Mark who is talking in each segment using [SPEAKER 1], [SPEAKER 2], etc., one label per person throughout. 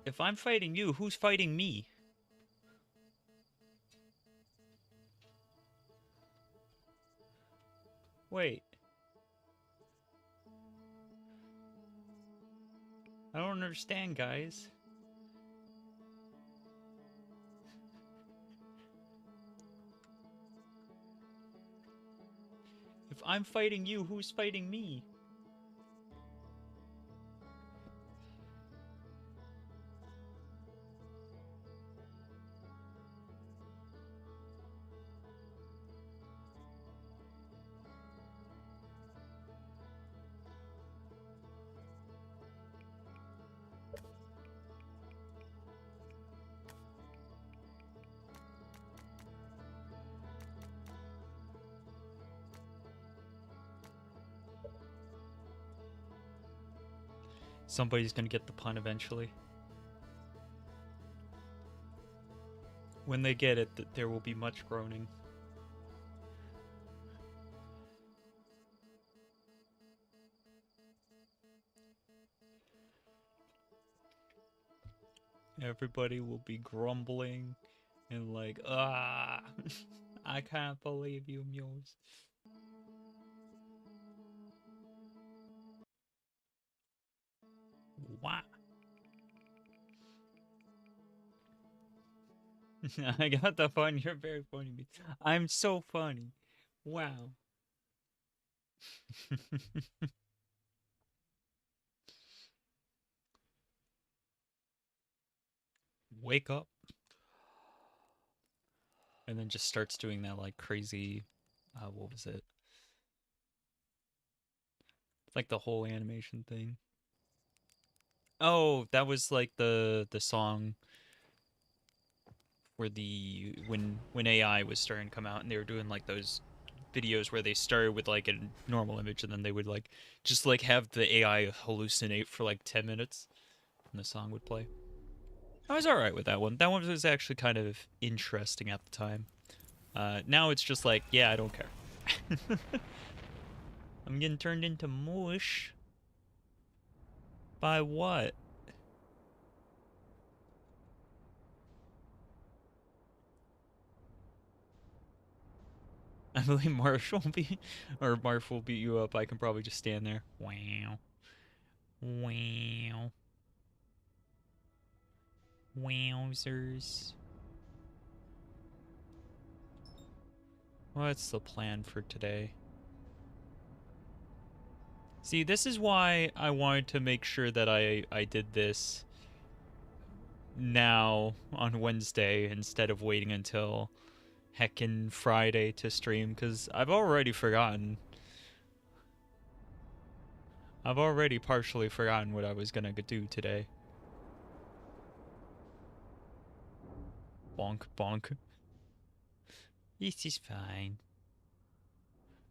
[SPEAKER 1] If I'm fighting you, who's fighting me? Wait. I don't understand, guys. If I'm fighting you, who's fighting me? Somebody's gonna get the pun eventually. When they get it, there will be much groaning. Everybody will be grumbling and like, ah, I can't believe you, Mews. What? I got the fun. You're very funny. I'm so funny. Wow. Wake up. And then just starts doing that like crazy, what was it? Like the whole animation thing. Oh, that was like the song where the when AI was starting to come out and they were doing like those videos where they started with like a normal image and then they would like just like have the AI hallucinate for like 10 minutes and the song would play. I was alright with that one. That one was actually kind of interesting at the time. Now it's just like, yeah, I don't care. I'm getting turned into mush. By what? I believe Marshall will be, or Marsh will beat you up. I can probably just stand there. Wow. Wow. Wowzers. What's the plan for today? See, this is why I wanted to make sure that I did this now on Wednesday instead of waiting until heckin' Friday to stream, because I've already forgotten. I've already partially forgotten what I was gonna do today. Bonk, bonk. This is fine.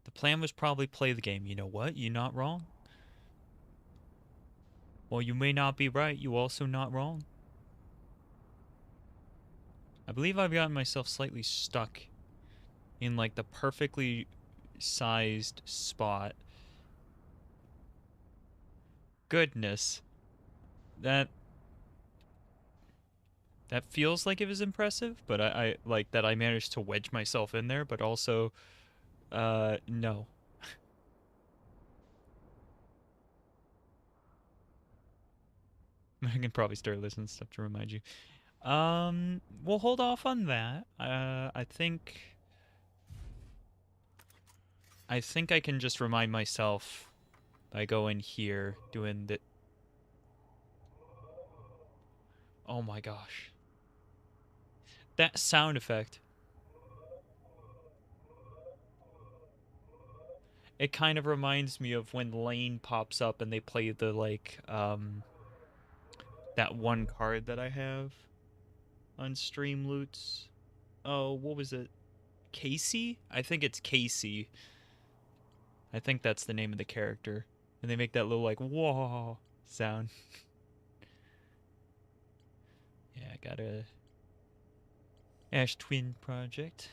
[SPEAKER 1] The plan was probably play the game. You know what? You're not wrong. While you may not be right, you also not wrong. I believe I've gotten myself slightly stuck in like the perfectly sized spot. Goodness. That that feels like it was impressive, but I like that I managed to wedge myself in there, but also no. I can probably start listening to stuff to remind you. We'll hold off on that. I think I can just remind myself by going here, doing the. Oh my gosh, that sound effect! It kind of reminds me of when Lane pops up and they play the like that one card that I have on Stream Loots. Oh, what was it? Casey? I think it's Casey. I think that's the name of the character. And they make that little like whoa sound. Yeah, I got a Ash Twin project.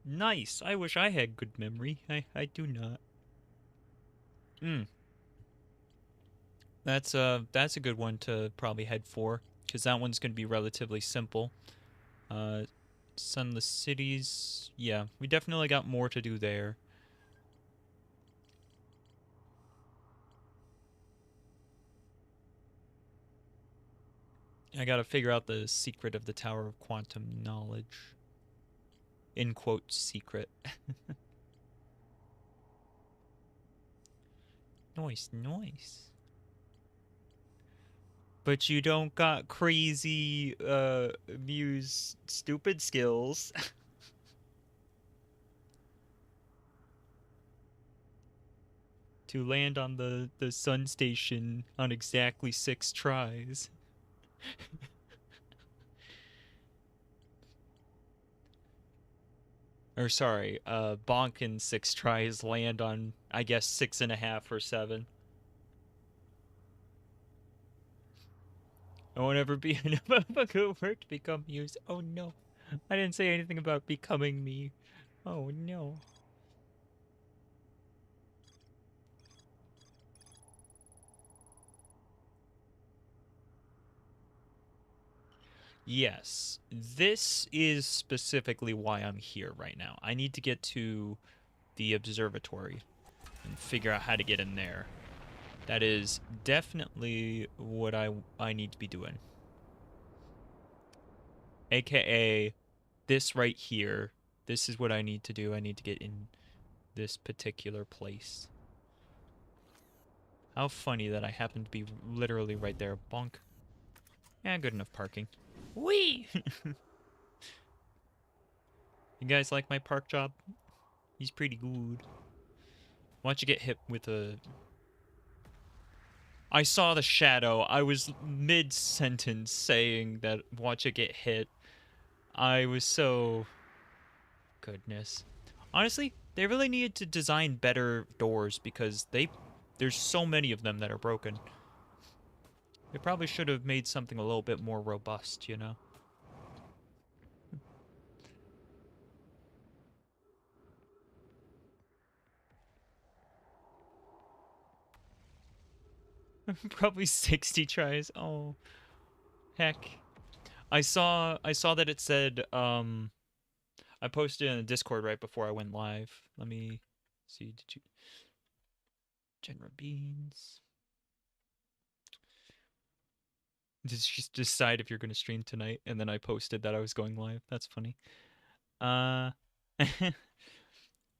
[SPEAKER 1] Nice. I wish I had good memory. I do not. Hmm. That's a good one to probably head for, because that one's going to be relatively simple. Uh, Sunless Cities, yeah, we definitely got more to do there. I gotta figure out the secret of the Tower of Quantum Knowledge. In quote, secret. Nice, nice. But you don't got crazy, Mews stupid skills. To land on the sun station on exactly 6 tries. Or sorry, bonk in 6 tries, land on, I guess, 6.5 or 7. I won't ever be enough of a good work to become Muse. Oh no. I didn't say anything about becoming me. Oh no. Yes, this is specifically why I'm here right now. I need to get to the observatory and figure out how to get in there. That is definitely what I need to be doing. AKA this right here. This is what I need to do. I need to get in this particular place. How funny that I happen to be literally right there. Bonk. Yeah, good enough parking. Whee! You guys like my park job? He's pretty good. Watch you get hit with a... I saw the shadow. I was mid-sentence saying that watch it get hit. I was so... Goodness. Honestly, they really needed to design better doors because there's so many of them that are broken. They probably should have made something a little bit more robust, you know? Probably 60 tries. Oh, heck. I saw that it said I posted in the Discord right before I went live. Let me see. Did you Genera Beans? Did you decide if you're going to stream tonight? And then I posted that I was going live. That's funny. Uh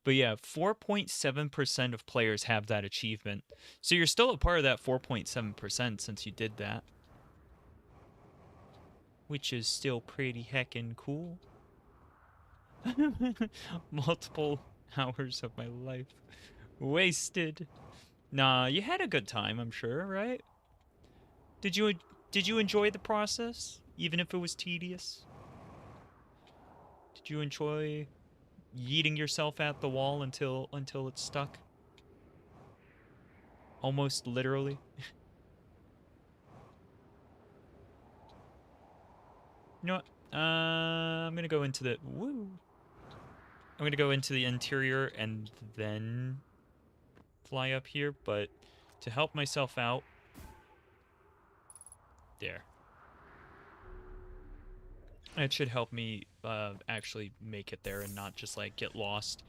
[SPEAKER 1] But yeah, 4.7% of players have that achievement. So you're still a part of that 4.7% since you did that. Which is still pretty heckin' cool. Multiple hours of my life wasted. Nah, you had a good time, I'm sure, right? Did you did you enjoy the process, even if it was tedious? Did you enjoy yeeting yourself at the wall until it's stuck? Almost literally. You know what? I'm gonna go into the woo. I'm gonna go into the interior and then fly up here, but to help myself out, there. It should help me actually make it there and not just like get lost.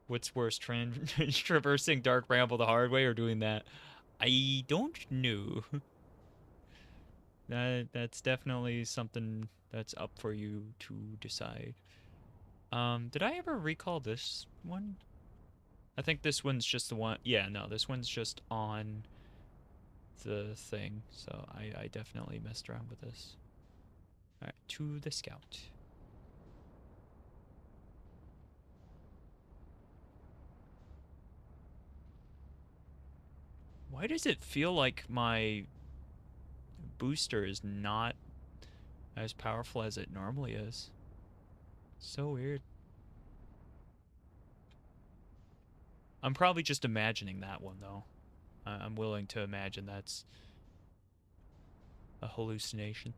[SPEAKER 1] What's worse, traversing Dark Bramble the hard way or doing that? I don't know. That's definitely something that's up for you to decide. Did I ever recall this one? I think this one's just the one. Yeah, no, this one's just on the thing. So I definitely messed around with this. All right, to the scout. Why does it feel like my booster is not as powerful as it normally is? So weird. I'm probably just imagining that one, though. I'm willing to imagine that's a hallucination.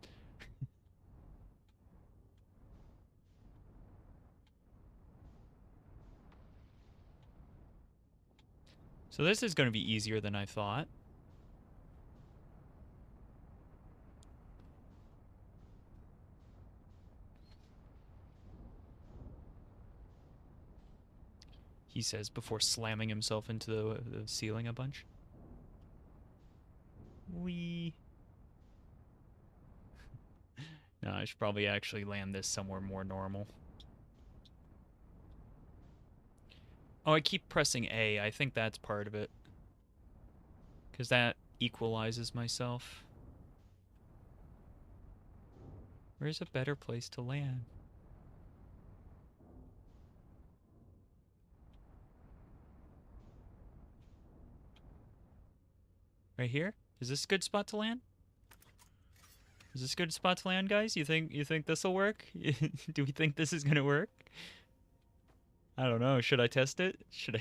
[SPEAKER 1] So this is going to be easier than I thought. He says before slamming himself into the ceiling a bunch. Wee. No, I should probably actually land this somewhere more normal. Oh, I keep pressing A. I think that's part of it. Because that equalizes myself. Where's a better place to land? Right here? Is this a good spot to land? Is this a good spot to land, guys? You think this'll work? Do we think this is gonna work? I don't know. Should I test it? Should I?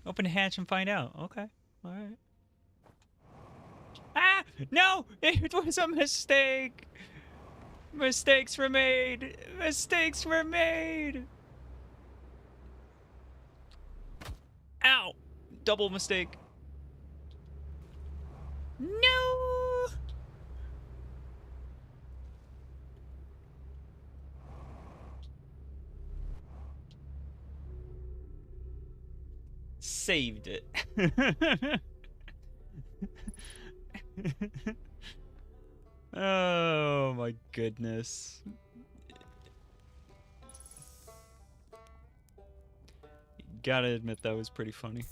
[SPEAKER 1] Open the hatch and find out. Okay. All right. Ah! No! It was a mistake! Mistakes were made! Mistakes were made! Ow! Double mistake. No! Saved it. Oh my goodness. Gotta admit that was pretty funny.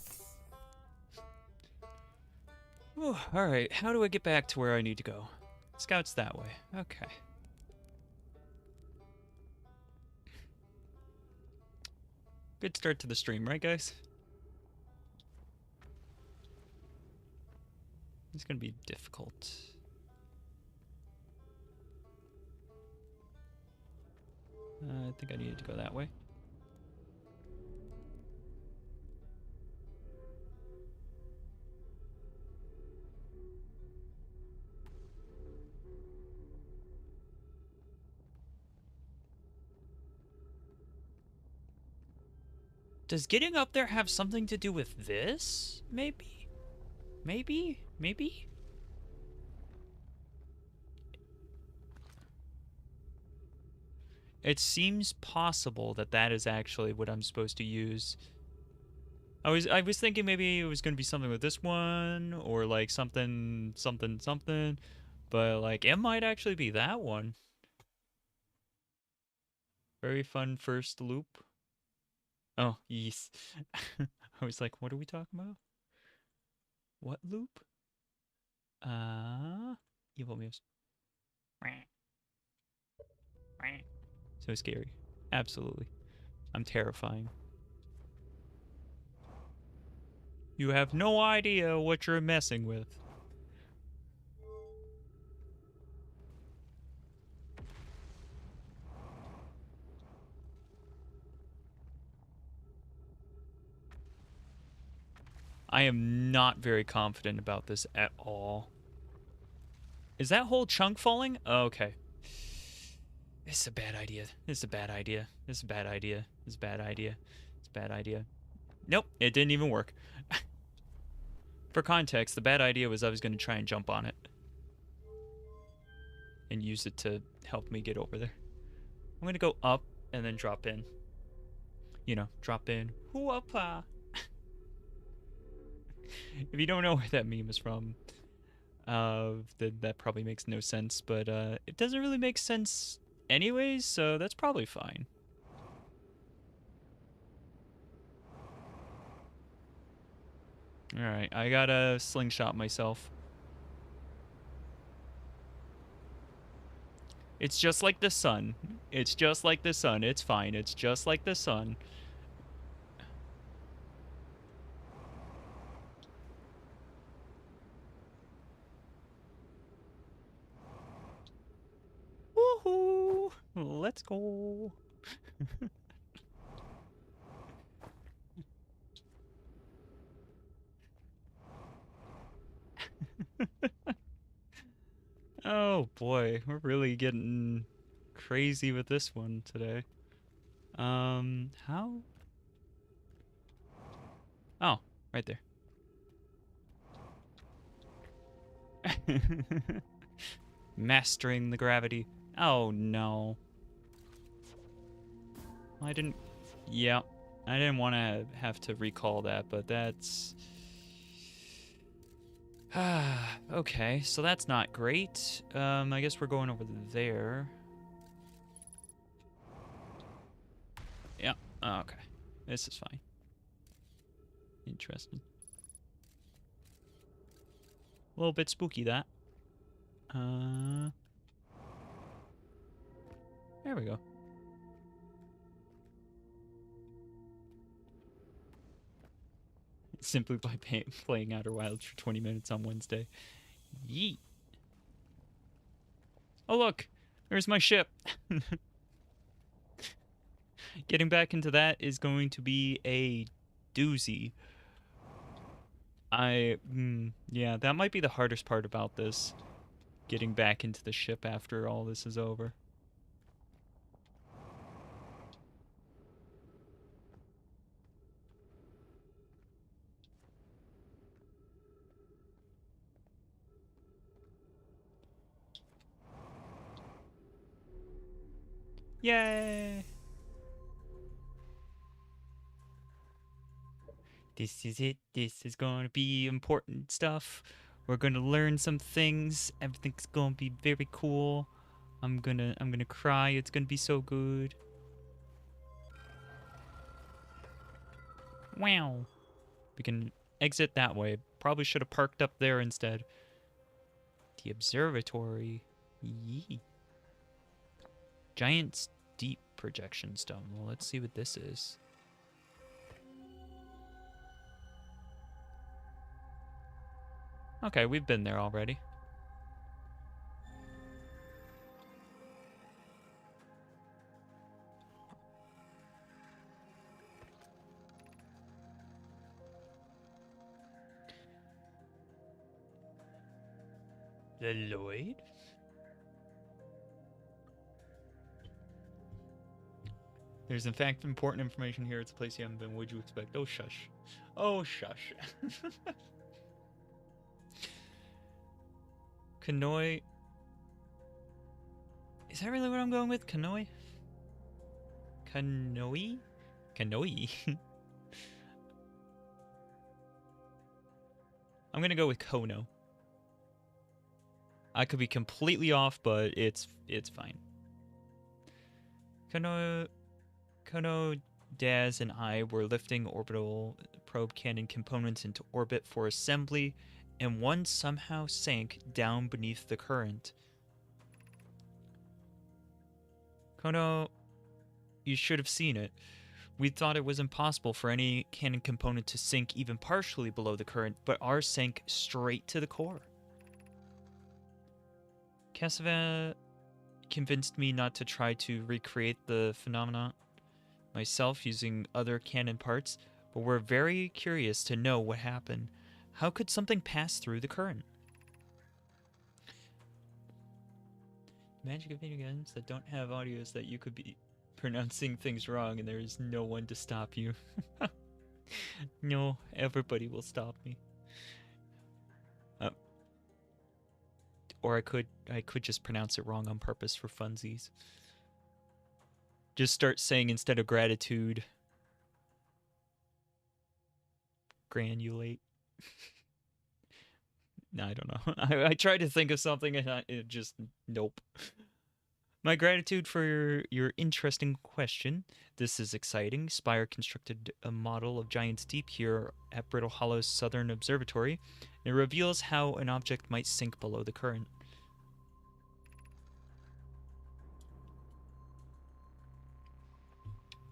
[SPEAKER 1] Alright, how do I get back to where I need to go? Scout's that way. Okay. Good start to the stream, right guys? It's gonna be difficult. I think I needed to go that way. Does getting up there have something to do with this? Maybe? Maybe? Maybe? It seems possible that that is actually what I'm supposed to use. I was thinking maybe it was going to be something with this one, or like something, but like it might actually be that one. Very fun first loop. Oh, yes. I was like, what are we talking about? What loop? Evil Mews. So scary. Absolutely. I'm terrifying. You have no idea what you're messing with. I am not very confident about this at all. Is that whole chunk falling? Oh, okay. This is a bad idea. This is a bad idea. This is a bad idea. This is a bad idea. It's a bad idea. Nope, it didn't even work. For context, the bad idea was I was going to try and jump on it. And use it to help me get over there. I'm going to go up and then drop in. You know, drop in. Whoop-ah. If you don't know where that meme is from, that probably makes no sense, but it doesn't really make sense anyways, so that's probably fine. Alright, I gotta slingshot myself. It's just like the sun. It's just like the sun. It's fine. It's just like the sun. Woohoo! Let's go. Oh boy, we're really getting crazy with this one today. How? Oh, right there. Mastering the gravity. Oh no. I didn't. Yeah, I didn't want to have to recall that, but that's. Okay, so that's not great. I guess we're going over there. Yeah. Oh, okay. This is fine. Interesting. A little bit spooky, that. There we go. Simply by playing Outer Wilds for 20 minutes on Wednesday. Yeet. Oh, look. There's my ship. Getting back into that is going to be a doozy. Yeah, that might be the hardest part about this. Getting back into the ship after all this is over. Yay! This is it. This is going to be important stuff. We're going to learn some things. Everything's going to be very cool. I'm gonna cry. It's going to be so good. Wow. We can exit that way. Probably should have parked up there instead. The observatory. Yee. Giant deep projection stone. Well, let's see what this is. Okay, we've been there already. The Lloyd? There's in fact important information here. It's a place you haven't been. What'd you expect? Oh, shush. Oh, shush. Kanoi. Is that really what I'm going with? Kanoi? Kanoi? Kanoi? I'm going to go with Kono. I could be completely off, but it's fine. Kono, Daz, and I were lifting orbital probe cannon components into orbit for assembly, and one somehow sank down beneath the current. Kono, you should have seen it. We thought it was impossible for any cannon component to sink even partially below the current, but ours sank straight to the core. Cassava convinced me not to try to recreate the phenomenon myself using other cannon parts, but we're very curious to know what happened. How could something pass through the current? Magic of video games that don't have audio is that you could be pronouncing things wrong and there's no one to stop you. No, everybody will stop me. Or I could just pronounce it wrong on purpose for funsies. Just start saying instead of gratitude, granulate. No, I don't know. I tried to think of something and it just, nope. My gratitude for your interesting question. This is exciting. Spire constructed a model of Giant's Deep here at Brittle Hollow's Southern Observatory. It reveals how an object might sink below the current.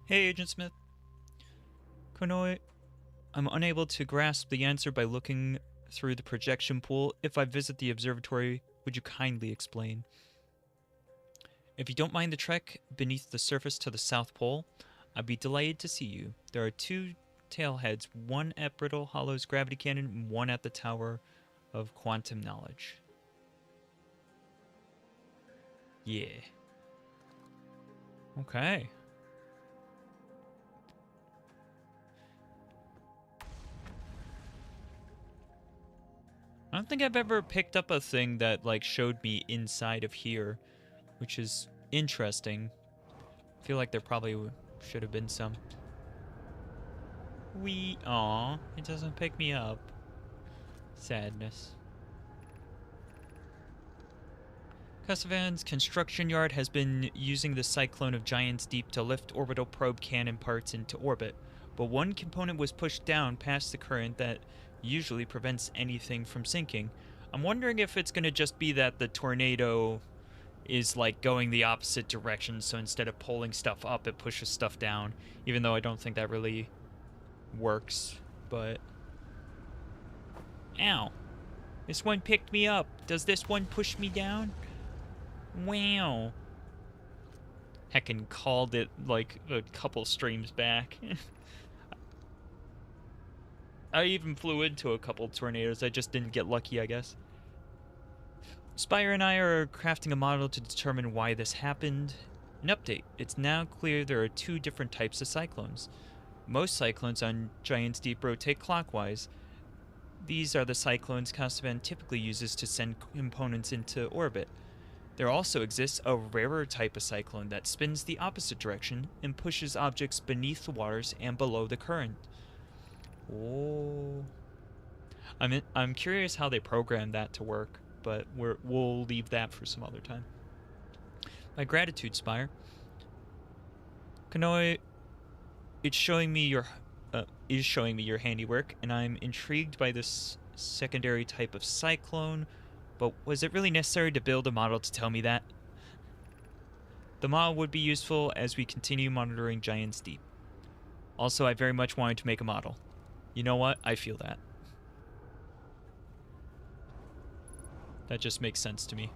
[SPEAKER 1] Hey, Agent Smith. Konoi, I'm unable to grasp the answer by looking through the projection pool. If I visit the observatory, would you kindly explain? If you don't mind the trek beneath the surface to the South Pole, I'd be delighted to see you. There are two tailheads, one at Brittle Hollow's gravity cannon and one at the Tower of Quantum Knowledge. Yeah. Okay. I don't think I've ever picked up a thing that, like, showed me inside of here, which is interesting. I feel like there probably should have been some. Aw, it doesn't pick me up. Sadness. Casavan's construction yard has been using the Cyclone of Giants Deep to lift orbital probe cannon parts into orbit, but one component was pushed down past the current that usually prevents anything from sinking. I'm wondering if it's going to just be that the tornado is like going the opposite direction, so instead of pulling stuff up, it pushes stuff down, even though I don't think that really works. But ow, this one picked me up. Does this one push me down? Wow. Heckin' called it like a couple streams back. I even flew into a couple tornadoes. I just didn't get lucky, I guess. Spire and I are crafting a model to determine why this happened. An update. It's now clear there are two different types of cyclones. Most cyclones on Giants Deep rotate clockwise. These are the cyclones Casavan typically uses to send components into orbit. There also exists a rarer type of cyclone that spins the opposite direction and pushes objects beneath the waters and below the current. Oh. I'm curious how they programmed that to work, but we'll leave that for some other time. My gratitude, Spire. Kanoi, it's showing me your handiwork, and I'm intrigued by this secondary type of cyclone. But was it really necessary to build a model to tell me that? The model would be useful as we continue monitoring Giants Deep. Also, I very much wanted to make a model. You know what? I feel that. That just makes sense to me.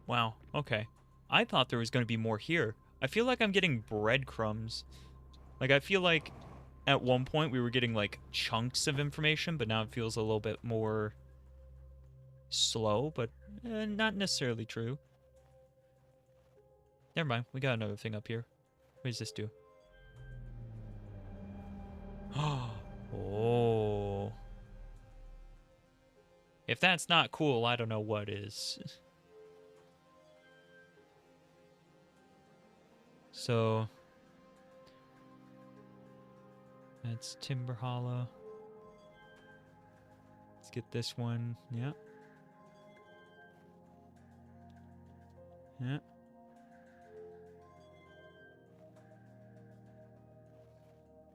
[SPEAKER 1] Wow, okay. I thought there was going to be more here. I feel like I'm getting breadcrumbs. Like, I feel like at one point we were getting, like, chunks of information, but now it feels a little bit more slow, but not necessarily true. Never mind, we got another thing up here. What does this do? Oh. If that's not cool, I don't know what is. So that's Timber Hollow. Let's get this one. Yeah. Yeah.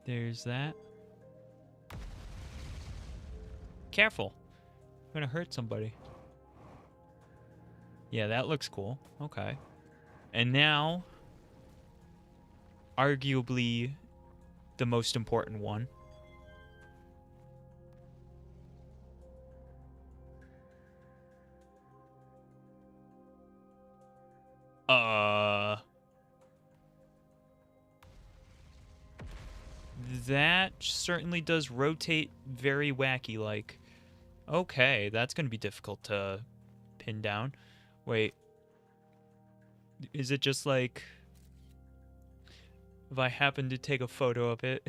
[SPEAKER 1] There's that. Careful. I'm gonna hurt somebody. Yeah, that looks cool. Okay. And now, arguably the most important one. That certainly does rotate very wacky-like. Okay, that's gonna be difficult to pin down. Wait. Is it just like... if I happen to take a photo of it?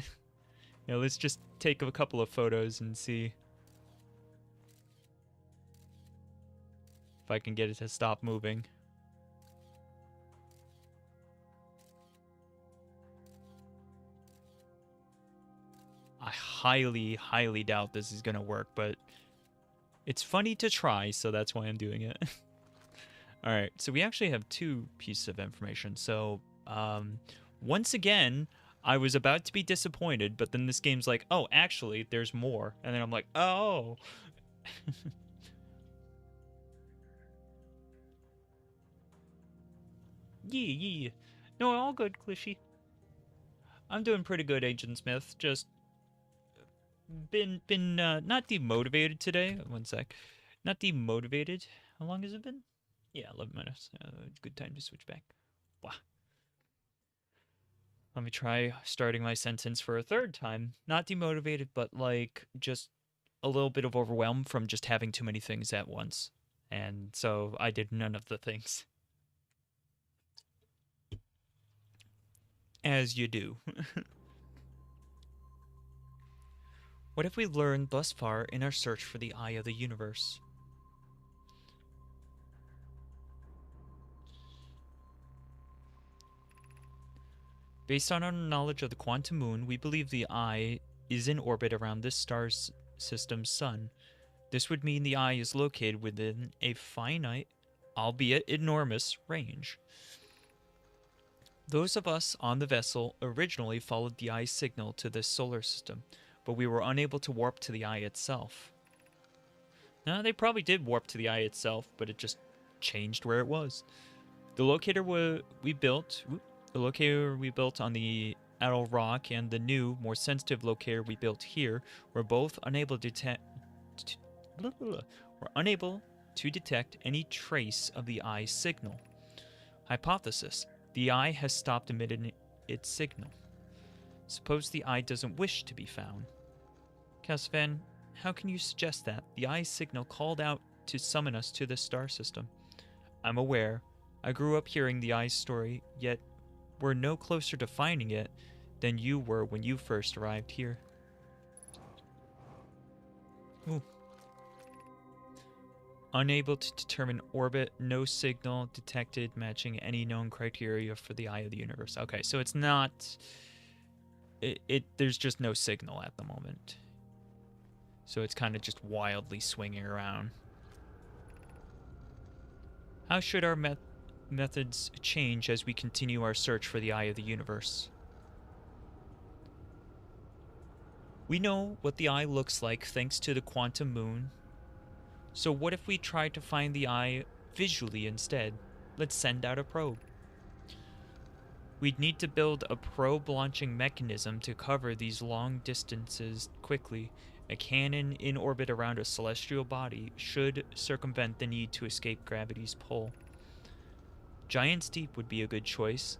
[SPEAKER 1] Yeah, let's just take a couple of photos and see if I can get it to stop moving. I highly, highly doubt this is gonna work, but it's funny to try, so that's why I'm doing it. Alright, so we actually have two pieces of information. So, once again, I was about to be disappointed, but then this game's like, oh, actually, there's more. And then I'm like, oh. Yeah. No, all good, Clishy. I'm doing pretty good, Agent Smith. Just been not demotivated today. One sec. Not demotivated. How long has it been? Yeah, 11 minutes. Good time to switch back. Wow. Let me try starting my sentence for a third time. Not demotivated, but like just a little bit of overwhelm from just having too many things at once. And so I did none of the things. As you do. What have we learned thus far in our search for the eye of the universe? Based on our knowledge of the quantum moon, we believe the eye is in orbit around this star system's sun. This would mean the eye is located within a finite, albeit enormous, range. Those of us on the vessel originally followed the eye's signal to this solar system, but we were unable to warp to the eye itself. Now, they probably did warp to the eye itself, but it just changed where it was. The locator we built on the Adel Rock and the new, more sensitive locator we built here were both unable to detect any trace of the eye's signal. Hypothesis: the eye has stopped emitting its signal. Suppose the eye doesn't wish to be found. Casvan, how can you suggest that? The eye's signal called out to summon us to this star system. I'm aware. I grew up hearing the eye's story, yet we're no closer to finding it than you were when you first arrived here. Ooh. Unable to determine orbit, no signal detected matching any known criteria for the eye of the universe. Okay, so it's not... There's just no signal at the moment. So it's kind of just wildly swinging around. How should our methods change as we continue our search for the eye of the universe? We know what the eye looks like thanks to the quantum moon. So what if we try to find the eye visually instead? Let's send out a probe. We'd need to build a probe launching mechanism to cover these long distances quickly. A cannon in orbit around a celestial body should circumvent the need to escape gravity's pull. Giant's Deep would be a good choice.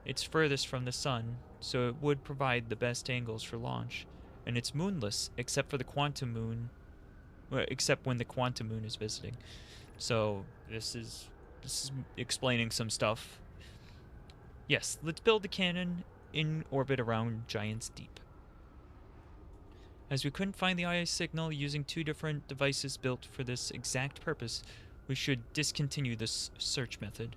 [SPEAKER 1] It's furthest from the sun, so it would provide the best angles for launch, and it's moonless except for the quantum moon, except when the quantum moon is visiting. So this is explaining some stuff. Yes, let's build the cannon in orbit around Giant's Deep. As we couldn't find the eye signal using two different devices built for this exact purpose, we should discontinue this search method.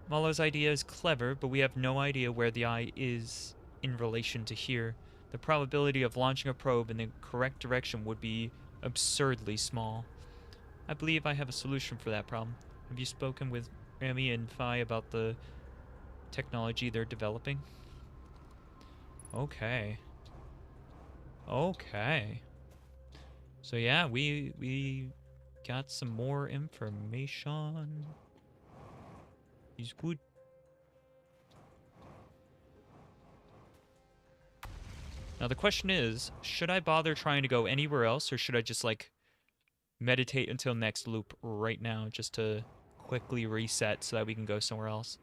[SPEAKER 1] Malo's idea is clever, but we have no idea where the eye is in relation to here. The probability of launching a probe in the correct direction would be absurdly small. I believe I have a solution for that problem. Have you spoken with Rami and Phi about the technology they're developing? Okay. Okay. So yeah, we got some more information. He's good. Now the question is, should I bother trying to go anywhere else, or should I just like meditate until next loop right now just to quickly reset so that we can go somewhere else?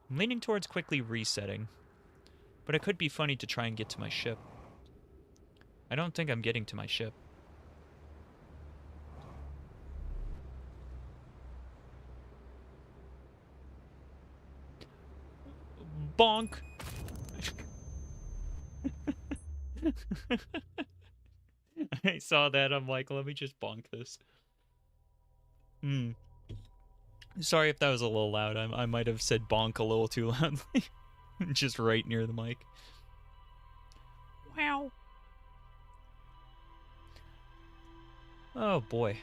[SPEAKER 1] I'm leaning towards quickly resetting, but it could be funny to try and get to my ship. I don't think I'm getting to my ship. Bonk! I saw that, I'm like, let me just bonk this. Sorry if that was a little loud. I might have said bonk a little too loudly. Just right near the mic. Wow. Oh boy.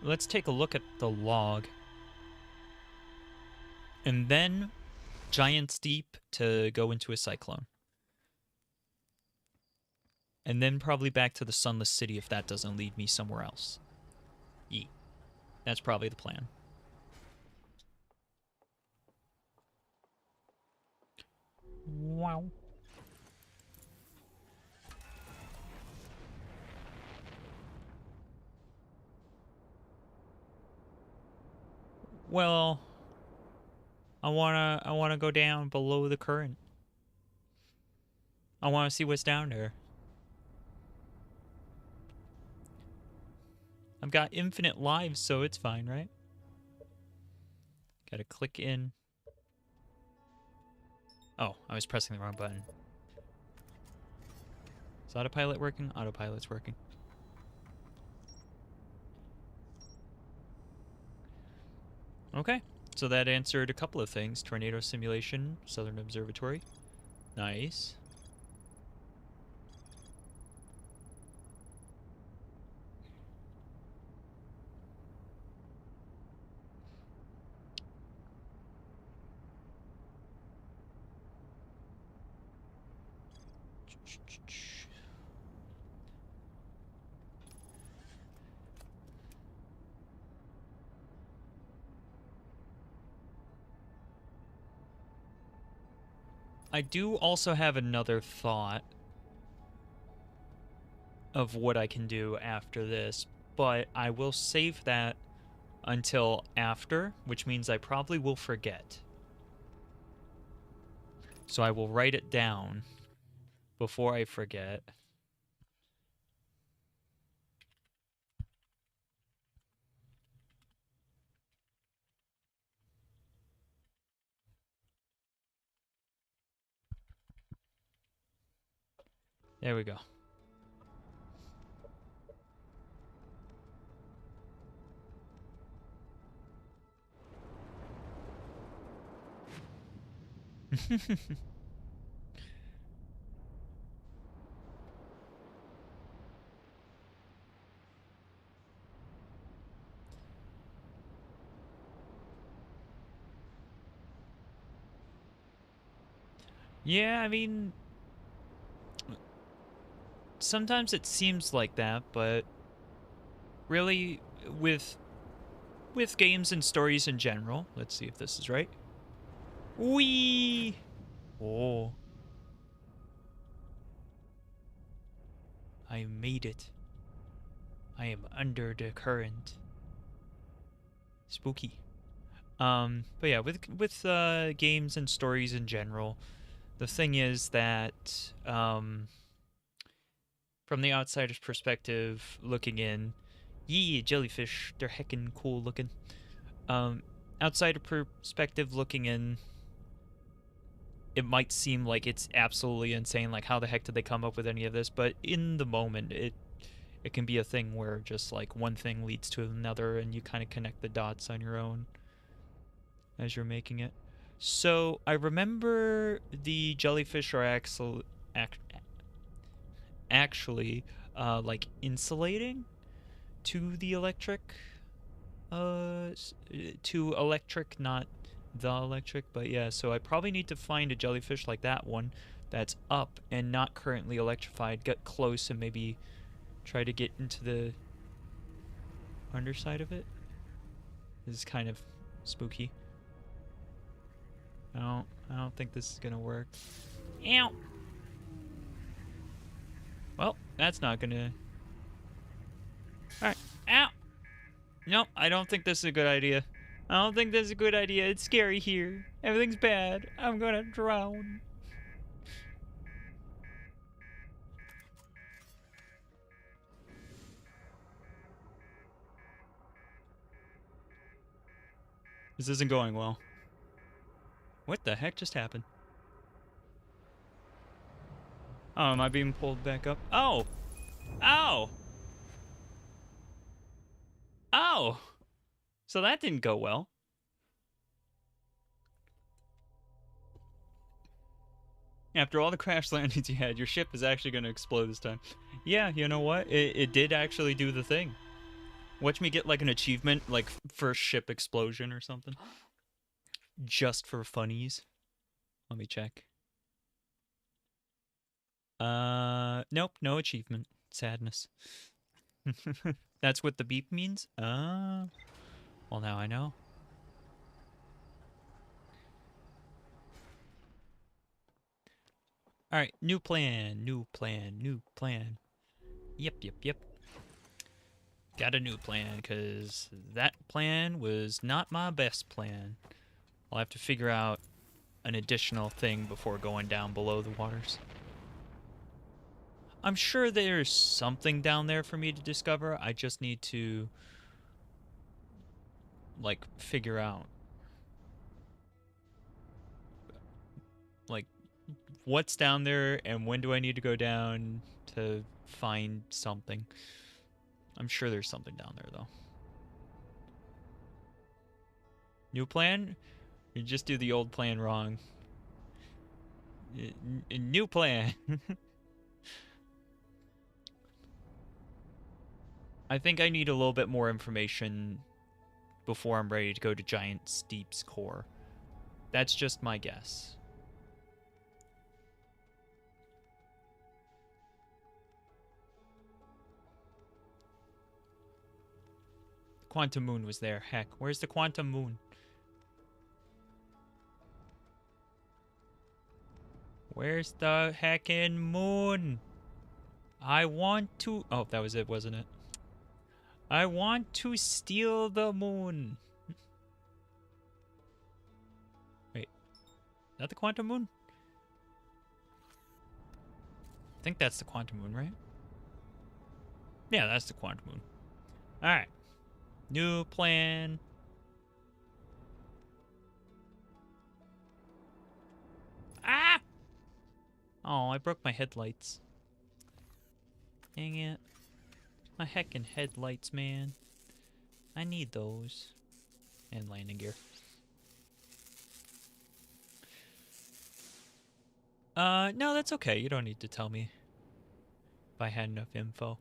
[SPEAKER 1] Let's take a look at the log. And then Giant's Deep to go into a cyclone. And then probably back to the Sunless City if that doesn't lead me somewhere else. Yeet. That's probably the plan. Wow. Well, I wanna go down below the current. I wanna see what's down there. I've got infinite lives, so it's fine, right? Gotta click in. Oh, I was pressing the wrong button. Is autopilot working? Autopilot's working. Okay, so that answered a couple of things. Tornado simulation, Southern Observatory. Nice. I do also have another thought of what I can do after this, but I will save that until after, which means I probably will forget. So I will write it down before I forget. There we go. Yeah, I mean, sometimes it seems like that, but really with games and stories in general, let's see if this is right. Whee! Oh. I made it. I am under the current. Spooky. But yeah, with games and stories in general, the thing is that from the outsider's perspective, looking in, yee, jellyfish, they're heckin' cool looking. Outsider perspective, looking in, it might seem like it's absolutely insane, like how the heck did they come up with any of this? But in the moment, it can be a thing where just like one thing leads to another, and you kind of connect the dots on your own as you're making it. So I remember the jellyfish are actually like insulating to the electric, to electric, not the electric, but yeah. So I probably need to find a jellyfish like that one that's up and not currently electrified. Get close and maybe try to get into the underside of it. This is kind of spooky. I don't think this is gonna work. Ow! Well, that's not gonna... Alright. Ow! Nope, I don't think this is a good idea. I don't think this is a good idea. It's scary here. Everything's bad. I'm gonna drown. This isn't going well. What the heck just happened? Oh, am I being pulled back up? Oh! Oh! Oh! So that didn't go well. After all the crash landings you had, your ship is actually going to explode this time. Yeah, you know what? It did actually do the thing. Watch me get like an achievement, like first ship explosion or something. Just for funnies. Let me check. Nope, no achievement. Sadness. That's what the beep means? Well, now I know. Alright, new plan, new plan, new plan. Yep. Got a new plan, because that plan was not my best plan. I'll have to figure out an additional thing before going down below the waters. I'm sure there's something down there for me to discover. I just need to, like, figure out, like, what's down there and when do I need to go down to find something. I'm sure there's something down there, though. New plan? You just do the old plan wrong. New plan. I think I need a little bit more information before I'm ready to go to Giant Steep's core. That's just my guess. The Quantum Moon was there. Heck, where's the Quantum Moon? Where's the heckin' moon? I want to... Oh, that was it, wasn't it? I want to steal the moon. Wait, is that the Quantum Moon? I think that's the Quantum Moon, right? Yeah, that's the Quantum Moon. Alright. New plan. Ah! Oh, I broke my headlights. Dang it. My heckin' headlights, man. I need those. And landing gear. No, that's okay. You don't need to tell me if I had enough info.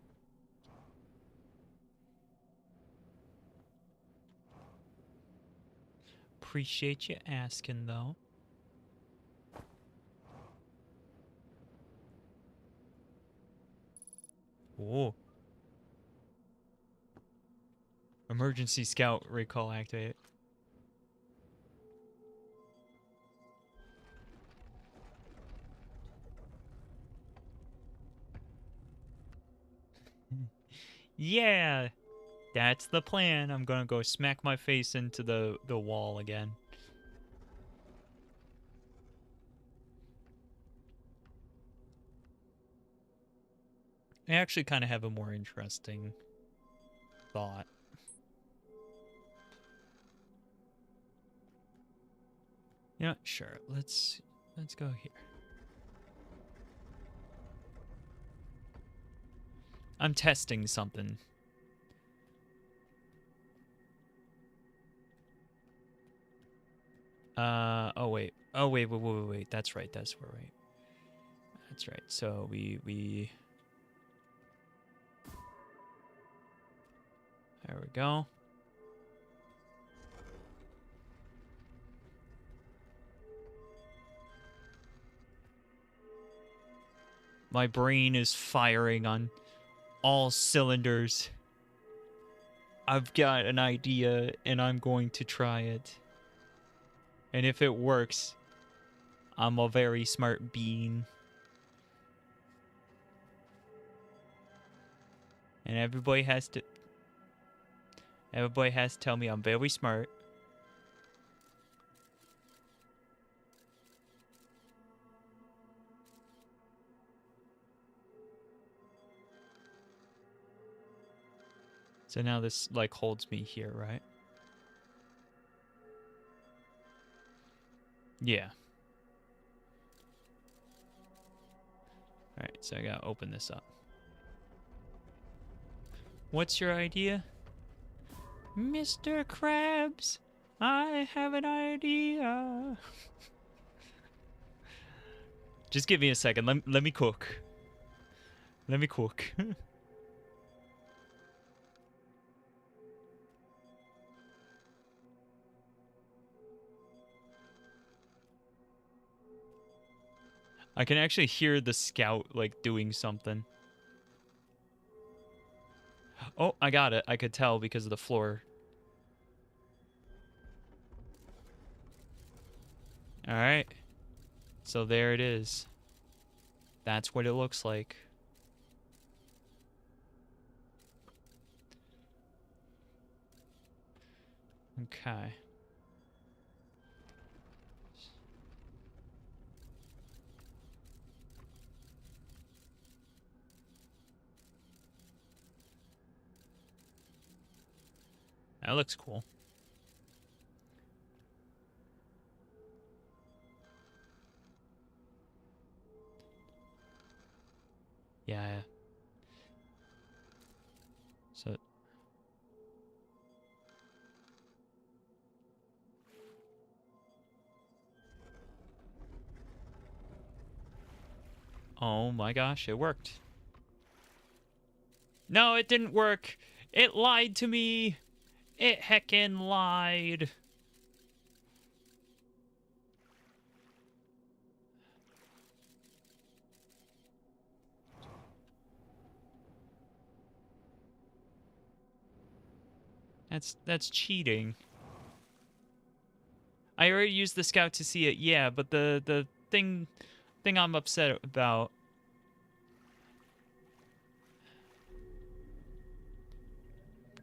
[SPEAKER 1] Appreciate you asking, though. Whoa. Emergency scout recall activate. Yeah, that's the plan. I'm gonna go smack my face into the wall again. I actually kind of have a more interesting thought. Yeah, sure. Let's go here. I'm testing something. Oh wait. Oh wait. That's right. That's right. That's right. So we there we go. My brain is firing on all cylinders. I've got an idea and I'm going to try it. And if it works, I'm a very smart being. And everybody has to tell me I'm very smart. So now this, like, holds me here, right? Yeah. Alright, so I gotta open this up. What's your idea? Mr. Krabs, I have an idea. Just give me a second. Let me cook. Let me cook. I can actually hear the scout, like, doing something. Oh, I got it. I could tell because of the floor. Alright. So there it is. That's what it looks like. Okay. That looks cool. Yeah. So... Oh my gosh, it worked. No, it didn't work. It lied to me. It heckin' lied. That's cheating. I already used the scout to see it, yeah, but the thing I'm upset about.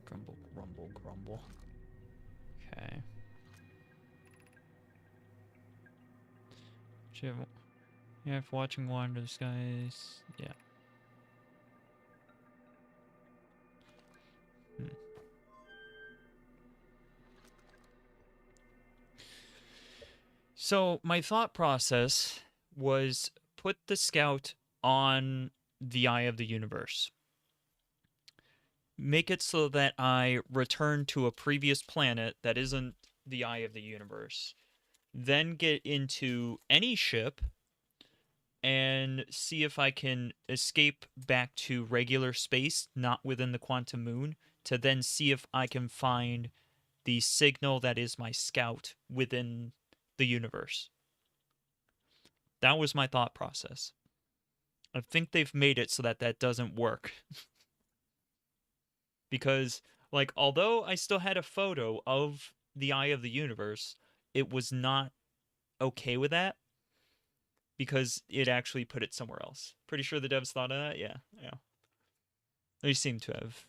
[SPEAKER 1] Grumble, grumble, grumble. Okay. Yeah, if watching Wander the Skies, yeah. So my thought process was put the scout on the Eye of the Universe. Make it so that I return to a previous planet that isn't the Eye of the Universe. Then get into any ship and see if I can escape back to regular space, not within the quantum moon, to then see if I can find the signal that is my scout within the universe. That was my thought process. I think they've made it so that that doesn't work. Because, like, although I still had a photo of the Eye of the Universe, it was not okay with that because it actually put it somewhere else. Pretty sure the devs thought of that? Yeah, yeah. They seem to have.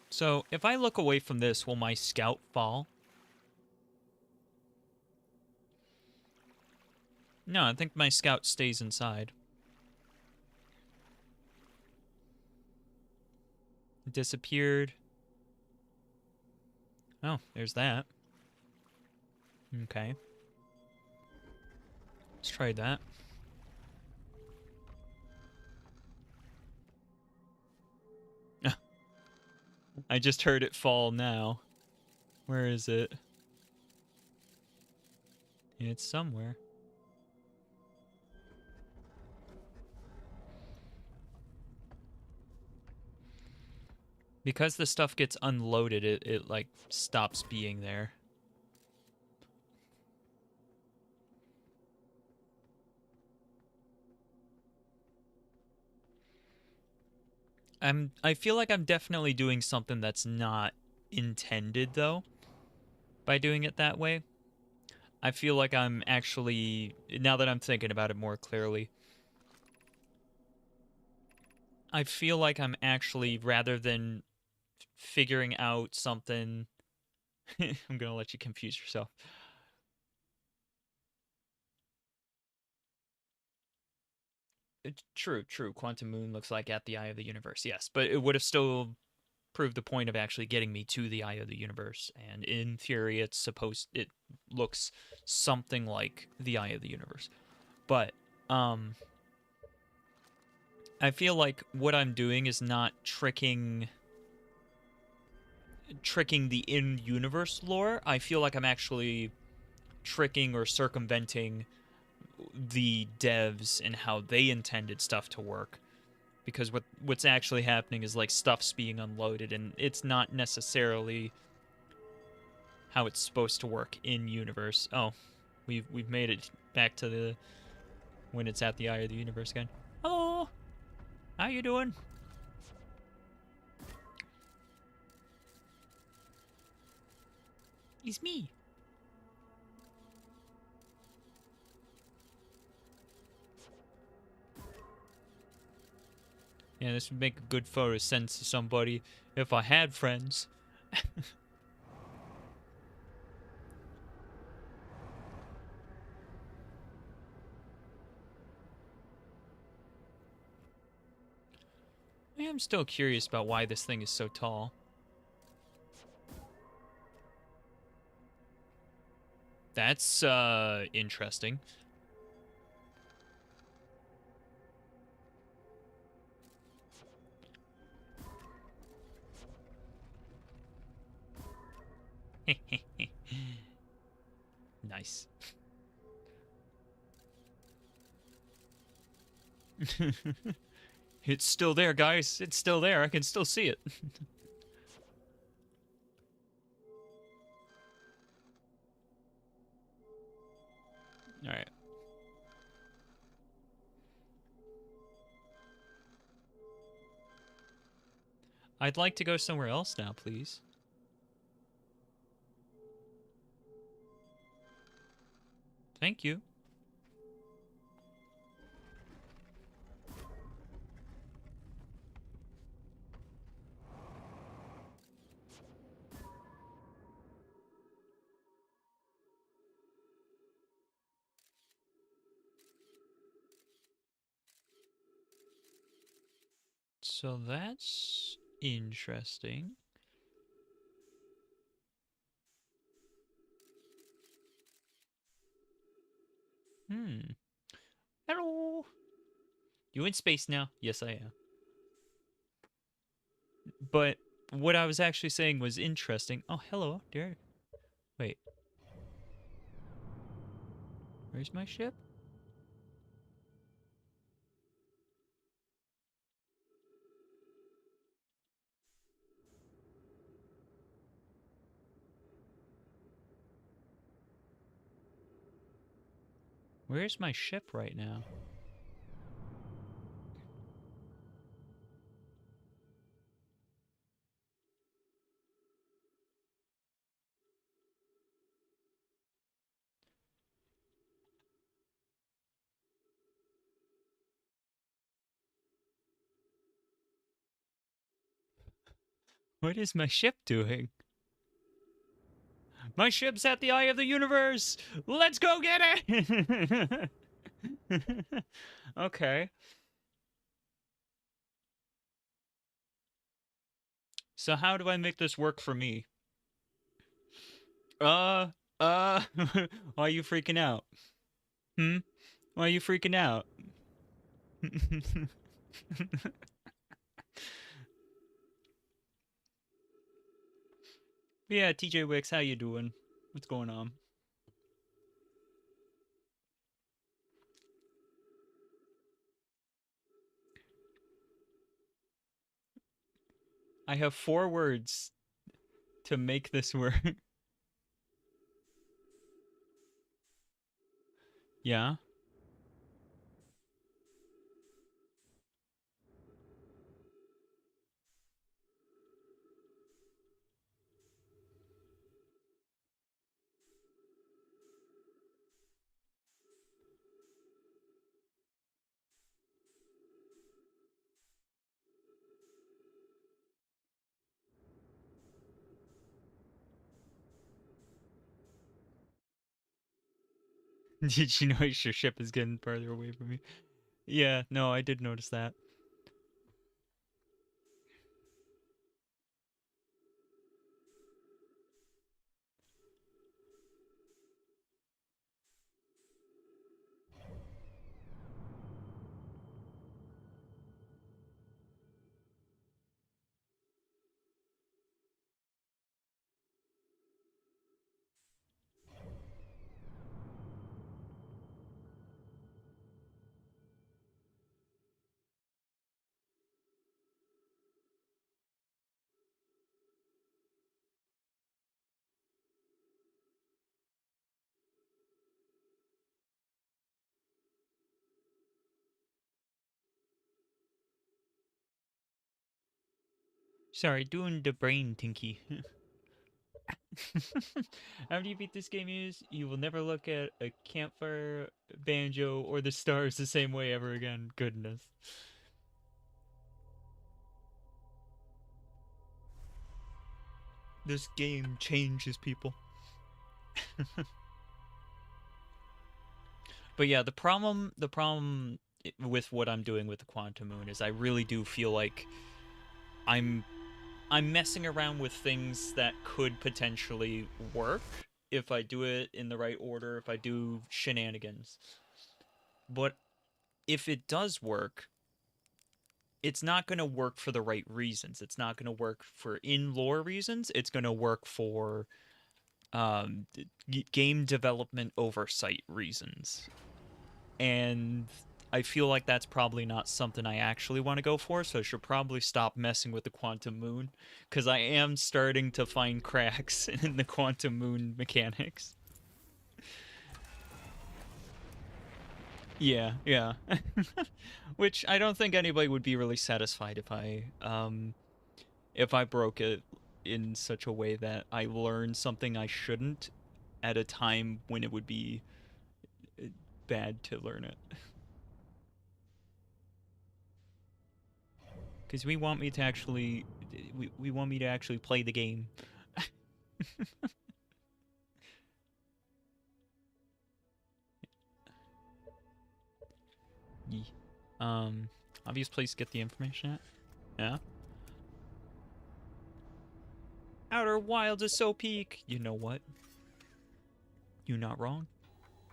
[SPEAKER 1] So, if I look away from this, will my scout fall? No, I think my scout stays inside. It disappeared. Oh, there's that. Okay. Let's try that. I just heard it fall now. Where is it? It's somewhere. Because the stuff gets unloaded, it like stops being there. I feel like I'm definitely doing something that's not intended though by doing it that way. I feel like I'm actually, now that I'm thinking about it more clearly, I feel like I'm actually, rather than figuring out something, I'm gonna let you confuse yourself. True, true. Quantum Moon looks like at the Eye of the Universe, yes, but it would have still proved the point of actually getting me to the Eye of the Universe. And in theory, it looks something like the Eye of the Universe. But I feel like what I'm doing is not tricking the in-universe lore. I feel like I'm actually tricking or circumventing the devs and how they intended stuff to work, because what's actually happening is like stuff's being unloaded and it's not necessarily how it's supposed to work in universe. Oh, we've made it back to the when it's at the Eye of the Universe again. Hello, how you doing? It's me. Yeah, this would make a good photo to send to somebody if I had friends. I am still curious about why this thing is so tall. That's, interesting. Nice. It's still there, guys. It's still there. I can still see it. Alright. I'd like to go somewhere else now, please. Thank you. So that's interesting. Hello. You in space now? Yes, I am. But what I was actually saying was interesting. Oh, hello, dear. Wait. Where's my ship? Where's my ship right now? What is my ship doing? My ship's at the eye of the universe! Let's go get it! Okay. So how do I make this work for me? Uh, why are you freaking out? Hmm? Why are you freaking out? Yeah, TJ Wicks, how you doing? What's going on? I have 4 words to make this work. Yeah? Did you notice your ship is getting further away from me? Yeah, no, I did notice that. Sorry, doing the brain tinky. After you beat this game, you will never look at a campfire, banjo, or the stars the same way ever again. Goodness. This game changes people. But yeah, the problem with what I'm doing with the Quantum Moon is I really do feel like I'm I'm messing around with things that could potentially work if I do it in the right order, if I do shenanigans. But if it does work, it's not going to work for the right reasons. It's not going to work for in-lore reasons. It's going to work for um, game development oversight reasons. And I feel like that's probably not something I actually want to go for, so I should probably stop messing with the Quantum Moon, because I am starting to find cracks in the Quantum Moon mechanics. Yeah, yeah. Which I don't think anybody would be really satisfied if I broke it in such a way that I learned something I shouldn't at a time when it would be bad to learn it. Because we want me to actually play the game. Yee. Um, obvious place to get the information at. Yeah. Outer Wilds is so peak. You know what? You not wrong.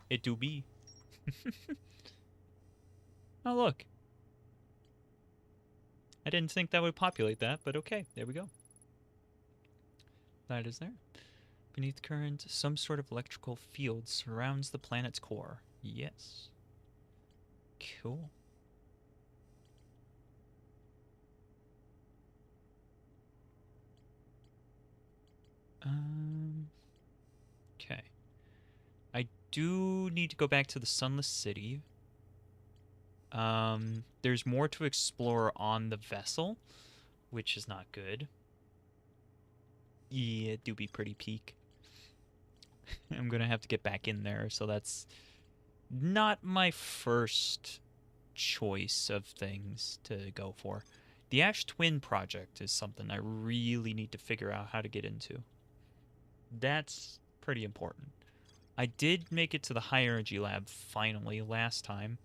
[SPEAKER 1] It do be. Oh look. I didn't think that would populate that, but okay, there we go. That is there. Beneath the current, some sort of electrical field surrounds the planet's core. Yes. Cool. Okay. I do need to go back to the Sunless City. There's more to explore on the vessel, which is not good. Yeah, it do be pretty peak. I'm gonna have to get back in there, so that's not my first choice of things to go for. The Ash Twin project is something I really need to figure out how to get into. That's pretty important. I did make it to the high energy lab finally last time.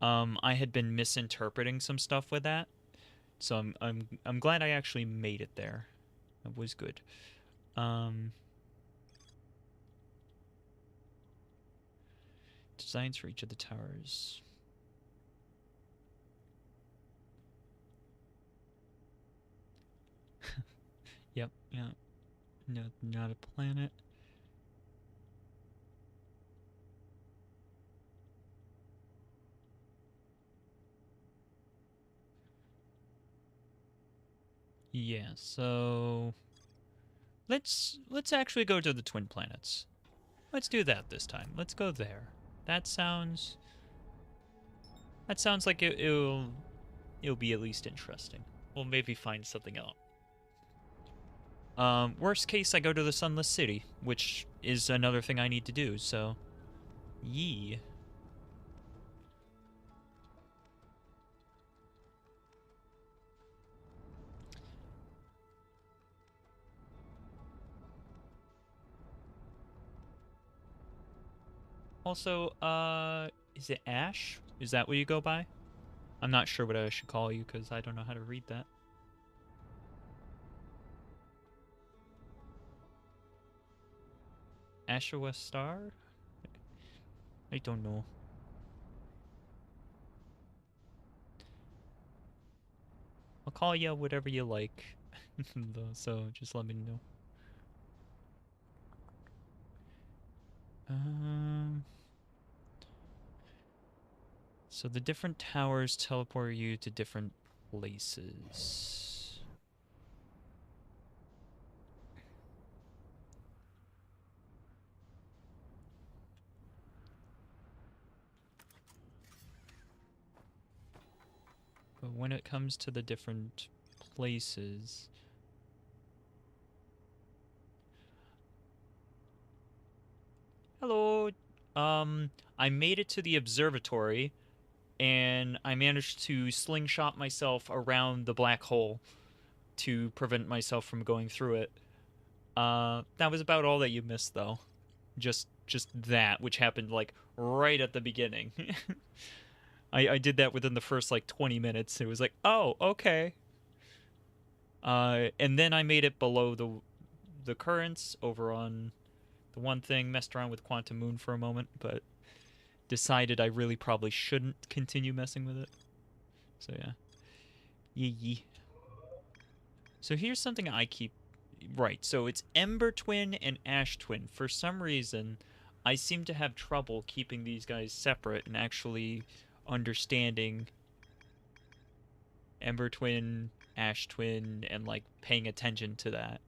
[SPEAKER 1] I had been misinterpreting some stuff with that, so I'm glad I actually made it there. It was good. Um, Designs for each of the towers. Yep, yeah. No, not a planet. Yeah, so let's actually go to the twin planets. Let's do that this time. Let's go there. That sounds like it'll be at least interesting. We'll maybe find something out. Worst case, I go to the Sunless City, which is another thing I need to do, so... Yee. Also, is it Ash? Is that what you go by? I'm not sure what I should call you, because I don't know how to read that. Ashawa Star? I don't know. I'll call you whatever you like. So just let me know. So the different towers teleport you to different places. But when it comes to the different places... Hello! I made it to the observatory, and I managed to slingshot myself around the black hole to prevent myself from going through it. That was about all that you missed, though. Just that, which happened like right at the beginning. I did that within the first like 20 minutes. It was like, oh, okay. And then I made it below the currents over on the one thing. Messed around with Quantum Moon for a moment, but decided I really probably shouldn't continue messing with it. So yeah, yee. So here's something I keep right. So it's Ember Twin and Ash Twin. For some reason, I seem to have trouble keeping these guys separate and actually understanding Ember Twin, Ash Twin, and like paying attention to that.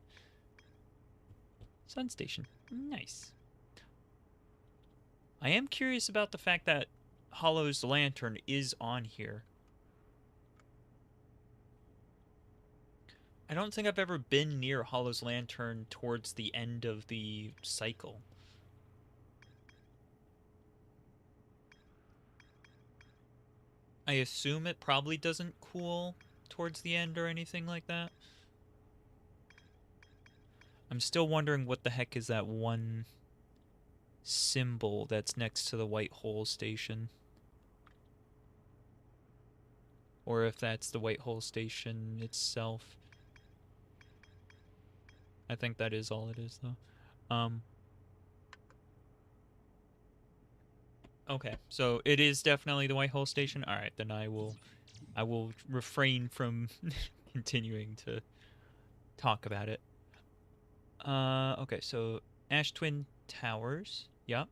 [SPEAKER 1] Sun Station. Nice. I am curious about the fact that Hollow's lantern is on here. I don't think I've ever been near Hollow's lantern towards the end of the cycle. I assume it probably doesn't cool towards the end or anything like that. I'm still wondering what the heck is that one symbol that's next to the white hole station. Or if that's the white hole station itself. I think that is all it is, though. Okay, so it is definitely the white hole station. All right, then I will refrain from continuing to talk about it. Okay, so Ash Twin Towers. Yeah.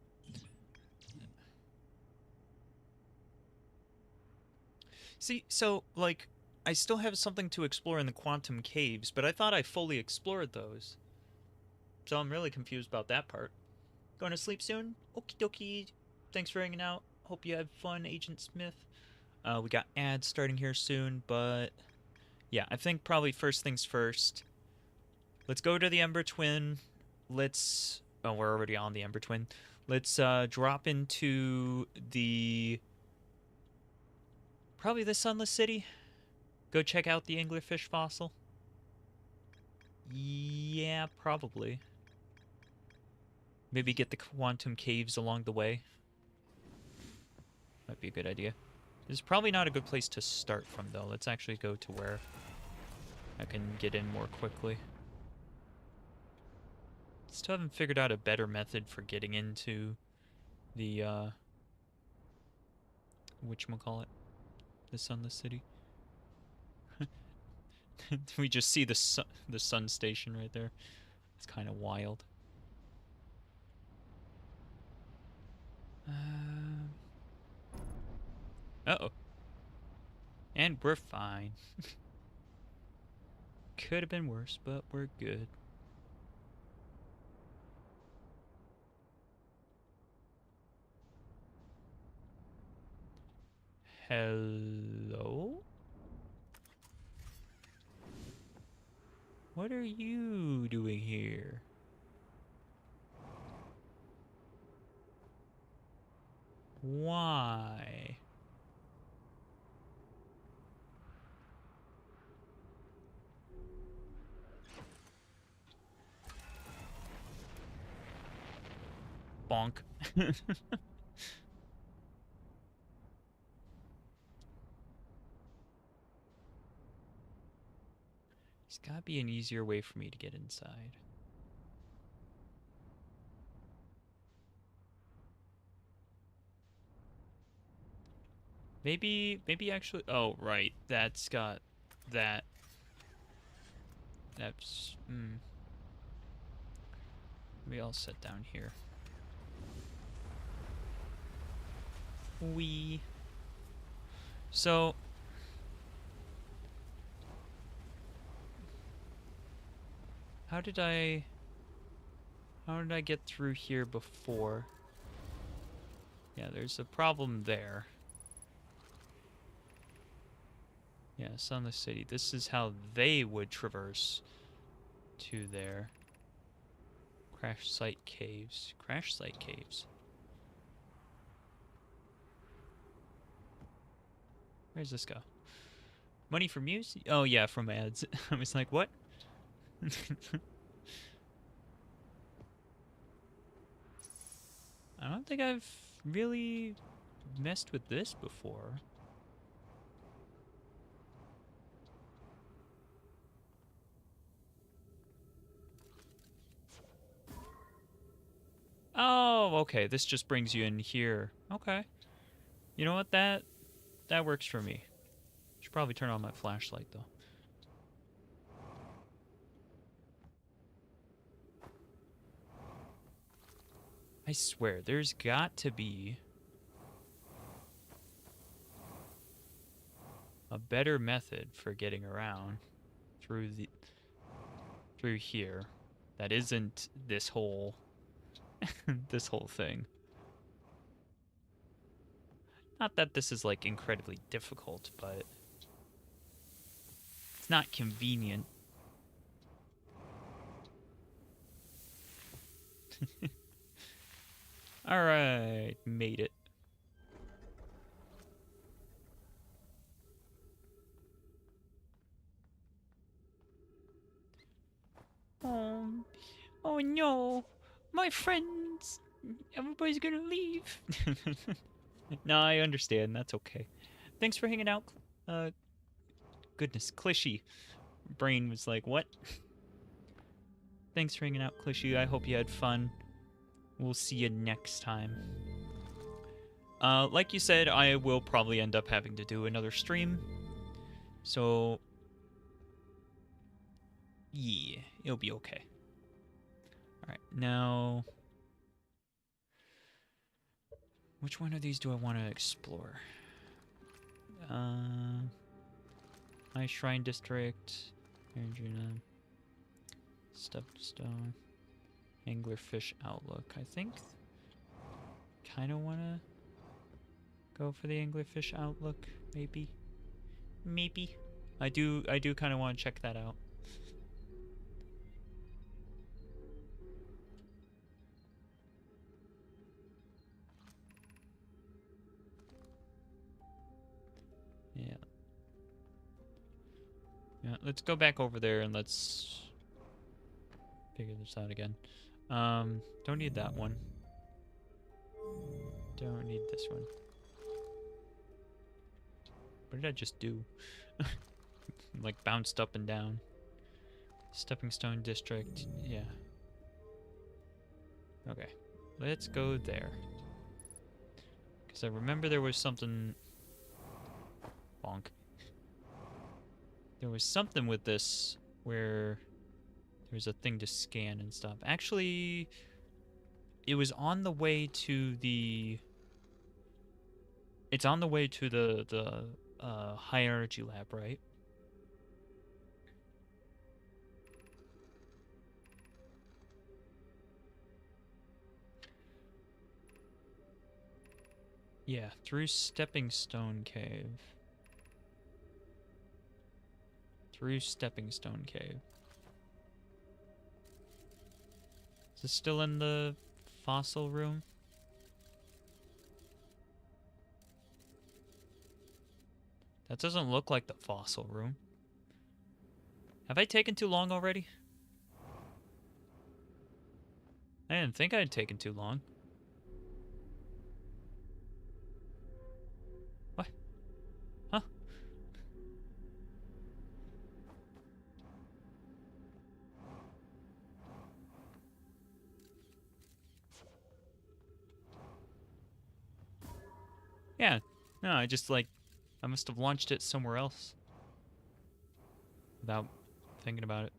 [SPEAKER 1] See, so like I still have something to explore in the quantum caves, but I thought I fully explored those. So I'm really confused about that part. Going to sleep soon? Okie dokie. Thanks for hanging out. Hope you have fun, Agent Smith. We got ads starting here soon, but yeah, I think probably first things first. Let's go to the Ember Twin. Let's... Oh, we're already on the Ember Twin. Let's drop into the... Probably the Sunless City. Go check out the anglerfish fossil. Yeah, probably. Maybe get the quantum caves along the way. Might be a good idea. This is probably not a good place to start from, though. Let's actually go to where I can get in more quickly. Still haven't figured out a better method for getting into the, whatchamacallit? The Sunless City. We just see the sun station right there. It's kind of wild. Uh-oh. And we're fine. Could have been worse, but we're good. Hello? What are you doing here? Why? Bonk. There's gotta be an easier way for me to get inside. Maybe actually... Oh, right. That's got that. That's... Maybe I'll sit down here. So... How did I get through here before? Yeah, there's a problem there. Yeah, Sunless City. This is how they would traverse to there. Crash Site Caves. Crash Site Caves. Where's this go? Money for Mews? Oh yeah, from ads. I was like, what? don't think I've really messed with this before. Oh, okay. This just brings you in here. Okay. You know what? That works for me. Should probably turn on my flashlight though. I swear, there's got to be a better method for getting around through here that isn't this whole this whole thing. Not that this is like incredibly difficult, but it's not convenient. All right, made it. Oh no, my friends, everybody's gonna leave. No, I understand. That's okay. Thanks for hanging out. Goodness, Clishy. Brain was like, what? Thanks for hanging out, Clishy. I hope you had fun. We'll see you next time. Like you said, I will probably end up having to do another stream. So, yeah, it'll be okay. Alright, now... which one of these do I want to explore? My Shrine District, Arjuna, Stuffed Stone, Anglerfish Outlook. I think kind of want to go for the Anglerfish Outlook, maybe. Maybe. I do kind of want to check that out. Yeah. Yeah, let's go back over there and let's figure this out again. Don't need that one. Don't need this one. What did I just do? Like bounced up and down. Stepping Stone District, yeah. Okay, let's go there. Because I remember there was something... bonk. There was something with this where there's a thing to scan and stuff. Actually, it was on the way to the... it's on the way to the high energy lab, right? Yeah, through Stepping Stone Cave. Through Stepping Stone Cave. Is this still in the fossil room? That doesn't look like the fossil room. Have I taken too long already? I didn't think I had taken too long. What? Huh? Yeah. No, I just like... I must have launched it somewhere else. Without thinking about it.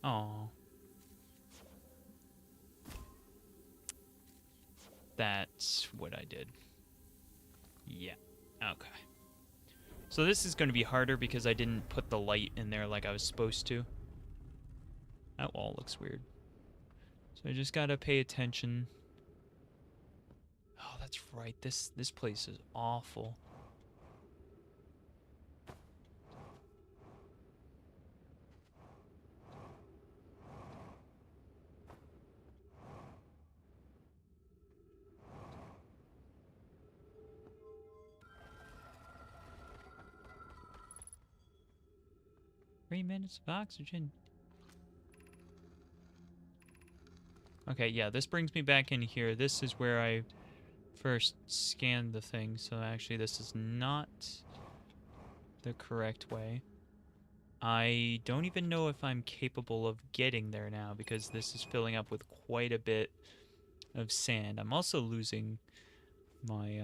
[SPEAKER 1] Oh. That's what I did. Yeah. Okay. So this is going to be harder because I didn't put the light in there like I was supposed to. That wall looks weird. So I just gotta pay attention. Oh, that's right. This place is awful. Three minutes of oxygen. Okay, yeah, this brings me back in here. This is where I first scanned the thing, so actually this is not the correct way. I don't even know if I'm capable of getting there now because this is filling up with quite a bit of sand. I'm also losing my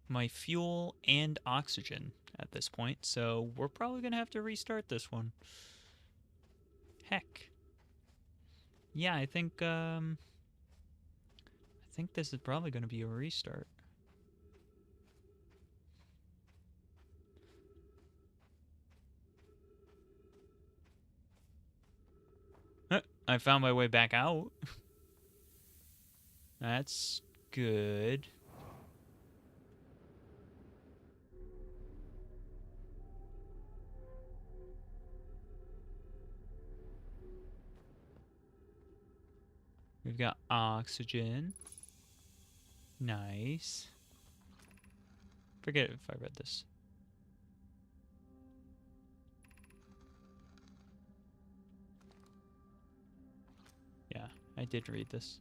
[SPEAKER 1] my fuel and oxygen at this point, so we're probably gonna have to restart this one. Heck. Yeah, I think this is probably gonna be a restart. I found my way back out. That's good. We've got oxygen. Nice. Forget if I read this. Yeah, I did read this.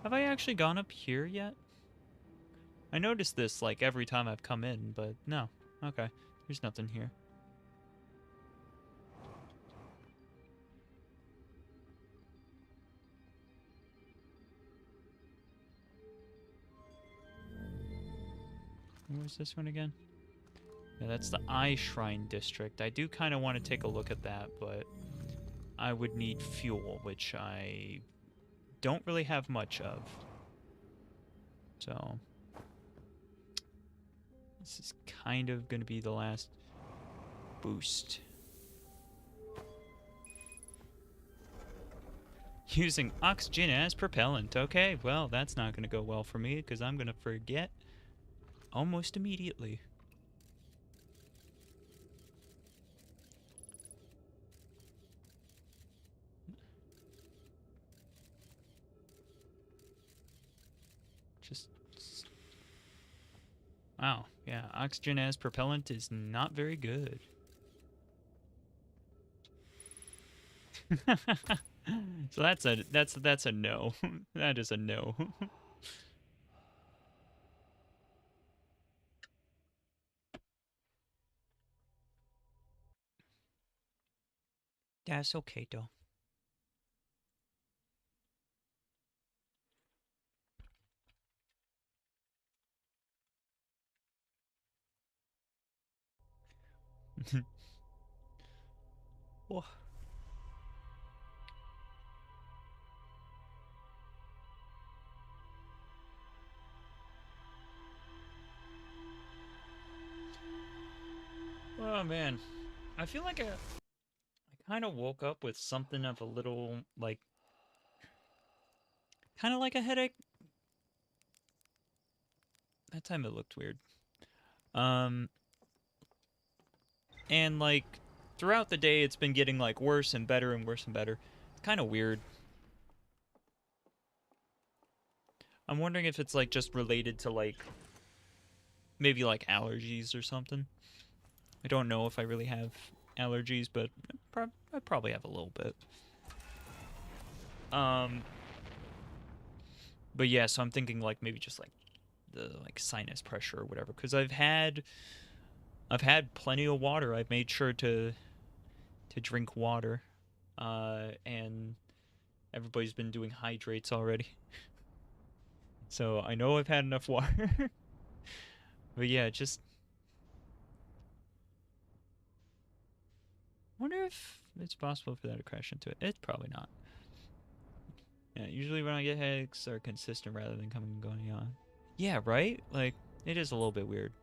[SPEAKER 1] Have I actually gone up here yet? I noticed this like every time I've come in, but no. Okay, there's nothing here. Where's this one again? Yeah, that's the Eye Shrine District. I do kind of want to take a look at that, but I would need fuel, which I don't really have much of. So this is kind of going to be the last boost. Using oxygen as propellant. Okay, well, that's not going to go well for me because I'm going to forget almost immediately. Just... Wow, yeah, oxygen as propellant is not very good. So that's a no. That is a no. That's okay though. Oh. Oh man, I feel like I kind of woke up with something of a little like kind of like a headache. That time it looked weird. Um, and like throughout the day, it's been getting like worse and better and worse and better. It's kind of weird. I'm wondering if it's like just related to like maybe like allergies or something. I don't know if I really have allergies, but I probably have a little bit. Um, but yeah, so I'm thinking like maybe just like the like sinus pressure or whatever, because I've had plenty of water. I've made sure to drink water, and everybody's been doing hydrates already. So I know I've had enough water. But yeah, just wonder if it's possible for that to crash into it. It's probably not. Yeah, usually when I get headaches are consistent rather than coming and going on. Yeah, right? Like, it is a little bit weird.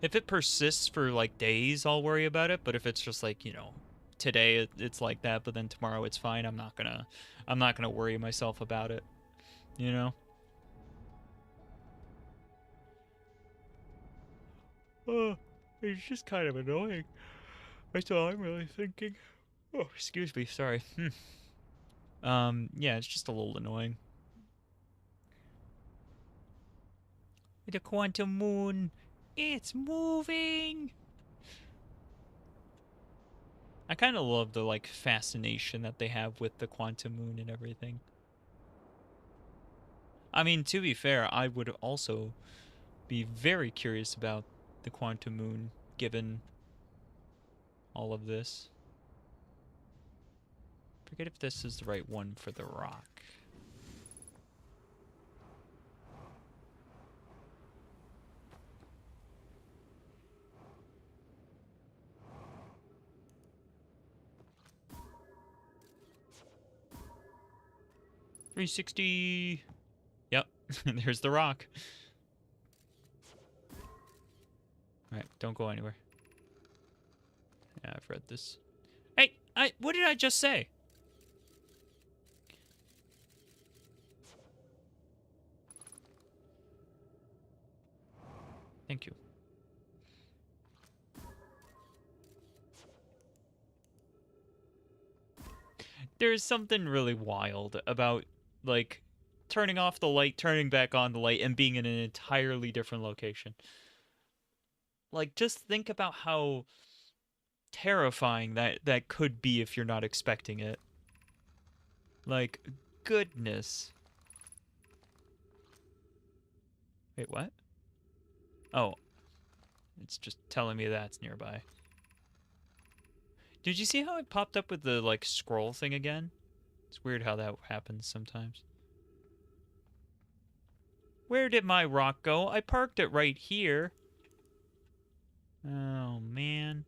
[SPEAKER 1] If it persists for like days, I'll worry about it. But if it's just like, you know, today it's like that, but then tomorrow it's fine, I'm not gonna worry myself about it. You know? Oh, it's just kind of annoying. That's all I'm really thinking. Oh, excuse me. Sorry. Yeah, it's just a little annoying. The quantum moon, it's moving. I kind of love the like fascination that they have with the quantum moon and everything. I mean, to be fair, I would also be very curious about the quantum moon given all of this. Forget if this is the right one for the rock. $360. Yep, there's the rock. Alright, don't go anywhere. Yeah, I've read this. Hey, what did I just say? Thank you. There's something really wild about, like, turning off the light, turning back on the light, and being in an entirely different location. Like, just think about how terrifying that could be if you're not expecting it. Like, goodness. Wait, what? Oh. It's just telling me that's nearby. Did you see how it popped up with the, like, scroll thing again? It's weird how that happens sometimes. Where did my rock go? I parked it right here. Oh, man.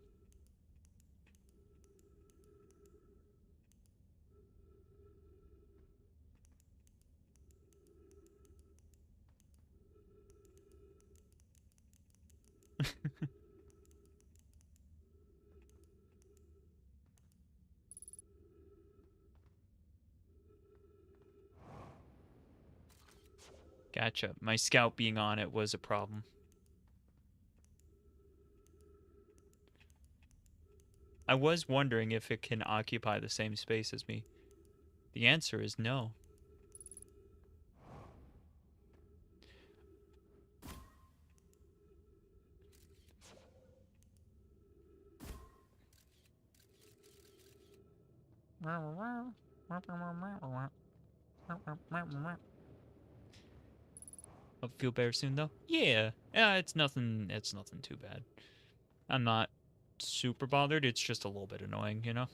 [SPEAKER 1] Gotcha. My scout being on it was a problem. I was wondering if it can occupy the same space as me. The answer is no. I'll feel better soon though. Yeah. Yeah, it's nothing too bad. I'm not super bothered, it's just a little bit annoying, you know?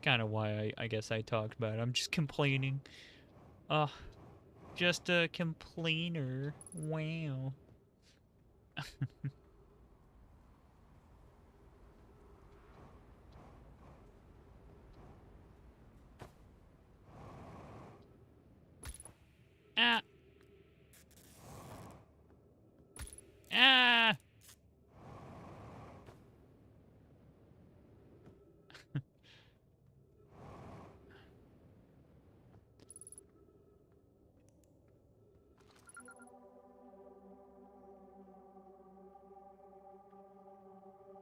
[SPEAKER 1] Kind of why I guess I talked about it. I'm just complaining. Ugh. Just a complainer. Wow. Ah. Ah.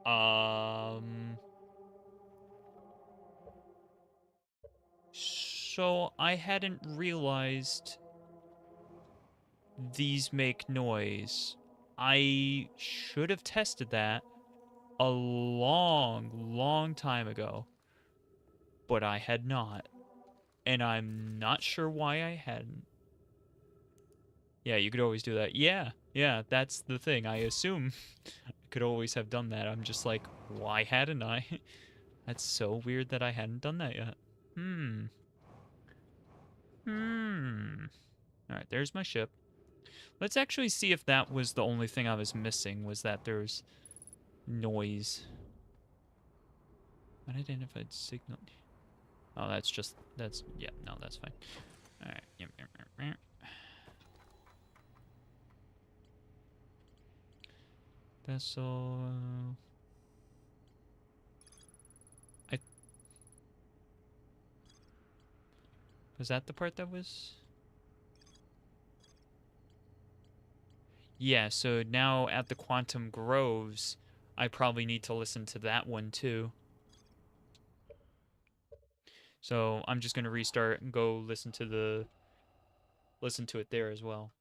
[SPEAKER 1] Um. So I hadn't realized these make noise. I should have tested that a long time ago, but I had not. And I'm not sure why I hadn't. Yeah, you could always do that. Yeah, that's the thing. I assume I could always have done that. I'm just like, why hadn't I? That's so weird that I hadn't done that yet. Hmm. Alright, there's my ship. Let's actually see if that was the only thing I was missing, was that there's noise. Unidentified signal. Oh, yeah, no, that's fine. Alright. Vessel. Was that the part that was? Yeah, so now at the Quantum Groves, I probably need to listen to that one too. So I'm just gonna restart and go listen to it there as well.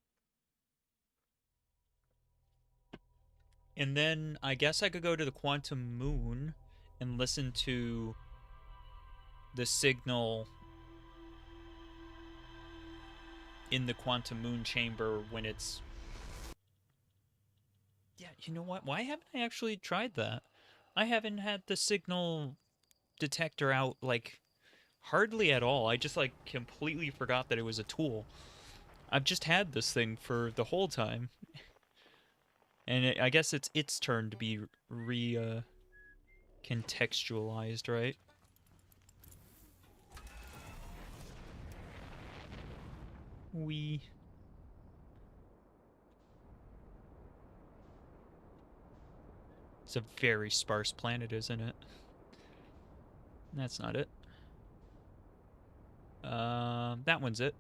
[SPEAKER 1] And then I guess I could go to the Quantum Moon and listen to the signal in the Quantum Moon chamber when it's... Yeah, you know what? Why haven't I actually tried that? I haven't had the signal detector out, like, hardly at all. I just, like, completely forgot that it was a tool. I've just had this thing for the whole time. And I guess it's its turn to be contextualized, right? We... It's a very sparse planet, isn't it? That's not it. That one's it.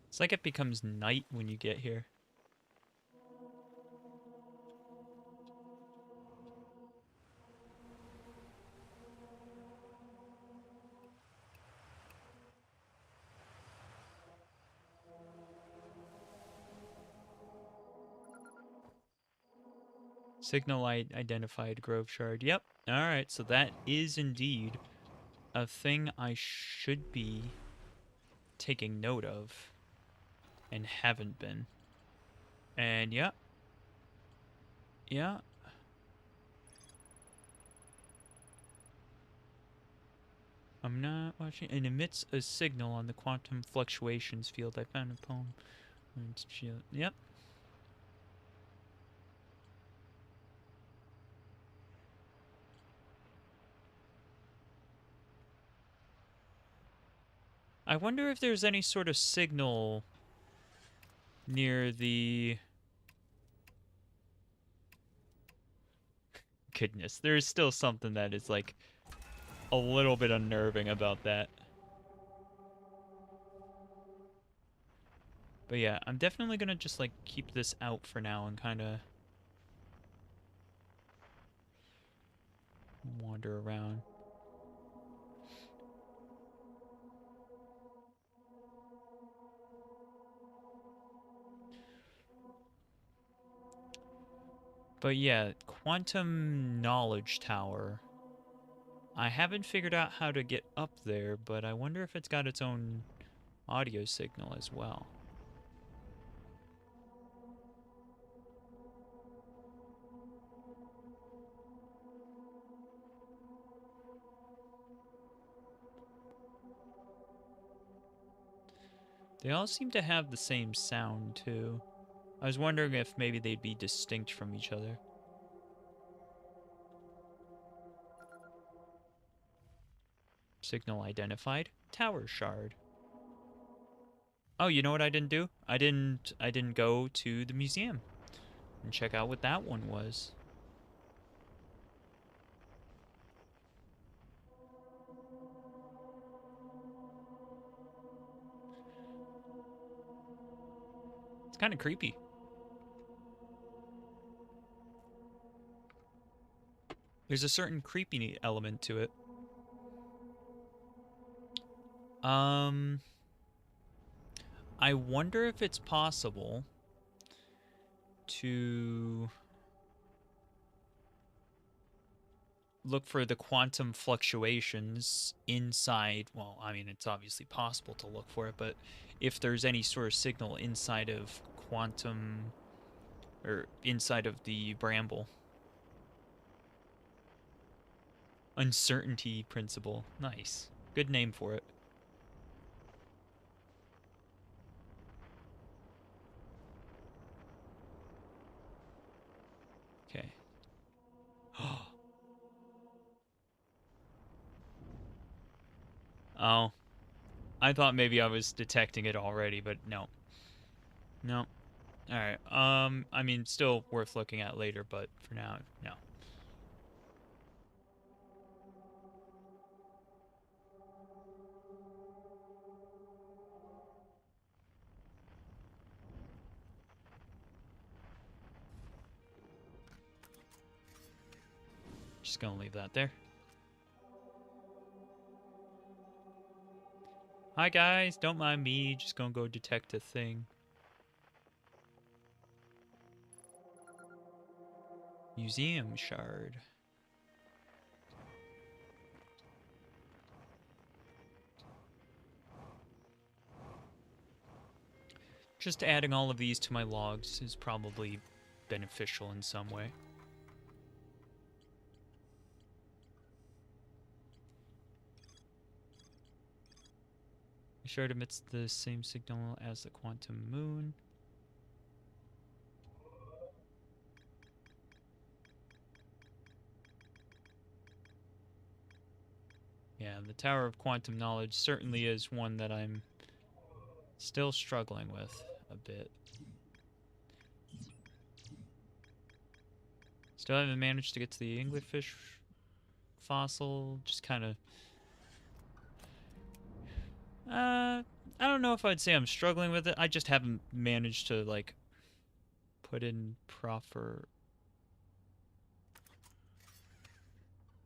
[SPEAKER 1] It's like it becomes night when you get here. Signal identified Grove Shard. Yep. Alright, so that is indeed a thing I should be taking note of and haven't been. And yeah. Yeah. I'm not watching. It emits a signal on the quantum fluctuations field. I found a poem. Yep. I wonder if there's any sort of signal near the... Goodness, there's still something that is, like, a little bit unnerving about that. But yeah, I'm definitely gonna just, like, keep this out for now and kind of wander around. But yeah, Quantum Knowledge Tower. I haven't figured out how to get up there, but I wonder if it's got its own audio signal as well. They all seem to have the same sound, too. I was wondering if maybe they'd be distinct from each other. Signal identified. Tower shard. Oh, you know what I didn't do? I didn't go to the museum and check out what that one was. It's kind of creepy. There's a certain creepy element to it. I wonder if it's possible to look for the quantum fluctuations inside. Well, I mean, it's obviously possible to look for it, but if there's any sort of signal inside of quantum or inside of the bramble. Uncertainty principle. Nice. Good name for it. Okay. Oh. I thought maybe I was detecting it already, but no. No. All right. I mean, still worth looking at later, but for now, no. Just gonna leave that there. Hi guys, don't mind me. Just gonna go detect a thing. Museum shard. Just adding all of these to my logs is probably beneficial in some way. The shard emits the same signal as the quantum moon. Yeah, the Tower of Quantum Knowledge certainly is one that I'm still struggling with a bit. Still haven't managed to get to the anglerfish fossil. Just kind of... I don't know if I'd say I'm struggling with it. I just haven't managed to, like, put in proper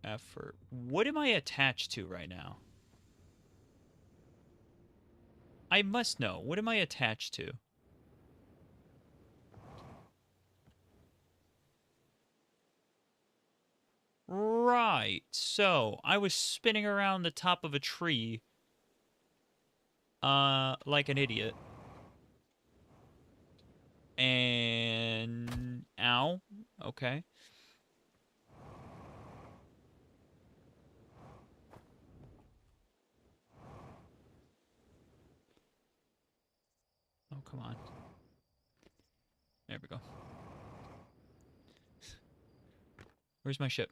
[SPEAKER 1] effort. What am I attached to right now? I must know. What am I attached to? Right. So, I was spinning around the top of a tree, like an idiot. And... Ow. Okay. Oh, come on. There we go. Where's my ship?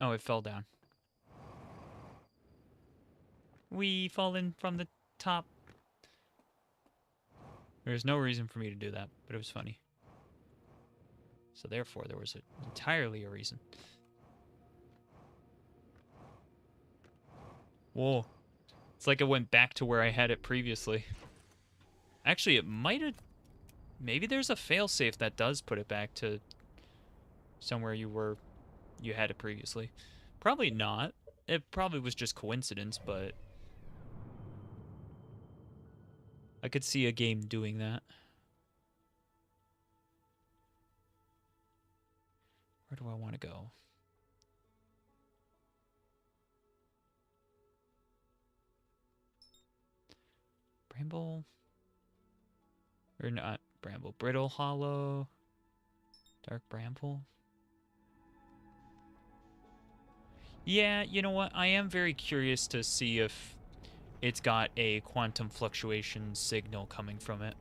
[SPEAKER 1] Oh, it fell down. We fallen from the top. There's no reason for me to do that, but it was funny. So therefore, there was entirely a reason. Whoa. It's like it went back to where I had it previously. Actually, it might have... Maybe there's a failsafe that does put it back to somewhere you had it previously. Probably not. It probably was just coincidence, but... I could see a game doing that. Where do I want to go? Bramble? Or not Bramble. Brittle Hollow. Dark Bramble. Yeah, you know what? I am very curious to see if it's got a quantum fluctuation signal coming from it.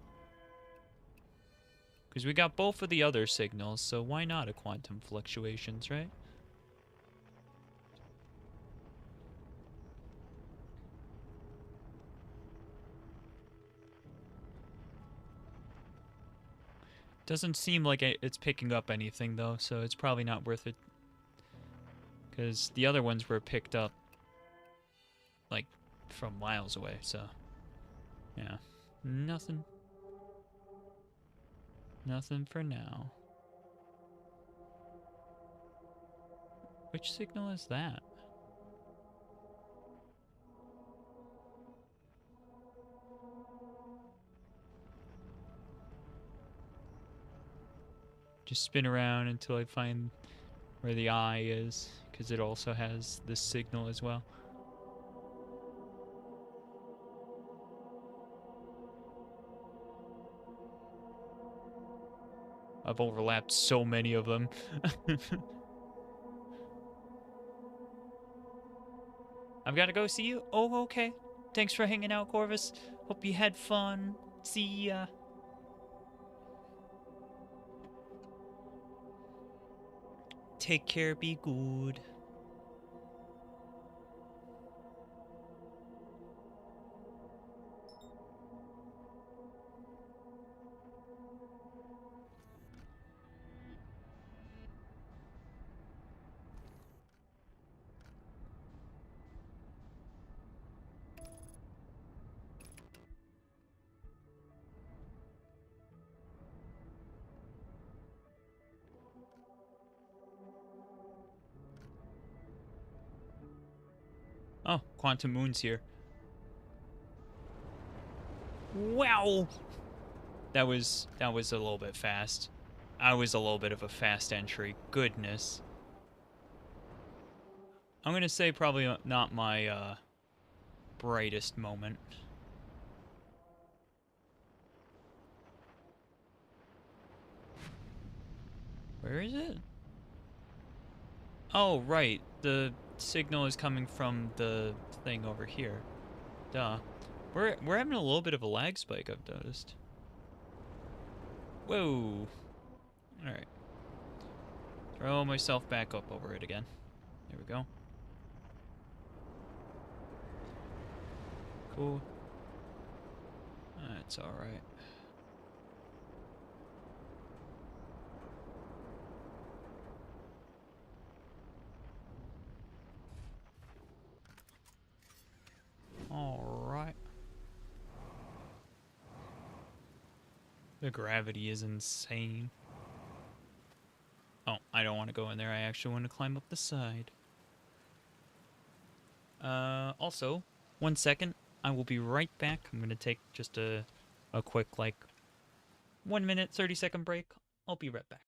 [SPEAKER 1] Because we got both of the other signals, so why not a quantum fluctuations, right? Doesn't seem like it's picking up anything, though, so it's probably not worth it. Because the other ones were picked up, like, from miles away, so... Yeah. Nothing. Nothing for now. Which signal is that? Just spin around until I find where the eye is, because it also has this signal as well. I've overlapped so many of them. I've got to go see you. Oh, okay. Thanks for hanging out, Corvus. Hope you had fun. See ya. Take care, be good. Oh, Quantum Moon's here. Wow! That was a little bit fast. I was a little bit of a fast entry. Goodness. I'm gonna say probably not my brightest moment. Where is it? Oh, right. The signal is coming from the thing over here. Duh. We're having a little bit of a lag spike, I've noticed. Whoa. Alright. Throw myself back up over it again. There we go. Cool. That's alright. Alright. The gravity is insane. Oh, I don't want to go in there. I actually want to climb up the side. Also, 1 second. I will be right back. I'm going to take just a quick, like, 1 minute, 30-second break. I'll be right back.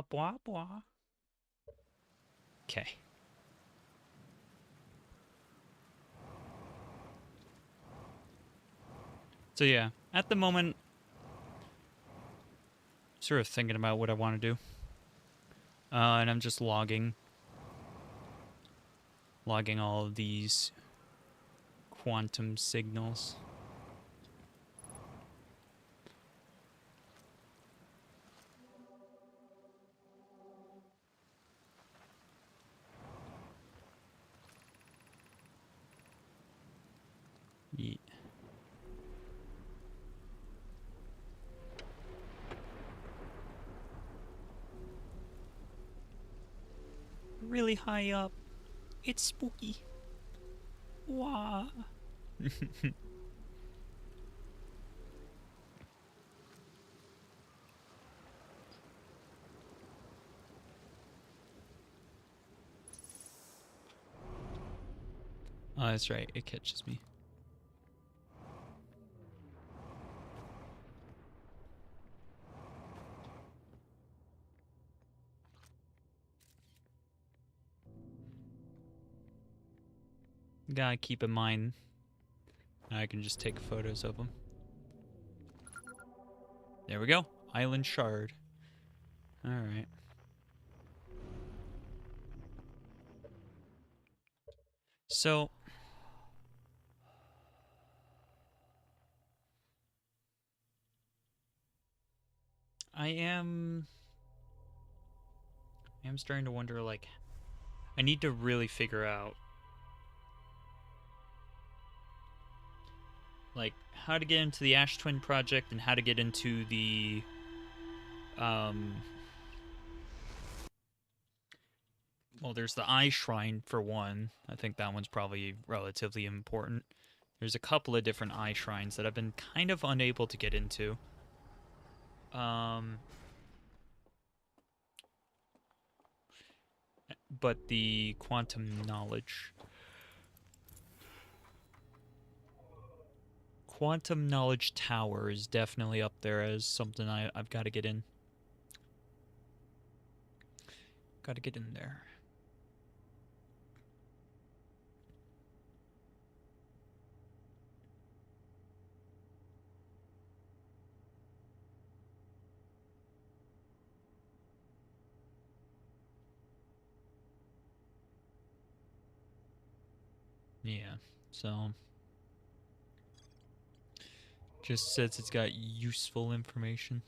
[SPEAKER 1] Blah, blah. Okay. So yeah, at the moment, sort of thinking about what I want to do. And I'm just logging all of these quantum signals. Yeah. Really high up. It's spooky. Wah. Oh, that's right. It catches me. Gotta keep in mind, I can just take photos of them. There we go. Island shard. Alright. So, I am starting to wonder, like, I need to really figure out, like, how to get into the Ash Twin project and how to get into the, well, there's the Eye Shrine for one. I think that one's probably relatively important. There's a couple of different Eye Shrines that I've been kind of unable to get into. But the quantum knowledge tower is definitely up there as something I've got to get in. Got to get in there. Yeah, so just says it's got useful information.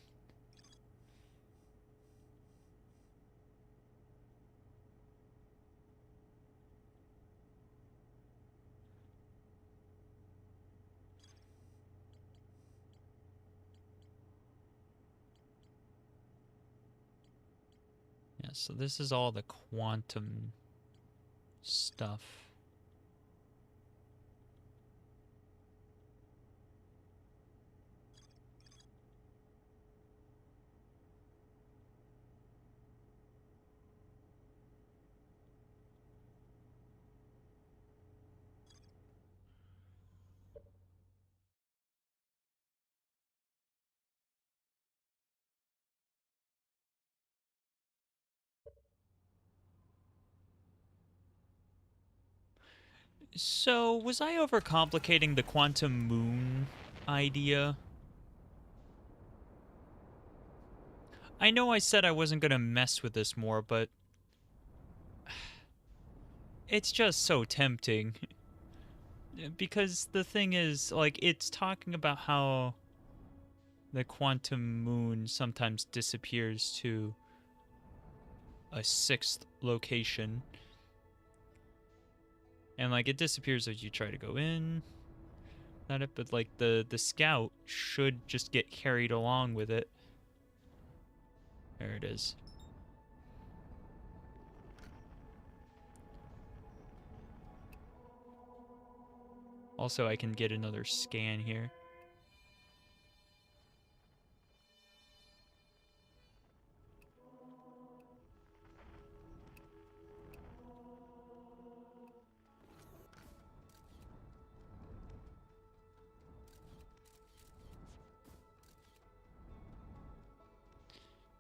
[SPEAKER 1] Yeah, so this is all the quantum stuff. So, was I overcomplicating the quantum moon idea? I know I said I wasn't going to mess with this more, but it's just so tempting. Because the thing is, like, it's talking about how the quantum moon sometimes disappears to a sixth location. And, like, it disappears as you try to go in. Not it, but, like, the scout should just get carried along with it. There it is. Also, I can get another scan here.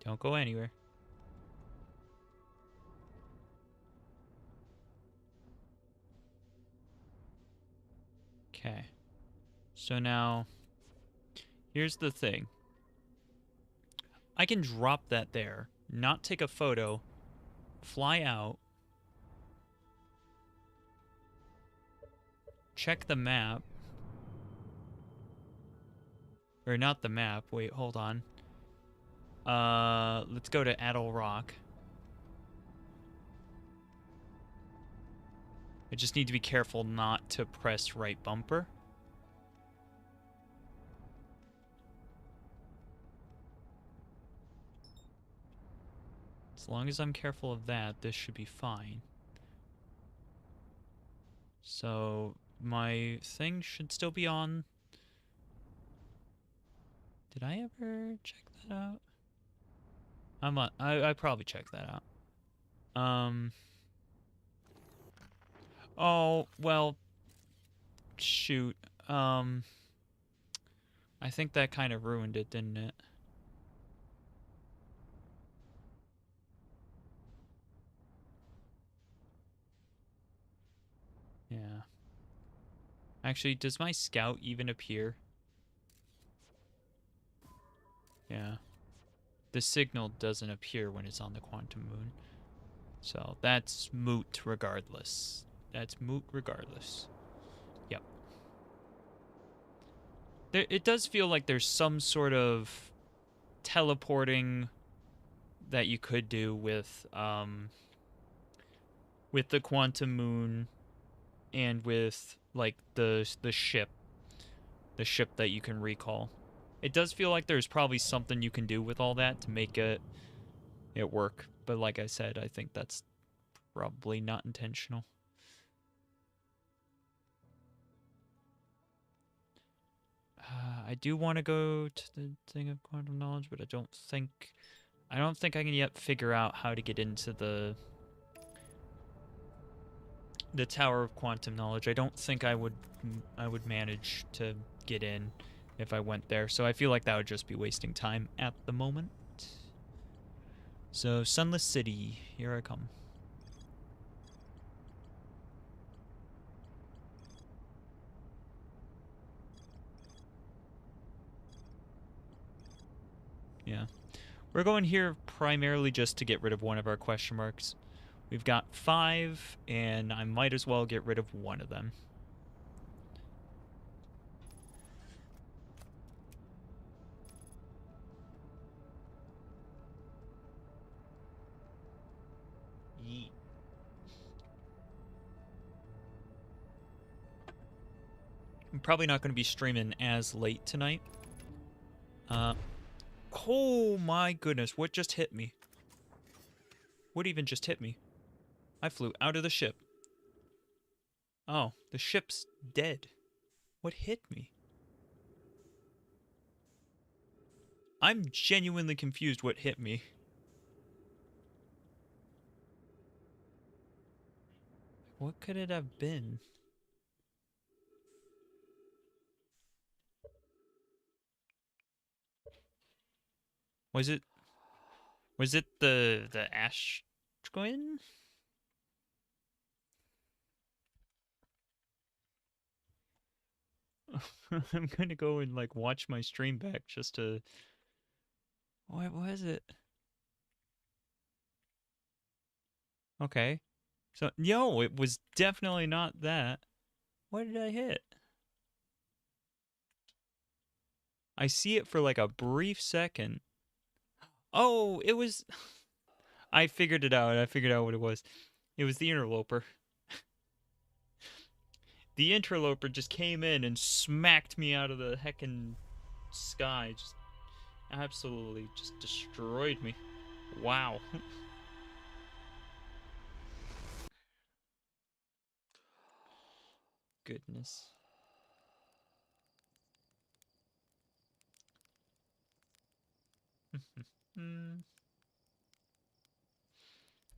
[SPEAKER 1] Don't go anywhere. Okay. So now, here's the thing. I can drop that there, not take a photo, fly out, check the map. Or not the map. Wait, hold on. Let's go to Adel Rock. I just need to be careful not to press right bumper. As long as I'm careful of that, this should be fine. So, my thing should still be on. Did I ever check that out? I probably checked that out. Oh, well, shoot. I think that kind of ruined it, didn't it? Yeah. Actually, does my scout even appear? Yeah. The signal doesn't appear when it's on the quantum moon. So that's moot regardless. That's moot regardless. Yep. It does feel like there's some sort of teleporting that you could do with the quantum moon and with like the ship that you can recall. It does feel like there's probably something you can do with all that to make it work. But like I said, I think that's probably not intentional. I do want to go to the thing of quantum knowledge, but I don't think I can yet figure out how to get into the Tower of Quantum Knowledge. I don't think I would manage to get in if I went there. So I feel like that would just be wasting time at the moment. So Sunless City, here I come. Yeah. We're going here primarily just to get rid of one of our question marks. We've got 5, and I might as well get rid of one of them. Yeet. I'm probably not going to be streaming as late tonight. Oh my goodness, what just hit me? What even just hit me? I flew out of the ship. Oh, the ship's dead. What hit me? I'm genuinely confused what hit me. What could it have been? Was it the ash twin? I'm gonna go and like watch my stream back just to. What was it? Okay, so no, it was definitely not that. What did I hit? I see it for like a brief second. Oh, it was. I figured it out. I figured out what it was. It was the interloper. The interloper just came in and smacked me out of the heckin' sky. Just absolutely just destroyed me. Wow. Goodness.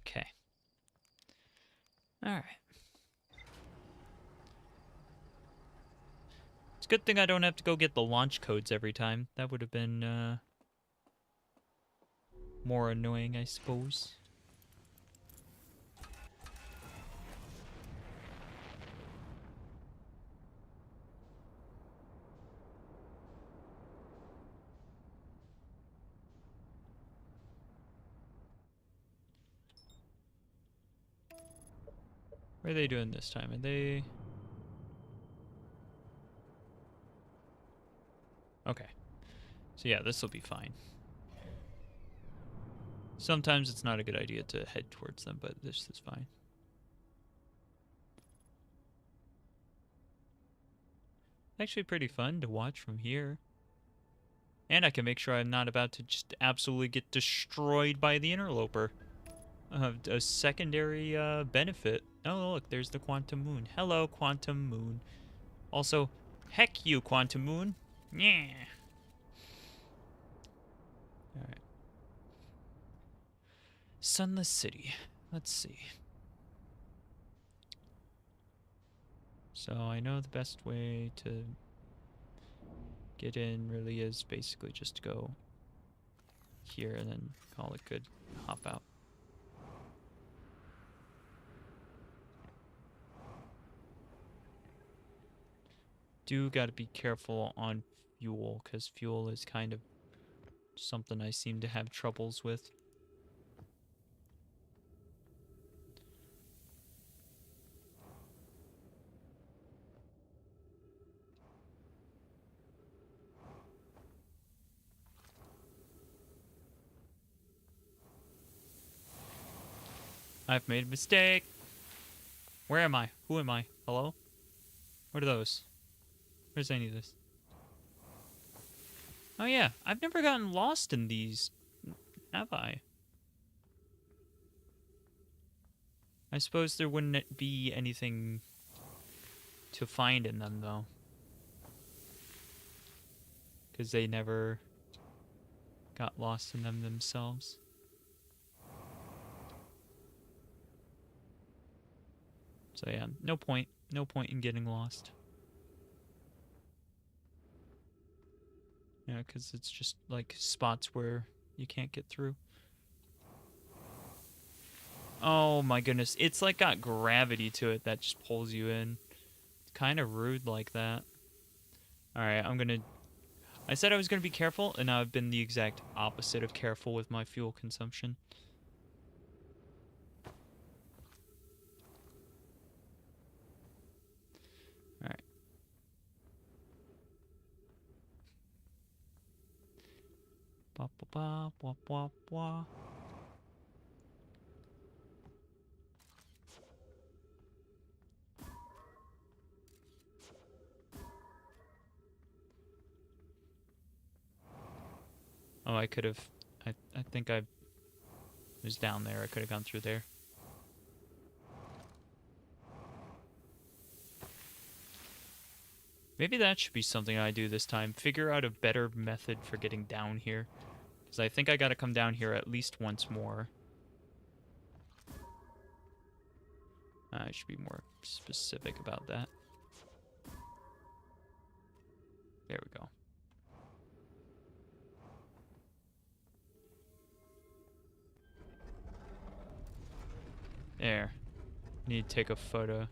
[SPEAKER 1] Okay. Alright. It's a good thing I don't have to go get the launch codes every time. That would have been, more annoying, I suppose. What are they doing this time? Are they... Okay. So yeah, this will be fine. Sometimes it's not a good idea to head towards them, but this is fine. Actually pretty fun to watch from here. And I can make sure I'm not about to just absolutely get destroyed by the interloper. A secondary benefit. Oh, look, there's the Quantum Moon. Hello, Quantum Moon. Also, heck you, Quantum Moon. Yeah. Alright. Sunless City. Let's see. So I know the best way to get in really is basically just to go here and then call it good. Hop out. Do gotta be careful on fuel, because fuel is kind of something I seem to have troubles with. I've made a mistake. Where am I? Who am I? Hello? What are those? Where's any of this? Oh yeah, I've never gotten lost in these, have I? I suppose there wouldn't be anything to find in them, though. Because they never got lost in them themselves. So yeah, no point. No point in getting lost. Yeah, because it's just like spots where you can't get through. Oh my goodness. It's like got gravity to it that just pulls you in. It's kind of rude like that. Alright, I said I was gonna be careful, and now I've been the exact opposite of careful with my fuel consumption. Wah, wah, wah, wah, wah. Oh, I could have. I think I was down there. I could have gone through there. Maybe that should be something I do this time. Figure out a better method for getting down here. Because I think I gotta come down here at least once more. I should be more specific about that. There we go. There. Need to take a photo.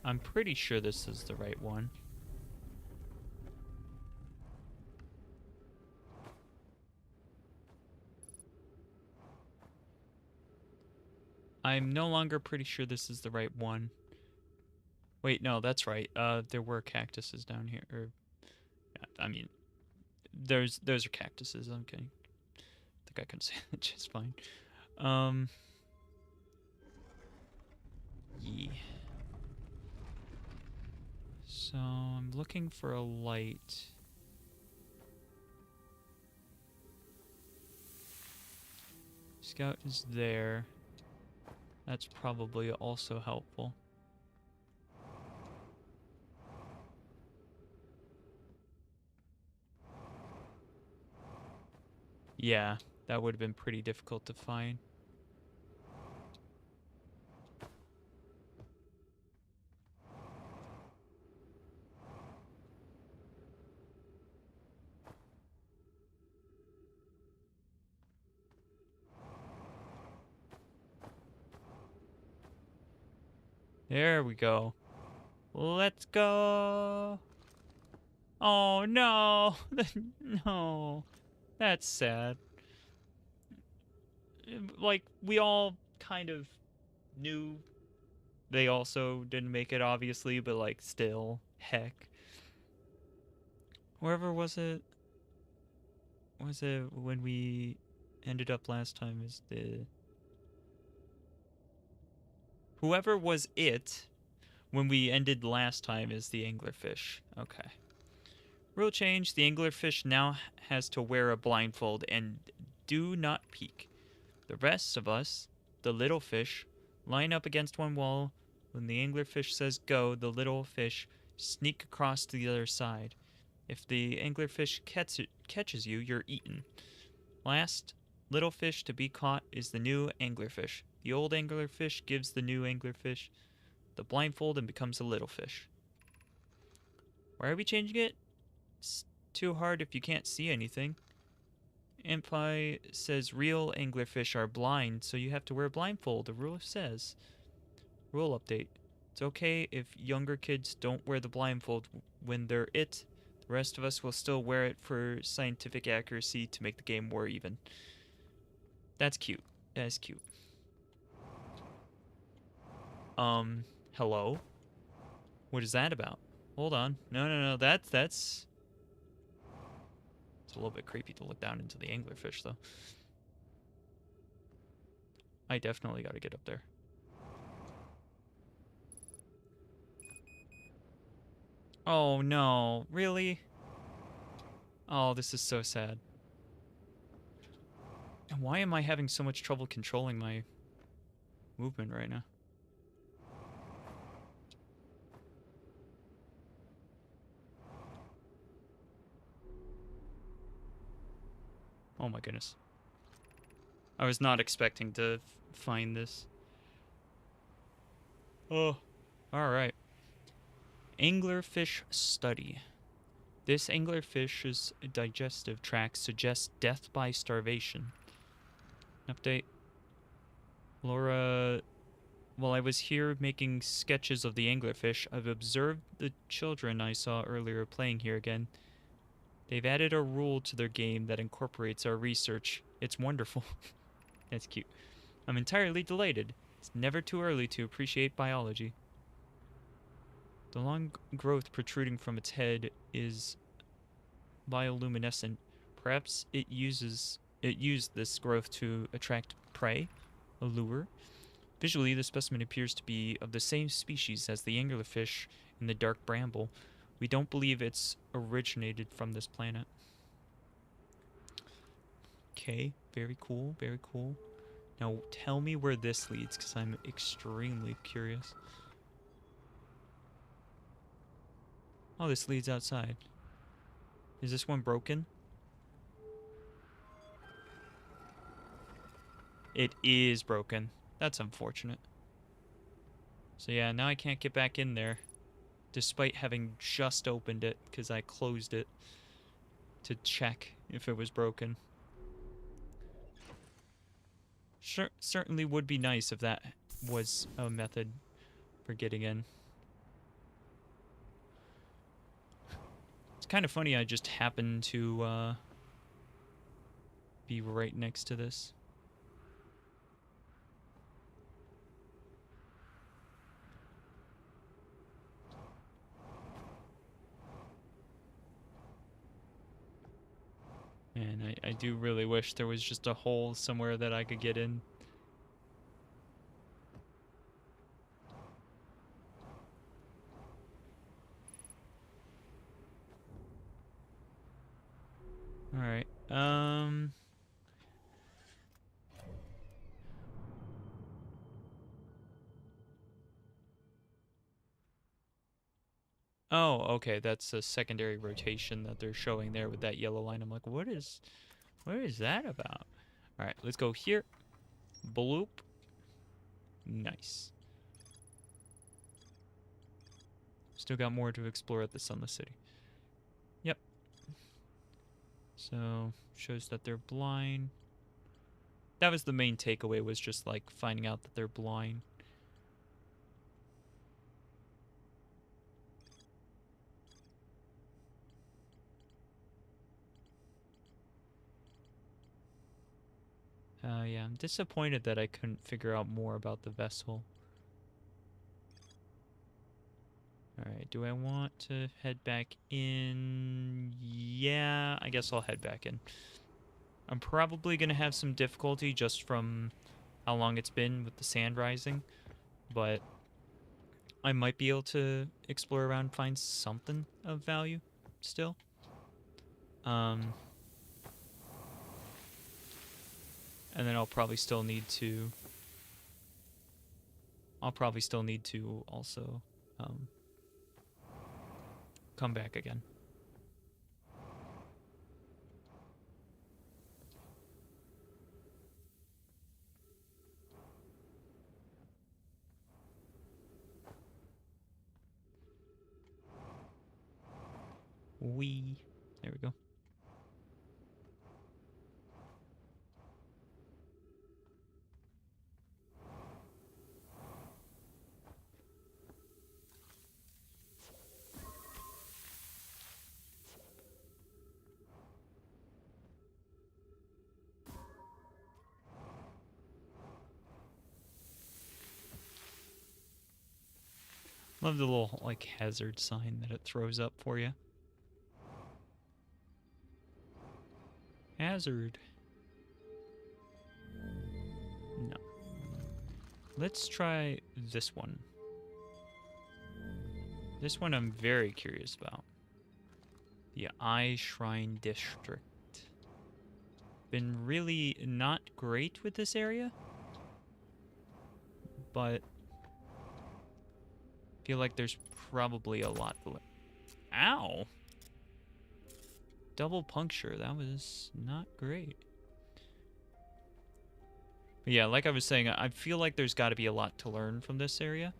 [SPEAKER 1] I'm pretty sure this is the right one. I'm no longer pretty sure this is the right one. Wait, no, that's right. There were cactuses down here. Or, I mean, those are cactuses. I'm kidding. I think I can say that just fine. Yeah. So I'm looking for a light. Scout is there. That's probably also helpful. Yeah, that would have been pretty difficult to find. There we go. Let's go. Oh, no. No. That's sad. Like, we all kind of knew they also didn't make it, obviously, but, like, still. Heck. Wherever was it? Was it when we ended up last time is the... Whoever was it when we ended last time is the anglerfish. Okay. Rule change. The anglerfish now has to wear a blindfold and do not peek. The rest of us, the little fish, line up against one wall. When the anglerfish says go, the little fish sneak across to the other side. If the anglerfish catches you, you're eaten. Last little fish to be caught is the new anglerfish. The old anglerfish gives the new anglerfish the blindfold and becomes a little fish. Why are we changing it? It's too hard if you can't see anything. Ampi says real anglerfish are blind, so you have to wear a blindfold, the rule says. Rule update. It's okay if younger kids don't wear the blindfold when they're it. The rest of us will still wear it for scientific accuracy to make the game more even. That's cute. That's cute. Hello? What is that about? Hold on. No. That's... It's a little bit creepy to look down into the anglerfish, though. I definitely gotta get up there. Oh, no. Really? Oh, this is so sad. And why am I having so much trouble controlling my movement right now? Oh my goodness. I was not expecting to find this. Oh, alright. Anglerfish study. This anglerfish's digestive tract suggests death by starvation. Update. Laura, while I was here making sketches of the anglerfish, I've observed the children I saw earlier playing here again. They've added a rule to their game that incorporates our research. It's wonderful. That's cute. I'm entirely delighted. It's never too early to appreciate biology. The long growth protruding from its head is bioluminescent. Perhaps it used this growth to attract prey, a lure. Visually, the specimen appears to be of the same species as the anglerfish in the dark bramble. We don't believe it's originated from this planet. Okay, very cool, very cool. Now tell me where this leads, because I'm extremely curious. Oh, this leads outside. Is this one broken? It is broken. That's unfortunate. So yeah, now I can't get back in there, despite having just opened it, because I closed it to check if it was broken. Sure, certainly would be nice if that was a method for getting in. It's kind of funny I just happened to be right next to this. And I do really wish there was just a hole somewhere that I could get in. Alright, oh, okay, that's a secondary rotation that they're showing there with that yellow line. I'm like, what is that about? Alright, let's go here. Bloop. Nice. Still got more to explore at the Sunless City. Yep. So, shows that they're blind. That was the main takeaway, was just like finding out that they're blind. Yeah, I'm disappointed that I couldn't figure out more about the vessel. Alright, do I want to head back in? Yeah, I guess I'll head back in. I'm probably going to have some difficulty just from how long it's been with the sand rising, but I might be able to explore around and find something of value still. And then I'll probably still need to also come back again. There we go. Love the little, like, hazard sign that it throws up for you. Hazard. No. Let's try this one. This one I'm very curious about. The Eye Shrine District. Been really not great with this area, but feel like there's probably a lot. Ow! Double puncture. That was not great. But yeah, like I was saying, I feel like there's got to be a lot to learn from this area.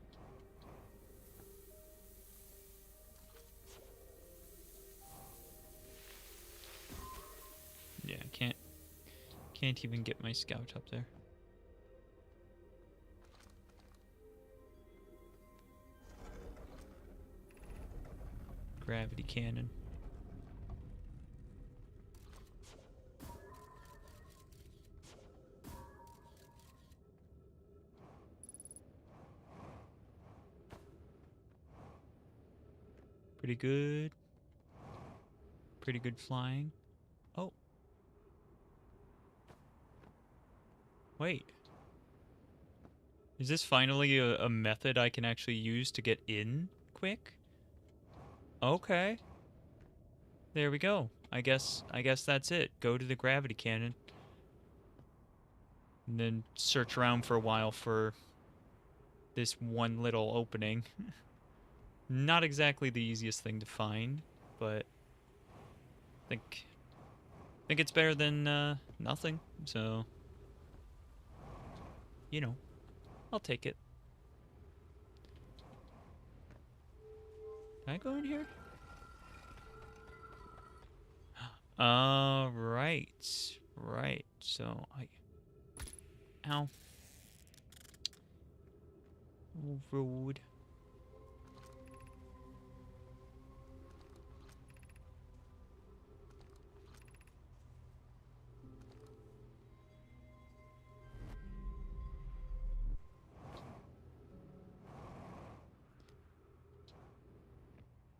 [SPEAKER 1] Yeah, can't even get my scout up there. Gravity cannon. Pretty good. Pretty good flying. Oh. Wait. Is this finally a method I can actually use to get in quick? Okay. There we go. I guess that's it. Go to the gravity cannon. And then search around for a while for this one little opening. Not exactly the easiest thing to find, but I think it's better than nothing. So, you know, I'll take it. Can I go in here? Right. Right. So, ow. Oh, road.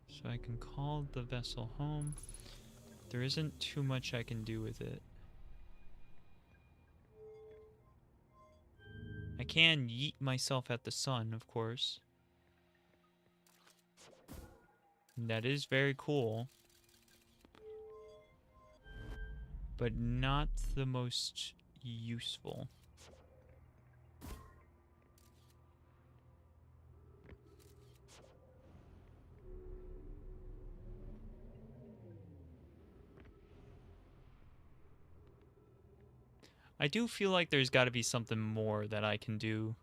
[SPEAKER 1] So I can call the vessel home. There isn't too much I can do with it. I can yeet myself at the sun, of course. And that is very cool. But not the most useful. I do feel like there's got to be something more that I can do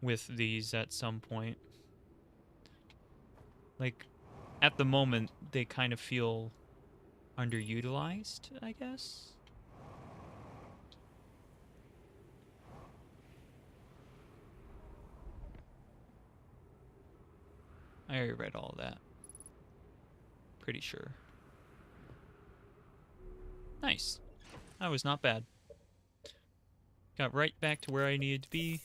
[SPEAKER 1] with these at some point. Like, at the moment, they kind of feel underutilized, I guess? I already read all of that. Pretty sure. Nice. That was not bad. Got right back to where I needed to be.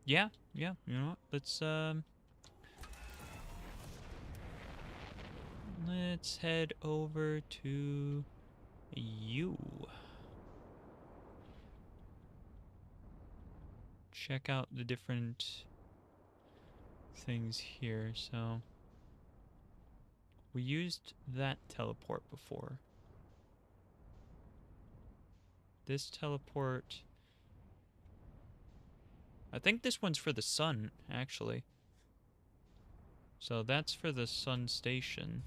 [SPEAKER 1] Yeah, you know what? Let's head over to you. Check out the different things here. So we used that teleport before. This teleport, I think this one's for the sun, actually. So that's for the sun station.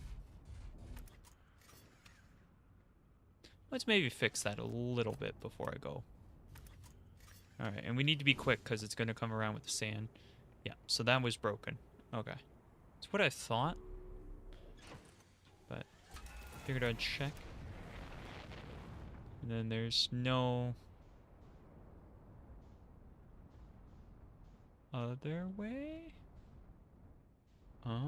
[SPEAKER 1] Let's maybe fix that a little bit before I go. Alright, and we need to be quick because it's going to come around with the sand. Yeah, so that was broken. Okay. That's what I thought. But figured I'd check. And then there's no other way? Oh.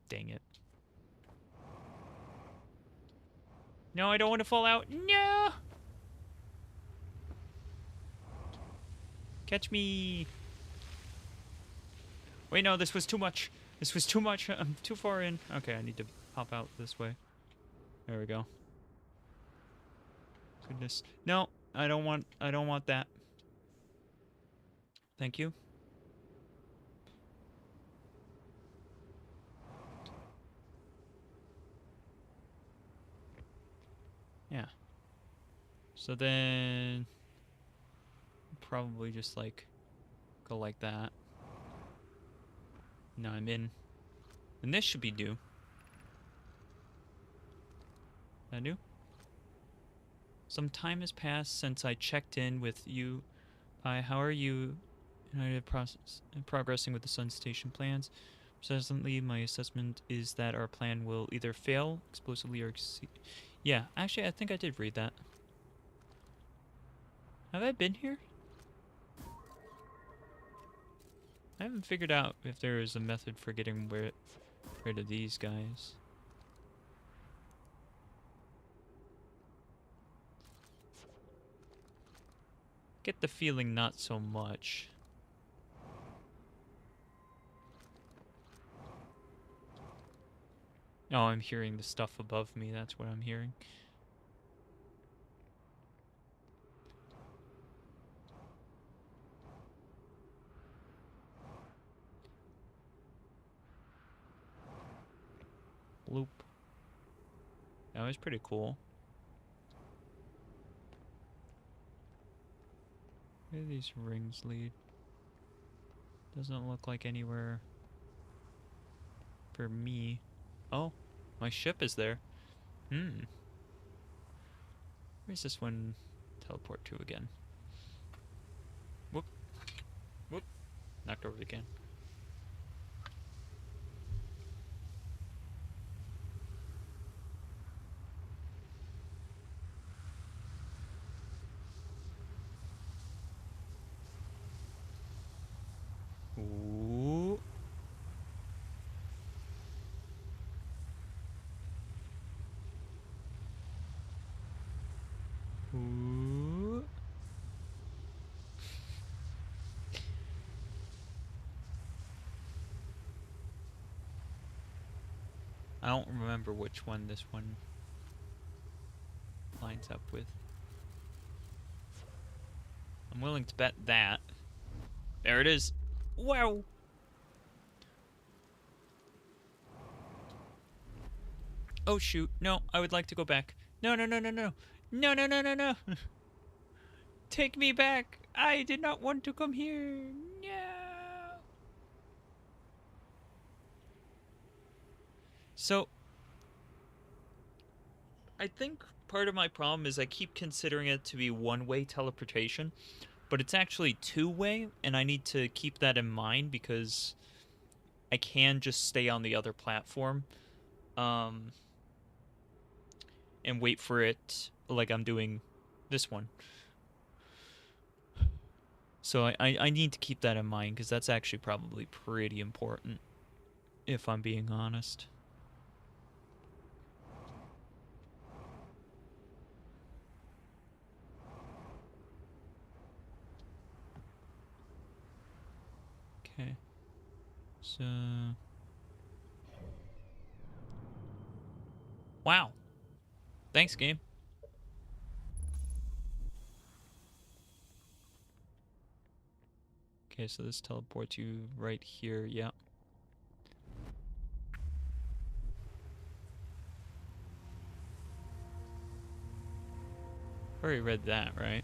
[SPEAKER 1] Dang it. No, I don't want to fall out. No! Catch me. Wait, no, this was too much. This was too much. I'm too far in. Okay, I need to pop out this way. There we go. Goodness. No, I don't want that. Thank you. Yeah. So then probably just like go like that. Now I'm in. And this should be due. That new? Some time has passed since I checked in with you. How are you progressing with the Sun Station plans? Presently, my assessment is that our plan will either fail explosively or exceed. Yeah, actually, I think I did read that. Have I been here? I haven't figured out if there is a method for getting rid of these guys. Get the feeling not so much. Oh, I'm hearing the stuff above me. That's what I'm hearing. Bloop. That was pretty cool. Where do these rings lead? Doesn't look like anywhere for me. Oh, my ship is there. Where's this one teleport to again? Whoop. Whoop. Knocked over the can. Ooh. Ooh. I don't remember which one this one lines up with. I'm willing to bet that. There it is. Wow. Oh shoot. No, I would like to go back. No, no, no, no, no. No, no, no, no, no. Take me back. I did not want to come here. No. So, I think part of my problem is I keep considering it to be one-way teleportation, but it's actually two-way, and I need to keep that in mind because I can just stay on the other platform and wait for it like I'm doing this one. So I need to keep that in mind because that's actually probably pretty important, if I'm being honest. Okay. So... Wow. Thanks, game. Okay, so this teleports you right here, yeah. Already read that, right?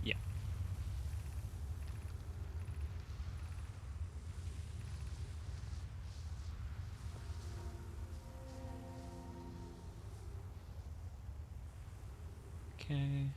[SPEAKER 1] Yeah. Okay.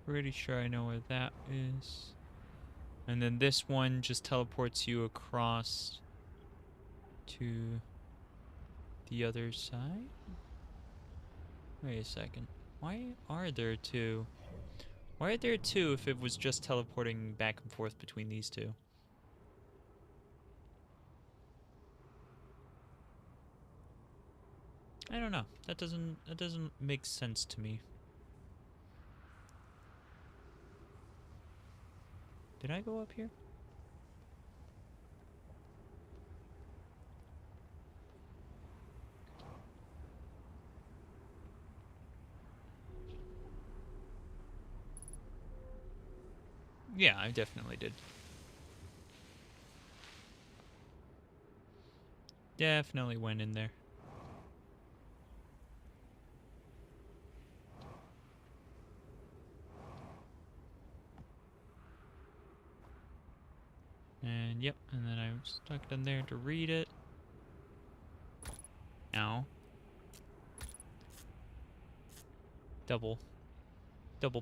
[SPEAKER 1] Pretty sure I know where that is. And then this one just teleports you across to the other side? Wait a second. Why are there two? Why are there two if it was just teleporting back and forth between these two? I don't know. That doesn't make sense to me. Did I go up here? Yeah, I definitely did. Definitely went in there. And And yep, and then I stuck it in there to read it. Ow. Double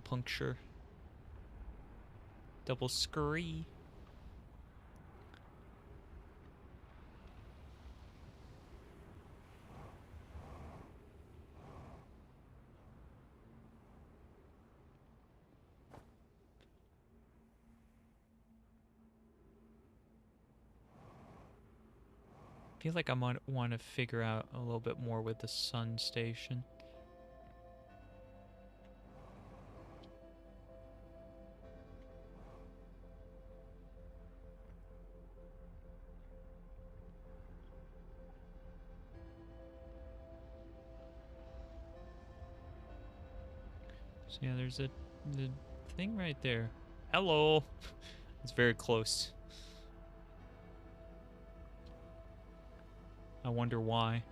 [SPEAKER 1] puncture. Double scurry. I feel like I might want to figure out a little bit more with the sun station. So yeah, there's the thing right there. Hello. It's very close. I wonder why.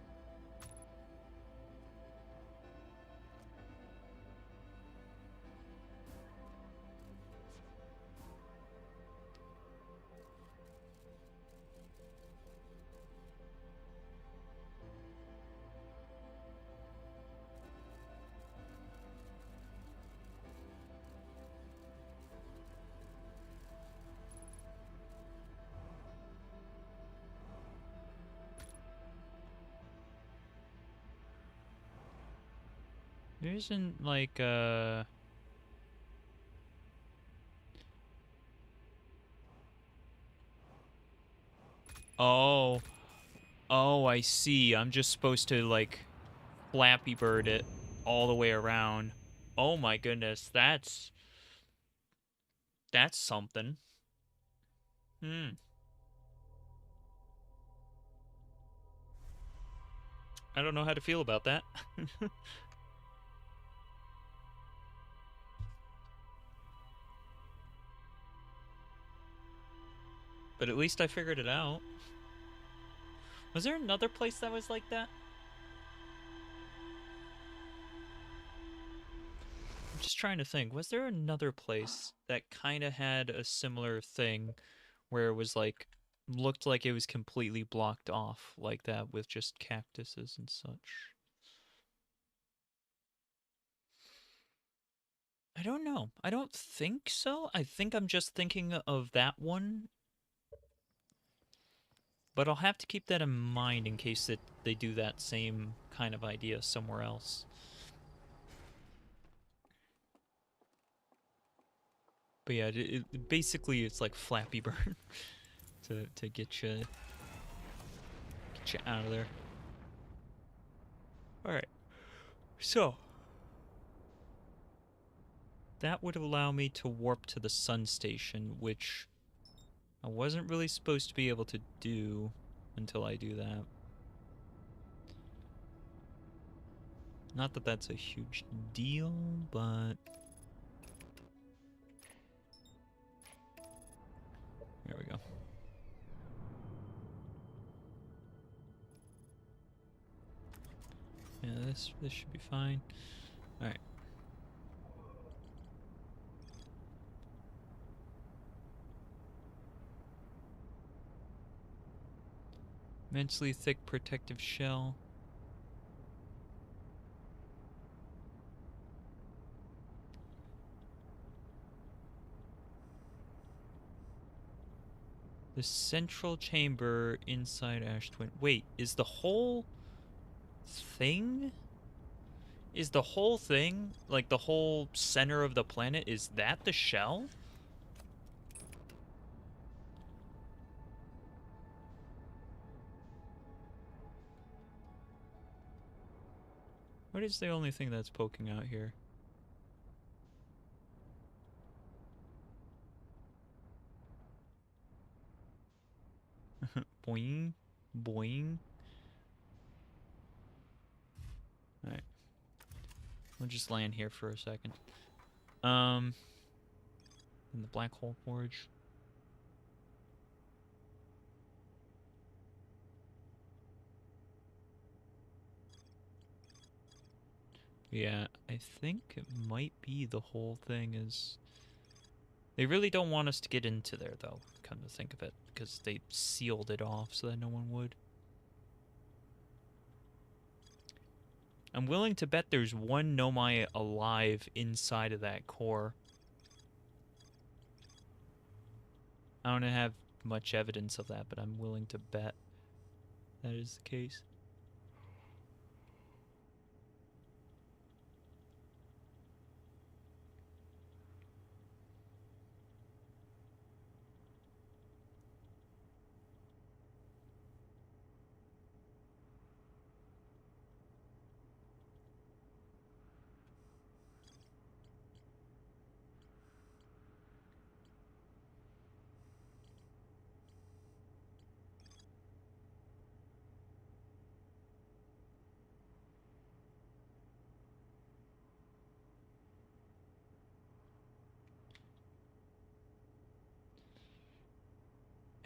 [SPEAKER 1] There isn't like Oh. Oh, I see. I'm just supposed to like Flappy Bird it all the way around. Oh my goodness, that's something. Hmm. I don't know how to feel about that. But at least I figured it out. Was there another place that was like that? I'm just trying to think. Was there another place that kind of had a similar thing where it was like looked like it was completely blocked off like that with just cactuses and such? I don't know. I don't think so. I think I'm just thinking of that one. But I'll have to keep that in mind in case they do that same kind of idea somewhere else. But yeah, basically it's like Flappy Bird to get you out of there. All right. So that would allow me to warp to the sun station, which I wasn't really supposed to be able to do until I do that. Not that that's a huge deal, but there we go. Yeah, this should be fine. All right. Immensely thick protective shell. The central chamber inside Ash Twin. Wait, is the whole thing? Is the whole thing, like the whole center of the planet, is that the shell? What is the only thing that's poking out here? Boing. Boing. Alright. We'll just land here for a second. In the Black Hole Forge. Yeah, I think it might be the whole thing is... They really don't want us to get into there, though. come to think of it, because they sealed it off so that no one would. I'm willing to bet there's one Nomai alive inside of that core. I don't have much evidence of that, but I'm willing to bet that is the case.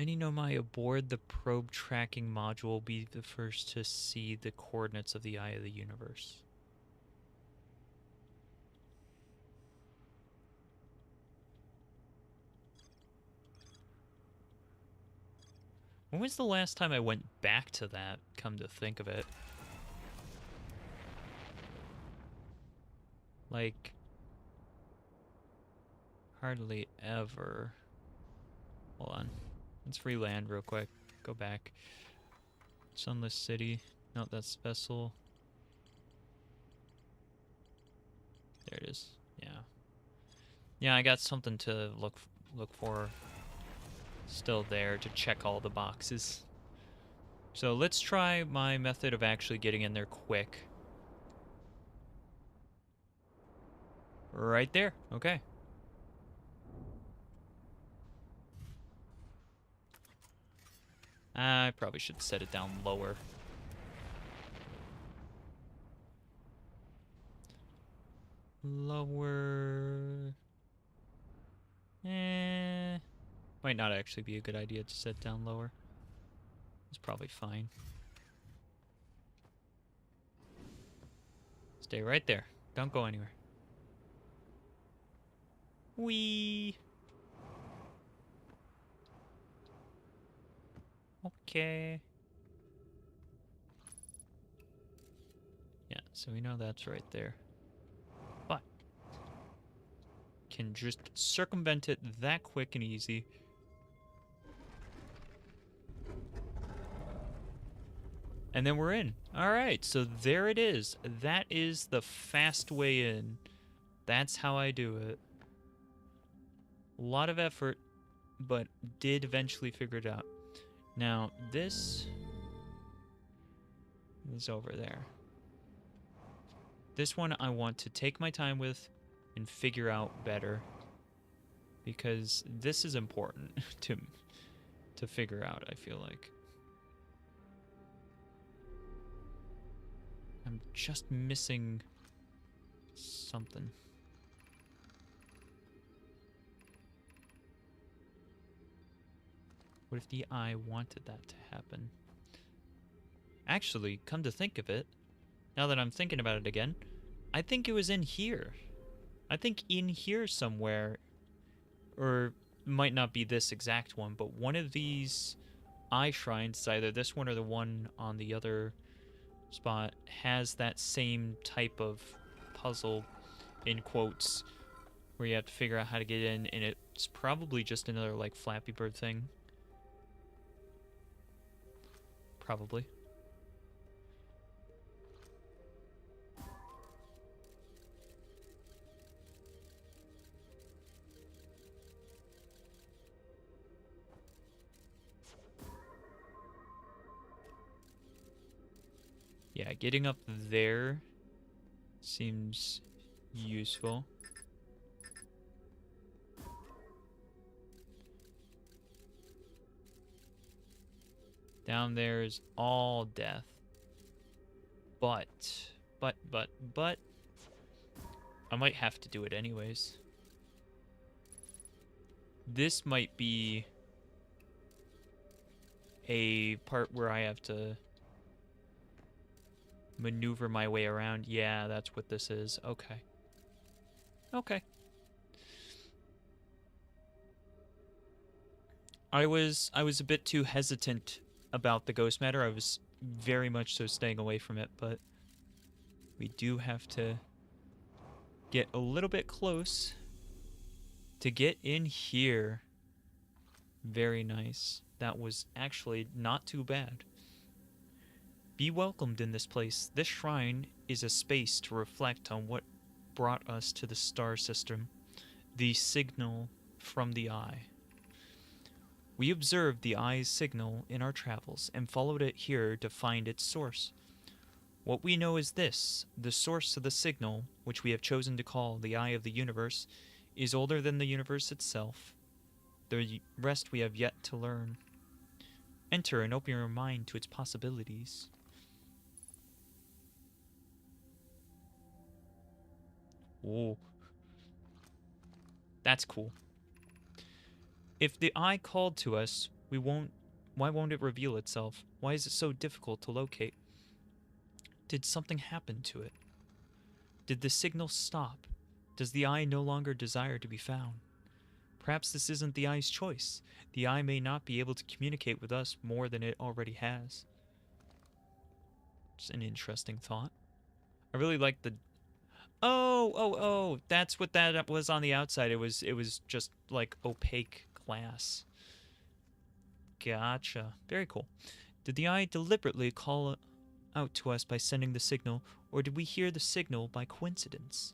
[SPEAKER 1] Any Nomai aboard the probe tracking module will be the first to see the coordinates of the Eye of the Universe. When was the last time I went back to that, come to think of it? Like, hardly ever. Hold on. Let's reland real quick. Go back. Sunless City. No, that's Vessel. There it is. Yeah. Yeah, I got something to look for still there to check all the boxes. So let's try my method of actually getting in there quick. Right there. Okay. I probably should set it down lower. Lower. Might not actually be a good idea to set down lower. It's probably fine. Stay right there. Don't go anywhere. Whee! Okay. Yeah, so we know that's right there. But can just circumvent it that quick and easy. And then we're in. Alright, so there it is. That is the fast way in. That's how I do it. A lot of effort, but did eventually figure it out. Now, this is over there. This one I want to take my time with and figure out better. Because this is important to figure out, I feel like. I'm just missing something. What if the eye wanted that to happen? Actually, come to think of it, now that I'm thinking about it again, I think it was in here. I think in here somewhere, or might not be this exact one, but one of these eye shrines, either this one or the one on the other spot, has that same type of puzzle, in quotes, where you have to figure out how to get in, and it's probably just another, like, Flappy Bird thing. Probably. Yeah, getting up there seems useful. Down there is all death. But, I might have to do it anyways. This might be a part where I have to maneuver my way around. Yeah, that's what this is. Okay. Okay. I was a bit too hesitant about the ghost matter. I was very much so staying away from it, but we do have to get a little bit close to get in here. Very nice. That was actually not too bad. Be welcomed in this place. This shrine is a space to reflect on what brought us to the star system, the signal from the eye. We observed the eye's signal in our travels and followed it here to find its source. What we know is this: the source of the signal, which we have chosen to call the eye of the universe, is older than the universe itself. The rest we have yet to learn. Enter and open your mind to its possibilities. Whoa. That's cool. If the eye called to us, why won't it reveal itself? Why is it so difficult to locate? Did something happen to it? Did the signal stop? Does the eye no longer desire to be found? Perhaps this isn't the eye's choice. The eye may not be able to communicate with us more than it already has. It's an interesting thought. I really like the... Oh, that's what that was on the outside. It was just like opaque glass. Gotcha. Very cool. Did the eye deliberately call out to us by sending the signal, or did we hear the signal by coincidence?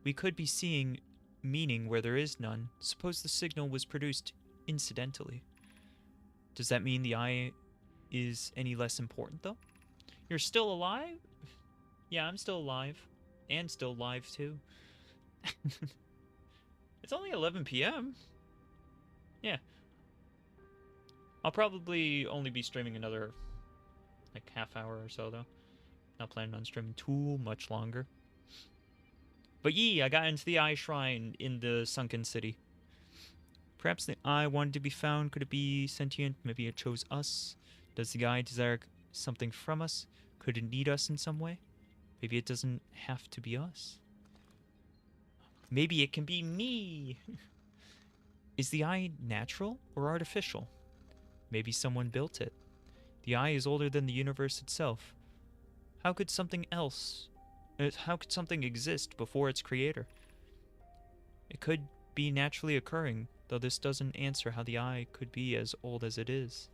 [SPEAKER 1] We could be seeing meaning where there is none. Suppose the signal was produced incidentally. Does that mean the eye is any less important, though? You're still alive? Yeah, I'm still alive. And still live, too. It's only 11 p.m. Yeah. I'll probably only be streaming another, like, half hour or so, though. Not planning on streaming too much longer. But I got into the eye shrine in the sunken city. Perhaps the eye wanted to be found. Could it be sentient? Maybe it chose us. Does the eye desire something from us? Could it need us in some way? Maybe it doesn't have to be us. Maybe it can be me. Is the eye natural or artificial? Maybe someone built it. The eye is older than the universe itself. How could something exist before its creator? It could be naturally occurring, though this doesn't answer how the eye could be as old as it is.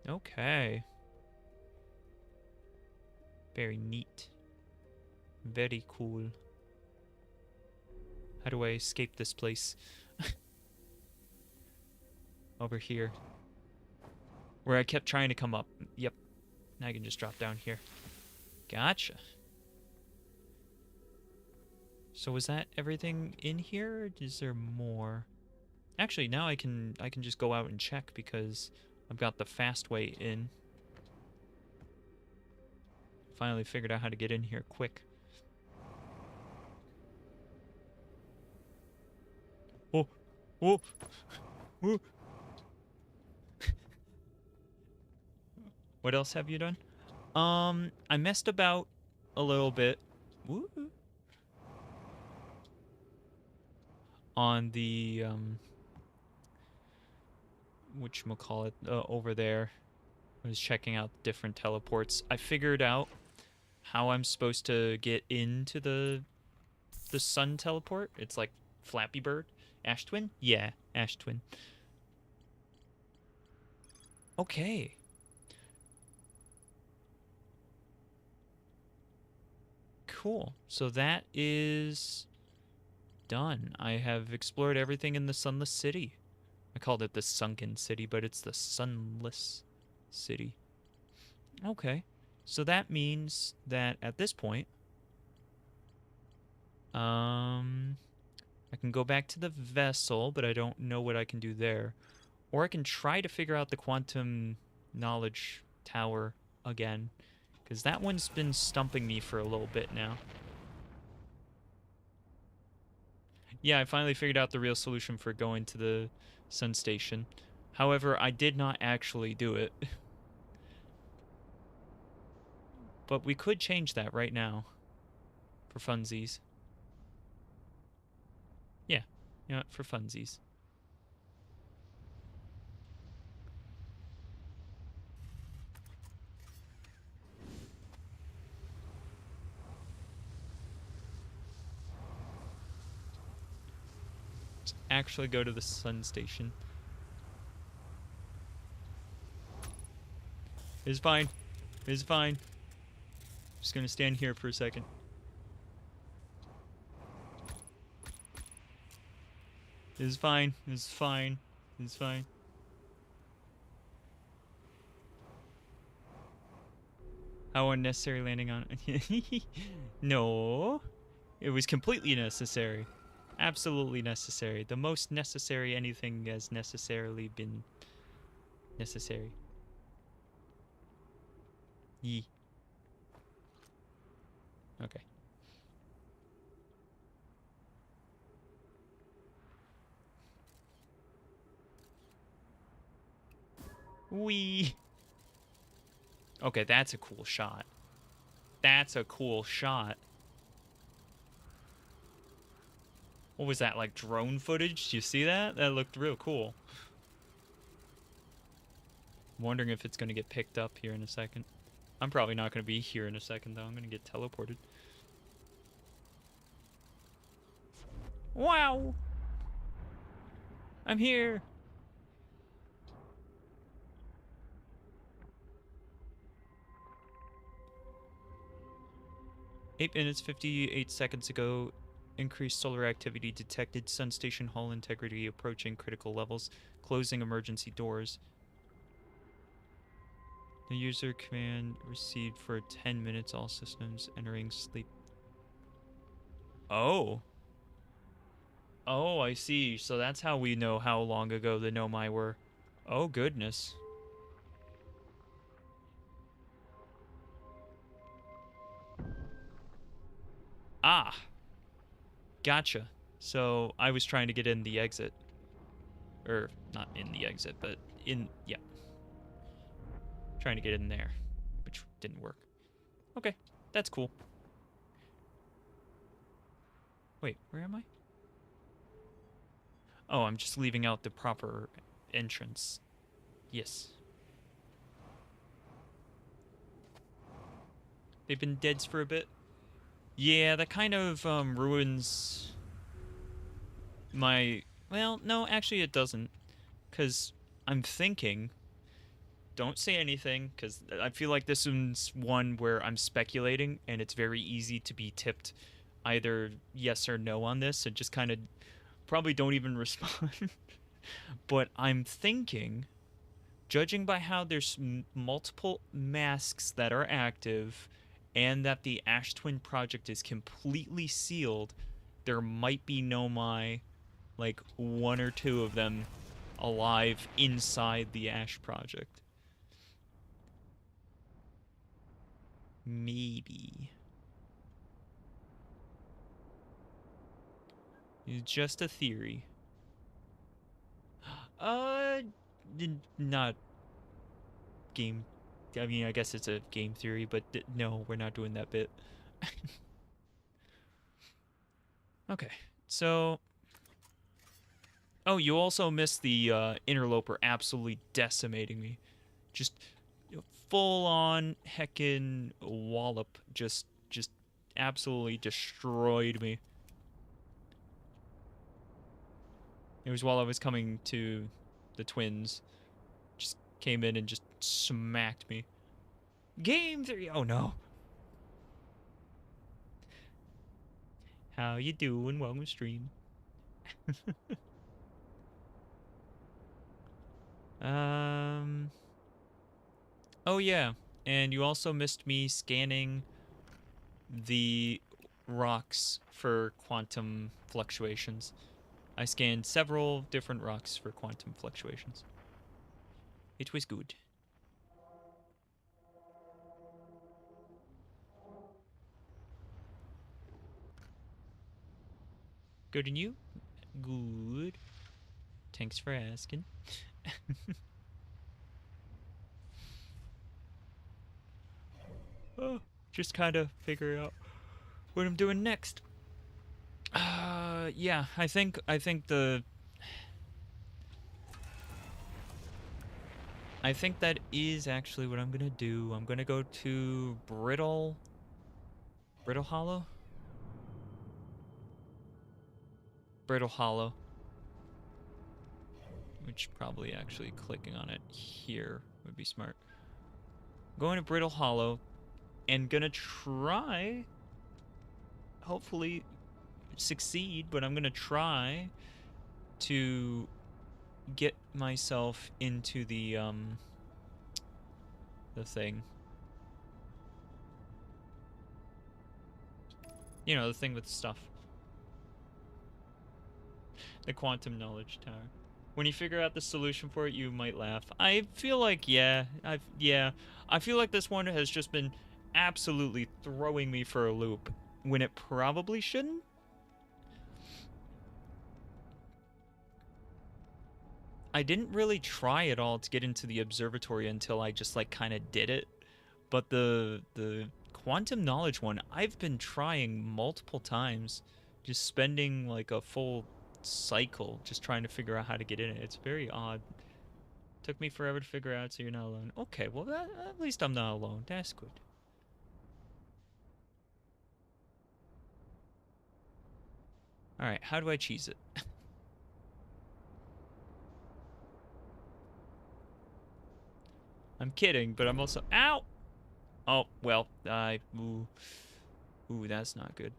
[SPEAKER 1] Okay. Very neat. Very cool. How do I escape this place? Over here. Where I kept trying to come up. Yep. Now I can just drop down here. Gotcha. So is that everything in here? Or is there more? Actually, now I can just go out and check because I've got the fast way in. Finally figured out how to get in here quick. Oh, oh, oh. What else have you done? I messed about a little bit. Woo. On the whatchamacallit, over there. I was checking out different teleports. I figured out how I'm supposed to get into the sun teleport. It's like Flappy Bird. Ash Twin? Yeah, Ash Twin. Okay. Cool. So that is done. I have explored everything in the Sunless City. I called it the Sunken City, but it's the Sunless City. Okay. So that means that at this point, I can go back to the vessel, but I don't know what I can do there. Or I can try to figure out the quantum knowledge tower again, because that one's been stumping me for a little bit now. Yeah, I finally figured out the real solution for going to the sun station. However, I did not actually do it. But we could change that right now. For funsies. Yeah. You know what, for funsies. Let's actually go to the sun station. It's fine. It's fine. Just gonna stand here for a second. It's fine. It's fine. It's fine. How unnecessary landing on... No. It was completely necessary. Absolutely necessary. The most necessary anything has necessarily been necessary. Yee. Okay. Wee. Okay, that's a cool shot. That's a cool shot. What was that, like drone footage? Did you see that? That looked real cool. I'm wondering if it's going to get picked up here in a second. I'm probably not going to be here in a second, though. I'm going to get teleported. Wow! I'm here! 8 minutes, 58 seconds ago, increased solar activity detected. Sun station hull integrity approaching critical levels. Closing emergency doors. The user command received for 10 minutes. All systems entering sleep. Oh. Oh, I see. So that's how we know how long ago the Nomai were. Oh, goodness. Ah. Gotcha. So I was trying to get in the exit. Or, not in the exit, but in... Yeah. Trying to get in there. Which didn't work. Okay. That's cool. Wait, where am I? Oh, I'm just leaving out the proper entrance. Yes. They've been dead for a bit. Yeah, that kind of ruins my... Well, no, actually it doesn't. Because I'm thinking... Don't say anything, because I feel like this one's one where I'm speculating, and it's very easy to be tipped either yes or no on this, and just kind of probably don't even respond. But I'm thinking, judging by how there's multiple masks that are active, and that the Ash Twin project is completely sealed, there might be Nomai, like one or two of them, alive inside the Ash project. Maybe. It's just a theory. Not game. I mean, I guess it's a game theory, but no, we're not doing that bit. Okay, so... Oh, you also missed the interloper absolutely decimating me. Just full-on heckin' wallop. Just absolutely destroyed me. It was while I was coming to the twins. Just came in and just smacked me. Game 3! Oh no. How you doing? Welcome to stream. Oh yeah, and you also missed me scanning the rocks for quantum fluctuations. I scanned several different rocks for quantum fluctuations. It was good. Good and you? Good. Thanks for asking. Oh, just kind of figure out what I'm doing next. Yeah, I think that is actually what I'm gonna do. I'm gonna go to Brittle Hollow? Brittle Hollow. Which probably actually clicking on it here would be smart. Going to Brittle Hollow and gonna try, hopefully succeed, but I'm gonna try to get myself into the thing. You know, the thing with stuff. The quantum knowledge tower. When you figure out the solution for it, you might laugh. I feel like, yeah. I feel like this one has just been absolutely throwing me for a loop when it probably shouldn't. I didn't really try at all to get into the observatory until I just like kind of did it. But the quantum knowledge one, I've been trying multiple times, just spending like a full cycle just trying to figure out how to get in it. It's very odd. Took me forever to figure out, so you're not alone. Okay, well, at least I'm not alone. That's good. Alright, how do I cheese it? I'm kidding, but I'm also... Ow! Oh, well, Ooh. Ooh, that's not good.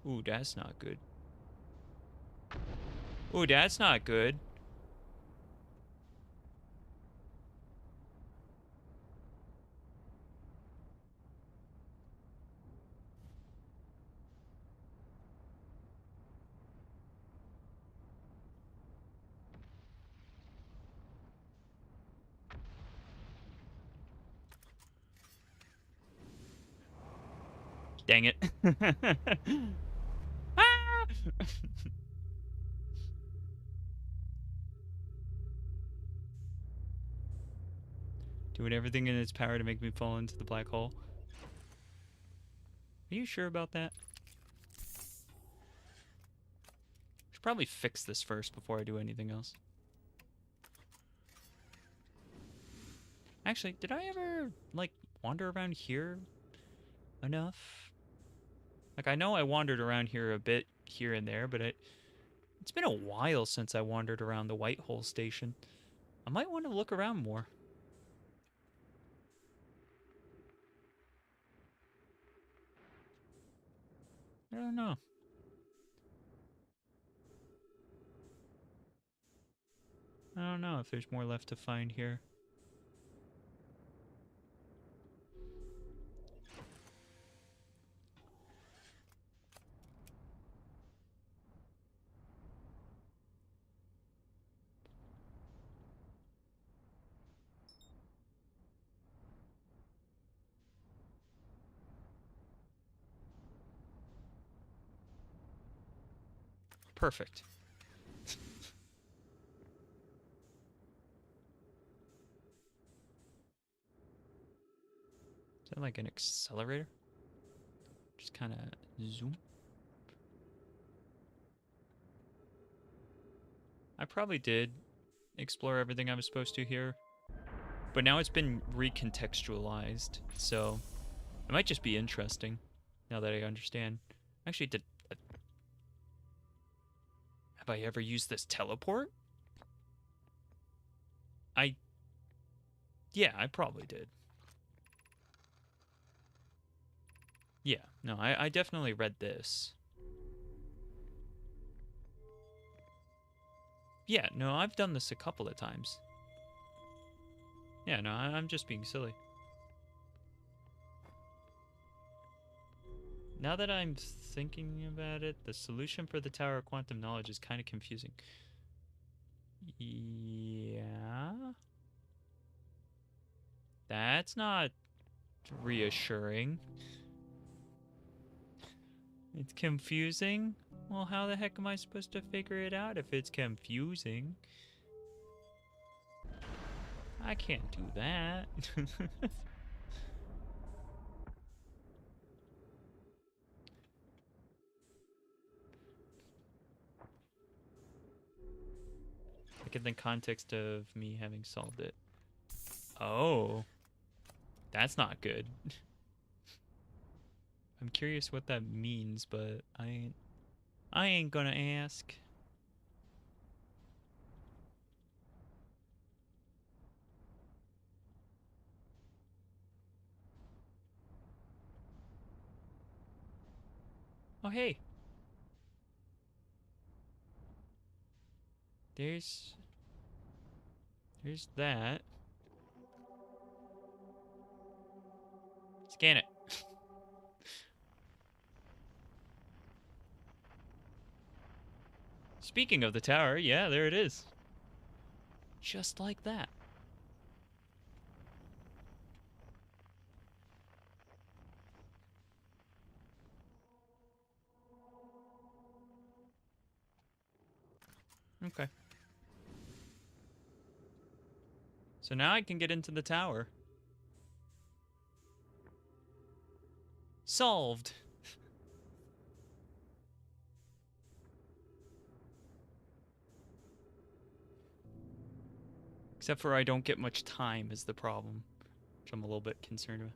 [SPEAKER 1] Ooh, that's not good. Ooh, that's not good. Dang it. Ah! Doing everything in its power to make me fall into the black hole. Are you sure about that? Should probably fix this first before I do anything else. Actually, did I ever, like, wander around here enough? Like, I know I wandered around here a bit here and there, but it's been a while since I wandered around the White Hole Station. I might want to look around more. I don't know. I don't know if there's more left to find here. Perfect. Is that like an accelerator? Just kind of zoom. I probably did explore everything I was supposed to here. But now it's been recontextualized, so it might just be interesting now that I understand. Actually, have I ever used this teleport? Yeah, I probably did. Yeah, no, I definitely read this. Yeah, no, I've done this a couple of times. Yeah, no, I'm just being silly. Now that I'm thinking about it, the solution for the Tower of Quantum Knowledge is kind of confusing. Yeah? That's not reassuring. It's confusing? Well, how the heck am I supposed to figure it out if it's confusing? I can't do that. Like in the context of me having solved it. Oh. That's not good. I'm curious what that means, but I ain't gonna ask. Oh hey. There's that. Scan it. Speaking of the tower, yeah, there it is. Just like that. Okay. So now I can get into the tower. Solved. Except for I don't get much time is the problem, which I'm a little bit concerned with.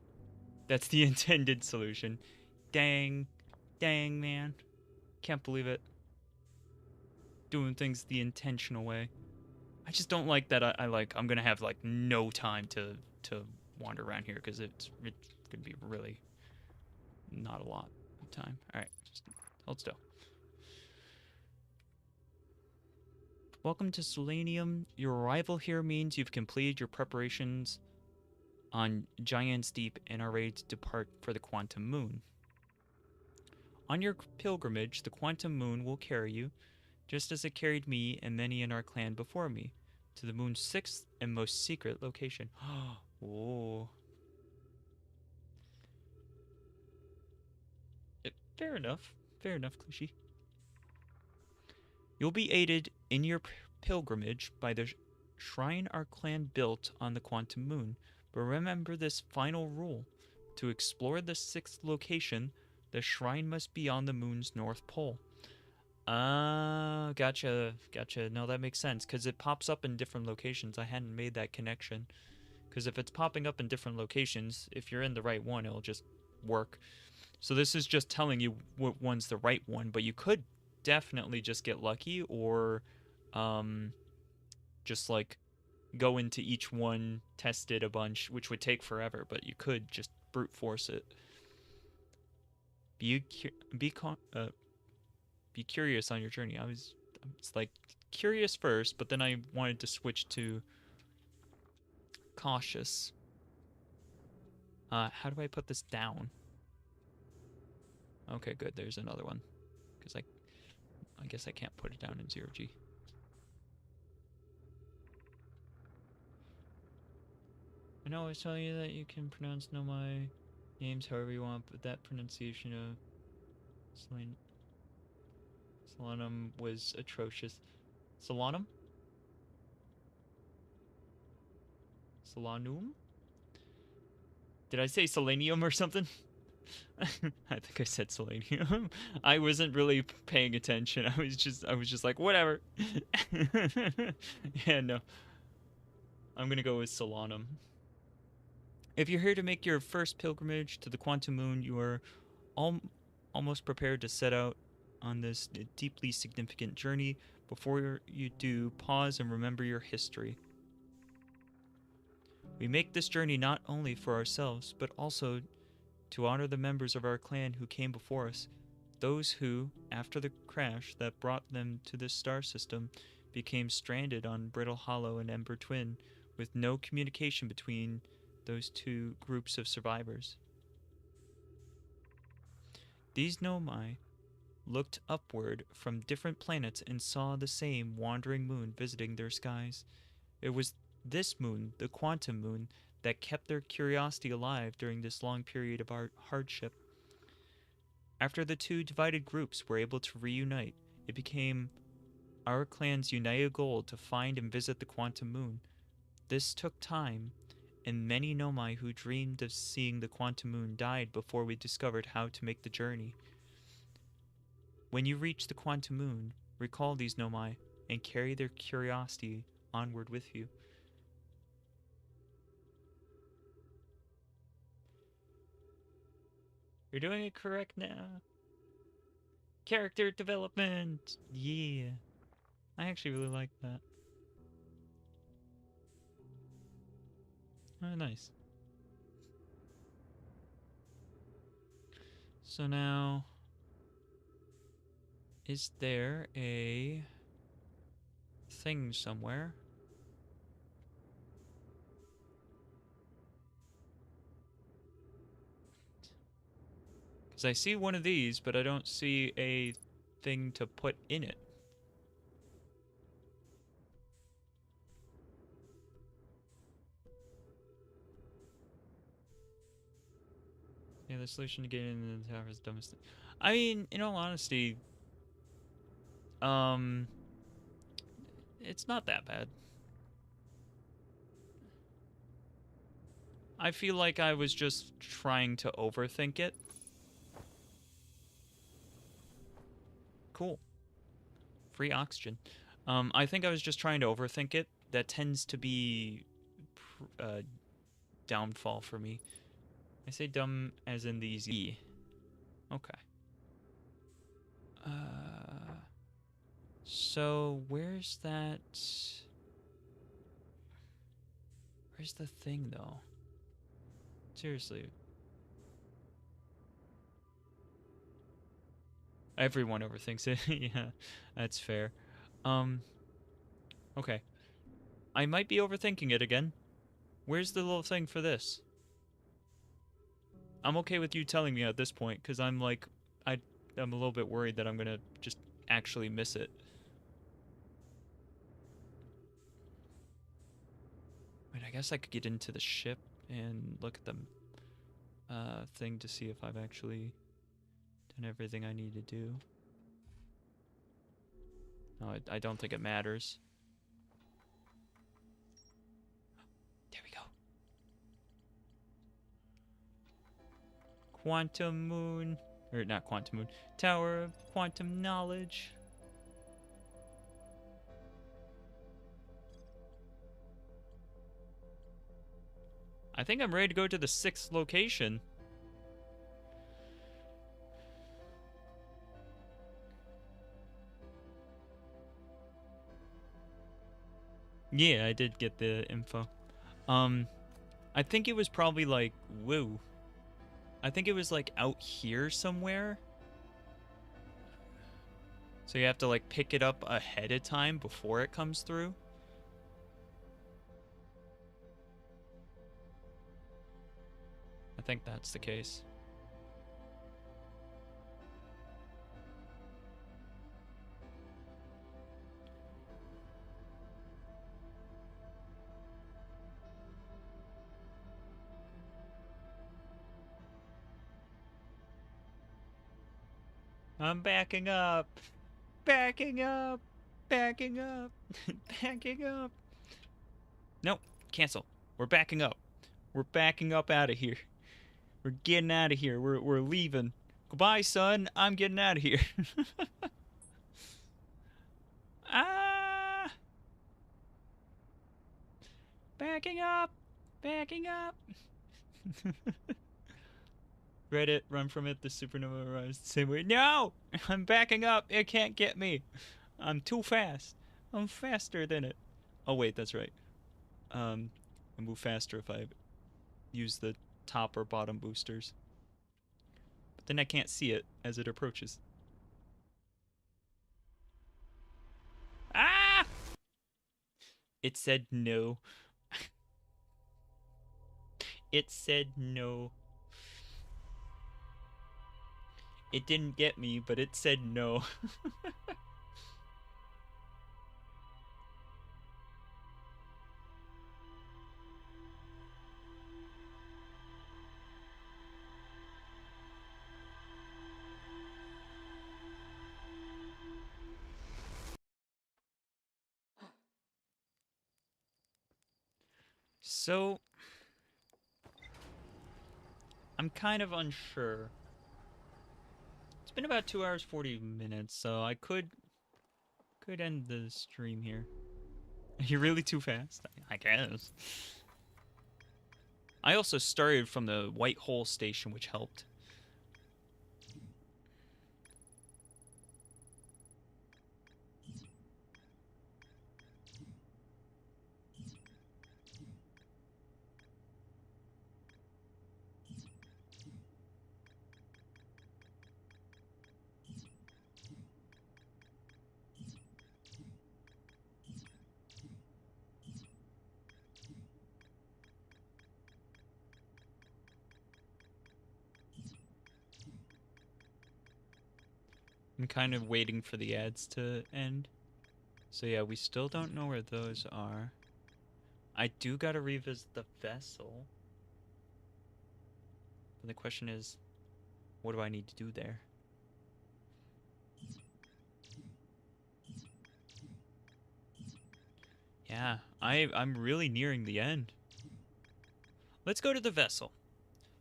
[SPEAKER 1] That's the intended solution. Dang. Dang, man. Can't believe it. Doing things the intentional way. I just don't like that I'm gonna have like no time to wander around here because it's gonna be really not a lot of time. Alright, just hold still. Welcome to Selenium. Your arrival here means you've completed your preparations on Giant's Deep and are ready to depart for the Quantum Moon. On your pilgrimage, the Quantum Moon will carry you, just as it carried me and many in our clan before me, to the moon's sixth and most secret location. Oh. Fair enough. Fair enough, Clichy. You'll be aided in your pilgrimage by the shrine our clan built on the Quantum Moon. But remember this final rule. To explore the sixth location, the shrine must be on the moon's north pole. Ah, gotcha. No, that makes sense, because it pops up in different locations. I hadn't made that connection. Because if it's popping up in different locations, if you're in the right one, it'll just work. So this is just telling you what one's the right one, but you could definitely just get lucky or just like go into each one, test it a bunch, which would take forever, but you could just brute force it. Be curious on your journey. I was like curious first, but then I wanted to switch to cautious. How do I put this down? Okay, good. There's another one. Because I guess I can't put it down in 0G. I know I was telling you that you can pronounce my names however you want, but that pronunciation of Solanum was atrocious. Solanum? Solanum? Did I say selenium or something? I think I said selenium. I wasn't really paying attention. I was just like, whatever. Yeah, no. I'm gonna go with Solanum. If you're here to make your first pilgrimage to the Quantum Moon, you are almost prepared to set out on this deeply significant journey. Before you do, pause and remember your history. We make this journey not only for ourselves, but also to honor the members of our clan who came before us, those who, after the crash that brought them to this star system, became stranded on Brittle Hollow and Ember Twin, with no communication between those two groups of survivors. These Nomai looked upward from different planets and saw the same wandering moon visiting their skies. It was this moon, the Quantum Moon, that kept their curiosity alive during this long period of hardship. After the two divided groups were able to reunite, it became our clan's united goal to find and visit the Quantum Moon. This took time, and many Nomai who dreamed of seeing the Quantum Moon died before we discovered how to make the journey. When you reach the Quantum Moon, recall these Nomai. and carry their curiosity onward with you. You're doing it correct now. Character development! Yeah. I actually really like that. Oh, nice. So now, is there a thing somewhere? Because I see one of these, but I don't see a thing to put in it. Yeah, the solution to getting into the tower is dumbest thing. I mean, in all honesty, um, it's not that bad. I feel like I was just trying to overthink it. Cool. Free oxygen. I think I was just trying to overthink it. That tends to be downfall for me. I say dumb as in the Z. Okay. So where's that? Where's the thing though? Seriously. Everyone overthinks it. Yeah, that's fair. Okay. I might be overthinking it again. Where's the little thing for this? I'm okay with you telling me at this point, because I'm like, I'm a little bit worried that I'm gonna just actually miss it. Wait, I guess I could get into the ship and look at the thing to see if I've actually done everything I need to do. No, I don't think it matters. There we go. Quantum moon. Or not quantum moon. Tower of quantum knowledge. I think I'm ready to go to the 6th location. Yeah, I did get the info. I think it was probably like, whoa. I think it was like out here somewhere. So you have to like pick it up ahead of time before it comes through. I think that's the case. I'm backing up. Backing up. Backing up. Backing up. Nope. Cancel. We're backing up. We're backing up out of here. We're getting out of here. We're leaving. Goodbye, son. I'm getting out of here. Ah! Backing up. Backing up. Reddit, run from it. The supernova arrives the same way. No! I'm backing up. It can't get me. I'm too fast. I'm faster than it. Oh, wait, that's right. I move faster if I use the top or bottom boosters. But then I can't see it as it approaches. Ah! It said no. It said no. It didn't get me, but it said no. So, I'm kind of unsure. It's been about 2 hours 40 minutes, so I could could end the stream here. You're really too fast? I guess. I also started from the White Hole Station, which helped. I'm kind of waiting for the ads to end. So yeah, we still don't know where those are. I do gotta revisit the vessel. But the question is, what do I need to do there? Yeah, I'm really nearing the end. Let's go to the vessel.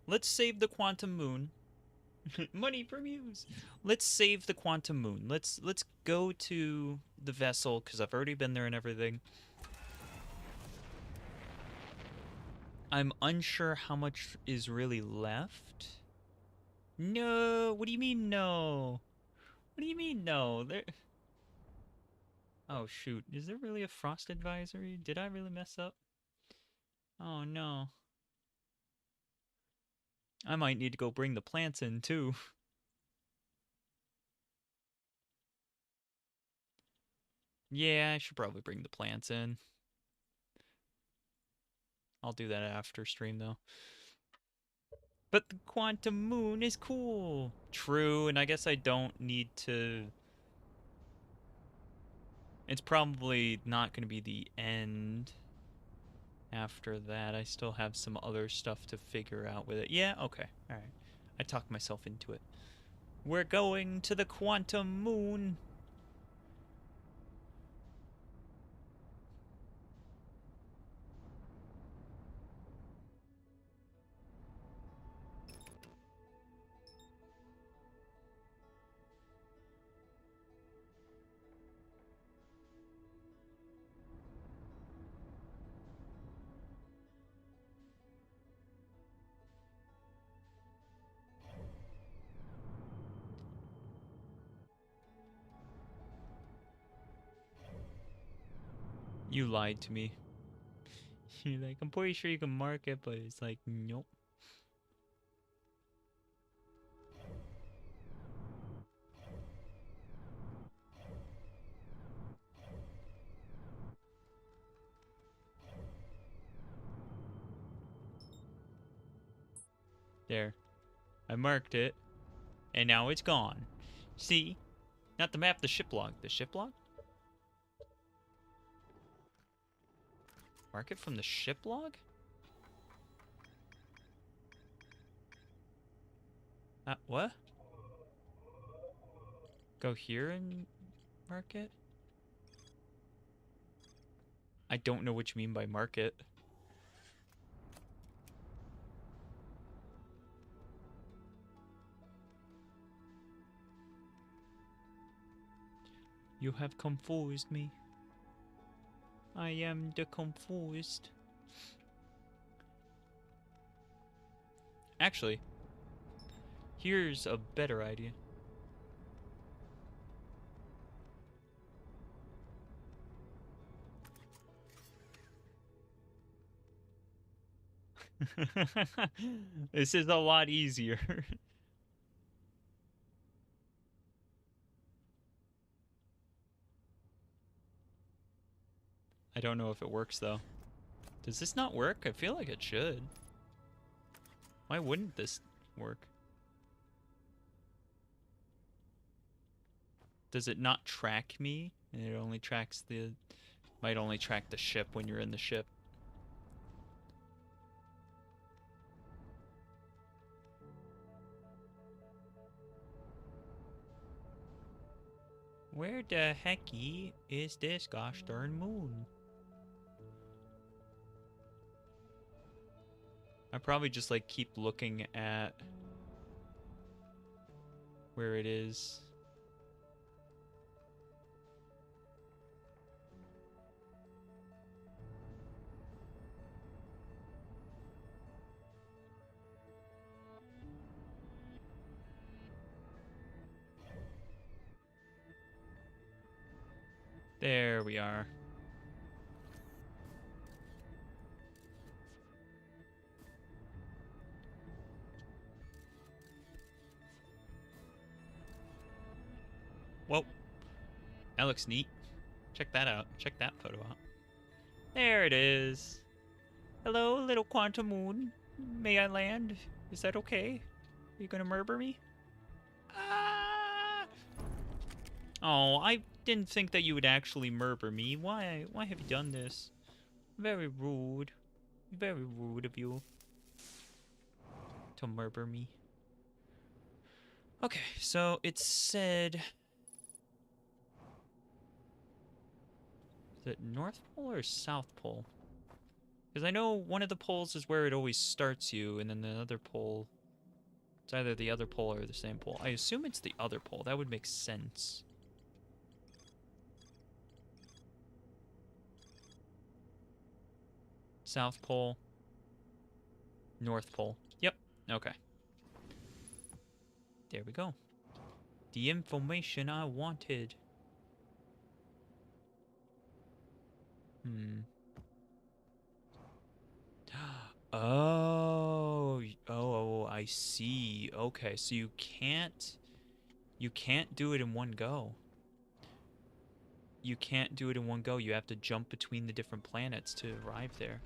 [SPEAKER 1] Let's save the quantum moon. Money for Mews. Let's save the quantum moon. Let's go to the vessel because I've already been there and everything. I'm unsure how much is really left. No, what do you mean no? What do you mean no? There. Oh shoot, is there really a frost advisory? Did I really mess up? Oh no. I might need to go bring the plants in too. Yeah, I should probably bring the plants in. I'll do that after stream though. But the quantum moon is cool. True, and I guess I don't need to... It's probably not going to be the end after that. I still have some other stuff to figure out with it. Yeah, okay. Alright. I talked myself into it. We're going to the quantum moon. You lied to me. You're like, I'm pretty sure you can mark it, but it's like, nope. There. I marked it, and now it's gone. See? Not the map, the ship log. The ship log? Mark it from the ship log? What? Go here and mark it? I don't know what you mean by mark it. You have confused me. I am the confused. Actually, here's a better idea. This is a lot easier. I don't know if it works though. Does this not work? I feel like it should. Why wouldn't this work? Does it not track me? And it only tracks the... Might only track the ship when you're in the ship. Where the hecky is this gosh darn moon? I probably just like keep looking at where it is. There we are. Whoa, that looks neat. Check that out. Check that photo out. There it is. Hello, little quantum moon. May I land? Is that okay? Are you gonna murder me? Ah! Oh, I didn't think that you would actually murder me. Why have you done this? Very rude. Very rude of you to murder me. Okay, so it said... Is it North Pole or South Pole? Because I know one of the poles is where it always starts you, and then the other pole... It's either the other pole or the same pole. I assume it's the other pole. That would make sense. South Pole. North Pole. Yep. Okay. There we go. The information I wanted. Oh, I see. Okay, so you can't do it in one go. You can't do it in one go. You have to jump between the different planets to arrive there.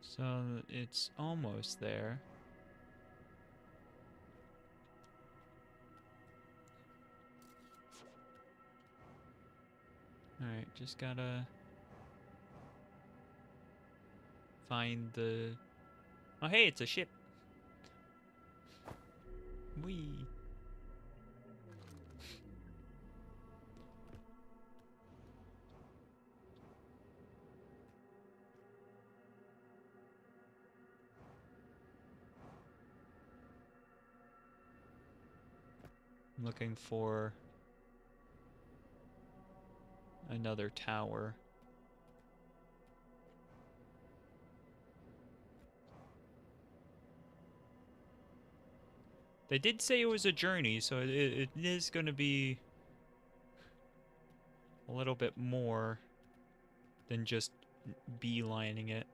[SPEAKER 1] So it's almost there. Alright, just gotta find the... Oh, hey, it's a ship. Whee. I'm looking for another tower. They did say it was a journey, so it is going to be a little bit more than just beelining it.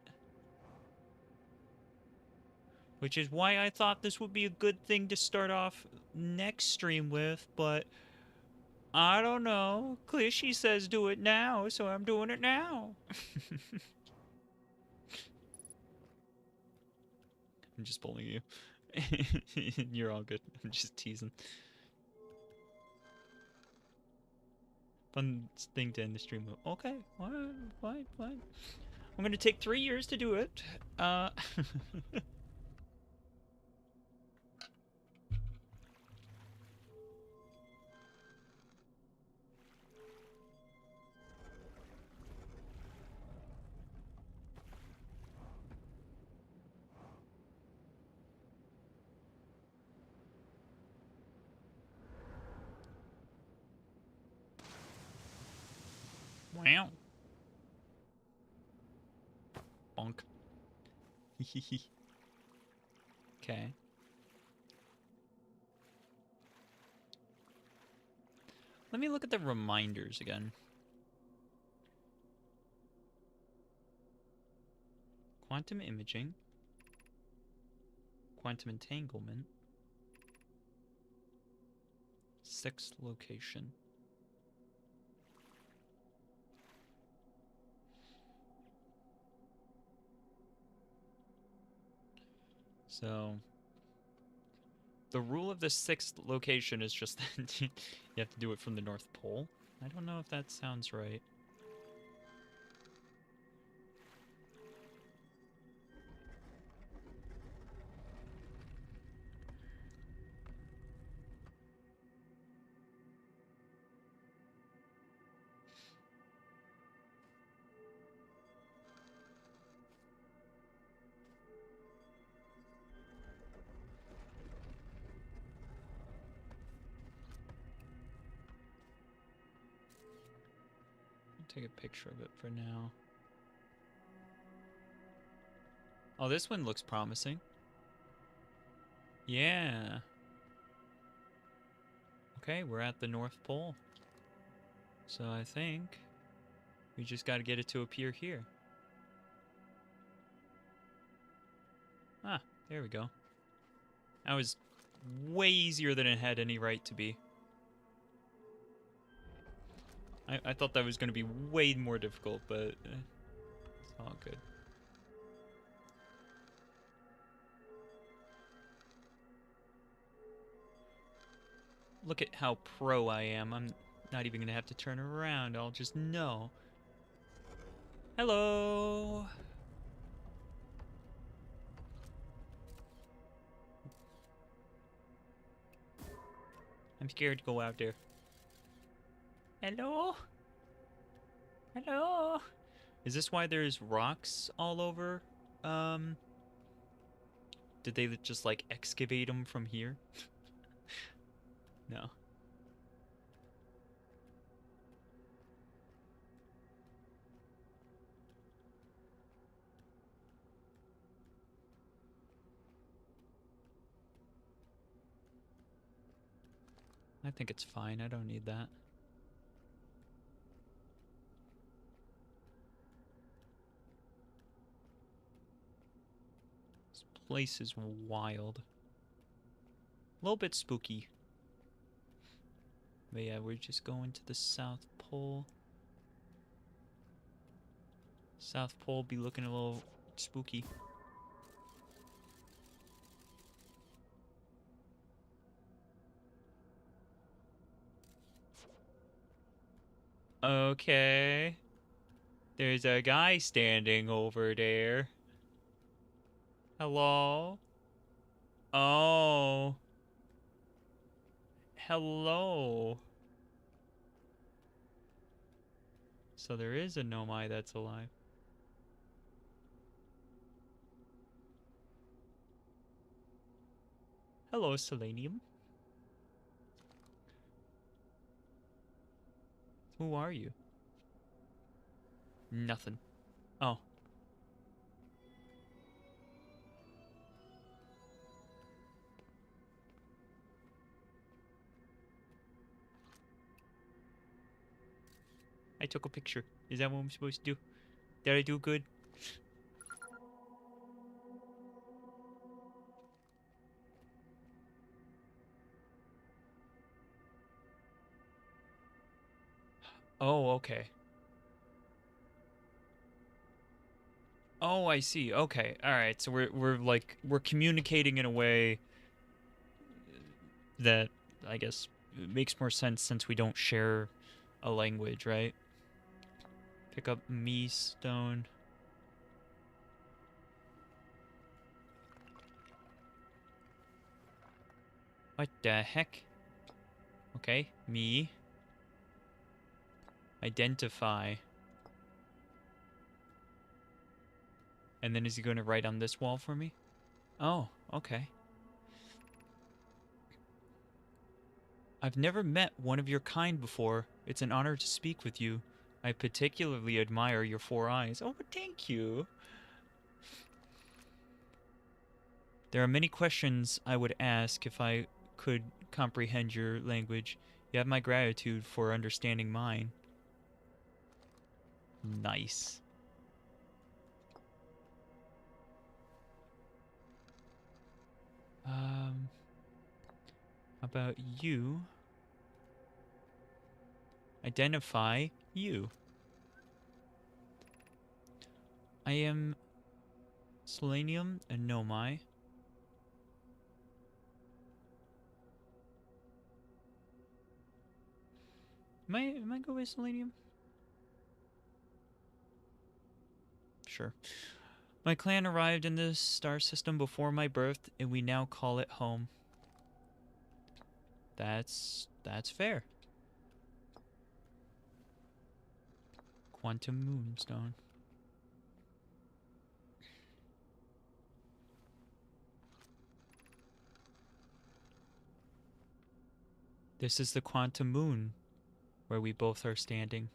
[SPEAKER 1] Which is why I thought this would be a good thing to start off next stream with, but I don't know. Clishy says do it now, so I'm doing it now. I'm just bullying you. You're all good. I'm just teasing. Fun thing to end the stream with. Okay, fine, fine, fine. I'm gonna take 3 years to do it. Wow. Bonk. Okay. Let me look at the reminders again. Quantum imaging. Quantum entanglement. Sixth location. So, the rule of the sixth location is just that you have to do it from the North Pole. I don't know if that sounds right. take a picture of it for now. Oh, this one looks promising. Yeah. Okay, we're at the North Pole. So I think we just got to get it to appear here. Ah, there we go. That was way easier than it had any right to be. I thought that was going to be way more difficult, but it's all good. Look at how pro I am. I'm not even going to have to turn around. I'll just know. Hello! I'm scared to go out there. Hello? Hello? Is this why there's rocks all over? Did they just, like, excavate them from here? No. I think it's fine. I don't need that. This place is wild. A little bit spooky. But yeah, we're just going to the South Pole. South Pole be looking a little spooky. Okay. There's a guy standing over there. Hello? Oh. Hello. So there is a Nomai that's alive. Hello, Selenium. Who are you? Nothing. Oh. I took a picture. Is that what I'm supposed to do? Did I do good? Oh, okay. Oh, I see. Okay. All right. So we're communicating in a way that I guess makes more sense since we don't share a language, right? Pick up me stone. What the heck? Okay, me. Identify. And then is he going to write on this wall for me? Oh, okay. I've never met one of your kind before. It's an honor to speak with you. I particularly admire your 4 eyes. Oh, thank you. There are many questions I would ask if I could comprehend your language. You have my gratitude for understanding mine. Nice. How about you? Identify you. I am Selenium and Nomai. Am I going with Selenium? Sure. My clan arrived in this star system before my birth, and we now call it home. That's fair. Quantum Moonstone. This is the Quantum Moon, where we both are standing.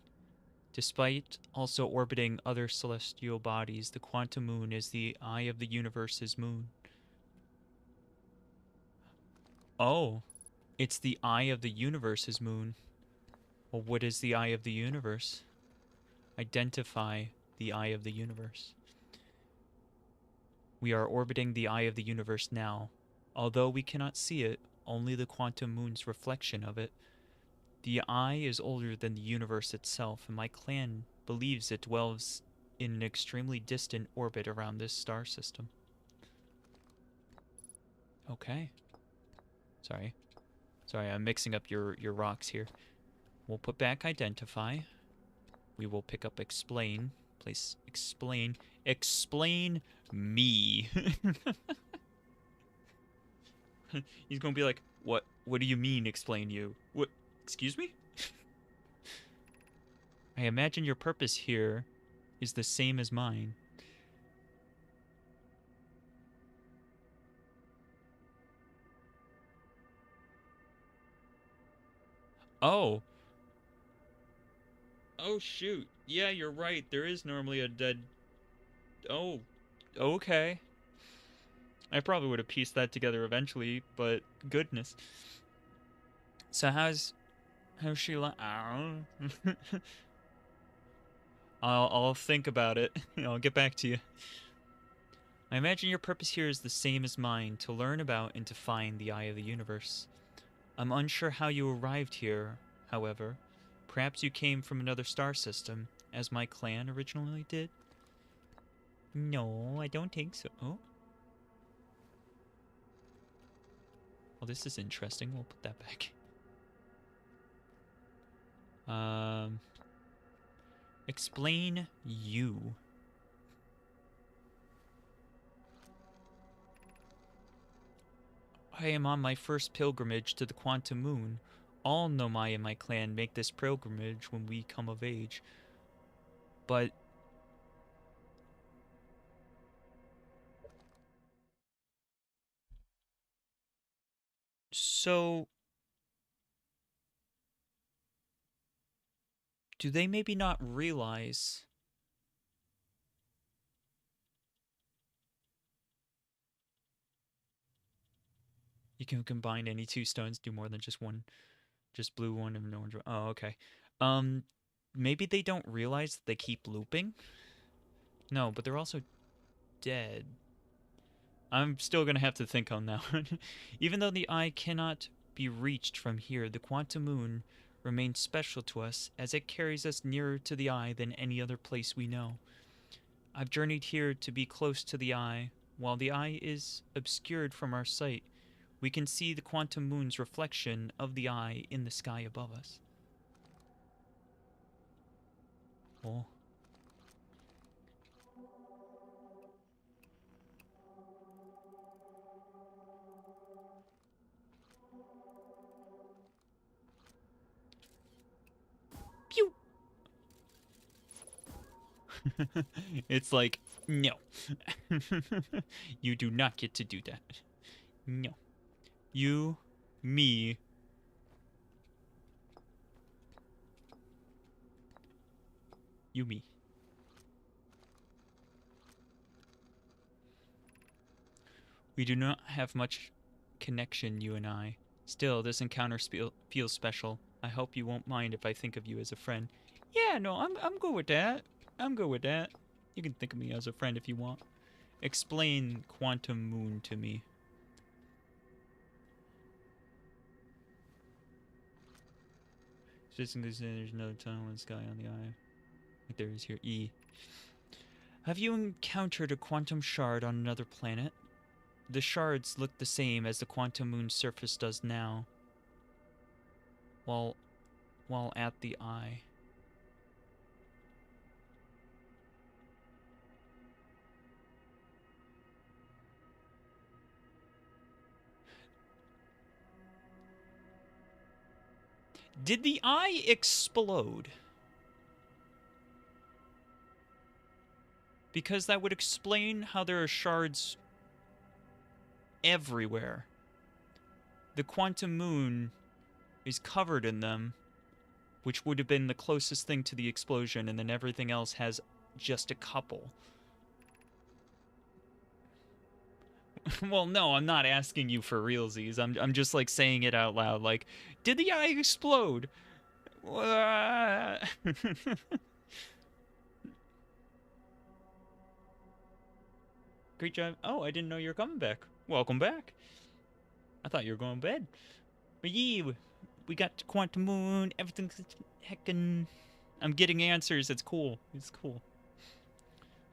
[SPEAKER 1] Despite also orbiting other celestial bodies, the quantum moon is the eye of the universe's moon. Oh, it's the eye of the universe's moon. Well, what is the eye of the universe? Identify the eye of the universe. We are orbiting the eye of the universe now. Although we cannot see it, only the quantum moon's reflection of it. The eye is older than the universe itself, and my clan believes it dwells in an extremely distant orbit around this star system. Okay. Sorry. Sorry, I'm mixing up your rocks here. We'll put back identify. We will pick up explain. Place explain. Explain me. He's gonna be like, what? What do you mean explain you? What? Excuse me? I imagine your purpose here is the same as mine. Oh. Oh, shoot. Yeah, you're right. There is normally a dead... Oh. Okay. I probably would have pieced that together eventually, but goodness. So how's she like? I'll think about it. I'll get back to you. I imagine your purpose here is the same as mine, to learn about and to find the eye of the universe. I'm unsure how you arrived here, however. Perhaps you came from another star system, as my clan originally did? No, I don't think so. Oh. Well, this is interesting. We'll put that back. Explain you. I am on my first pilgrimage to the quantum moon. All Nomai in my clan make this pilgrimage when we come of age. But... So... do they maybe not realize... you can combine any two stones, do more than just one, just blue one and orange one. Oh, okay. Maybe they don't realize that they keep looping? No, but they're also dead. I'm still gonna have to think on that one. Even though the eye cannot be reached from here, the quantum moon remains special to us as it carries us nearer to the eye than any other place we know. I've journeyed here to be close to the eye. While the eye is obscured from our sight, we can see the quantum moon's reflection of the eye in the sky above us. Oh. Pew! It's like, no. You do not get to do that. No. You, me. You, me. We do not have much connection, you and I. Still, this encounter feels special. I hope you won't mind if I think of you as a friend. Yeah, no, I'm good with that. I'm good with that. You can think of me as a friend if you want. Explain quantum moon to me. Just in case there's no tunnel in the sky on the eye. Like there is here. E. Have you encountered a quantum shard on another planet? The shards look the same as the quantum moon's surface does now. While at the eye. Did the eye explode? Because that would explain how there are shards everywhere. The quantum moon is covered in them. which would have been the closest thing to the explosion, and then everything else has just a couple. Well, no, I'm not asking you for realsies. I'm just like saying it out loud. Like, did the eye explode? Great job. Oh, I didn't know you were coming back. Welcome back. I thought you were going to bed. But yeah, we got Quantum Moon. Everything's heckin'. I'm getting answers. It's cool. It's cool.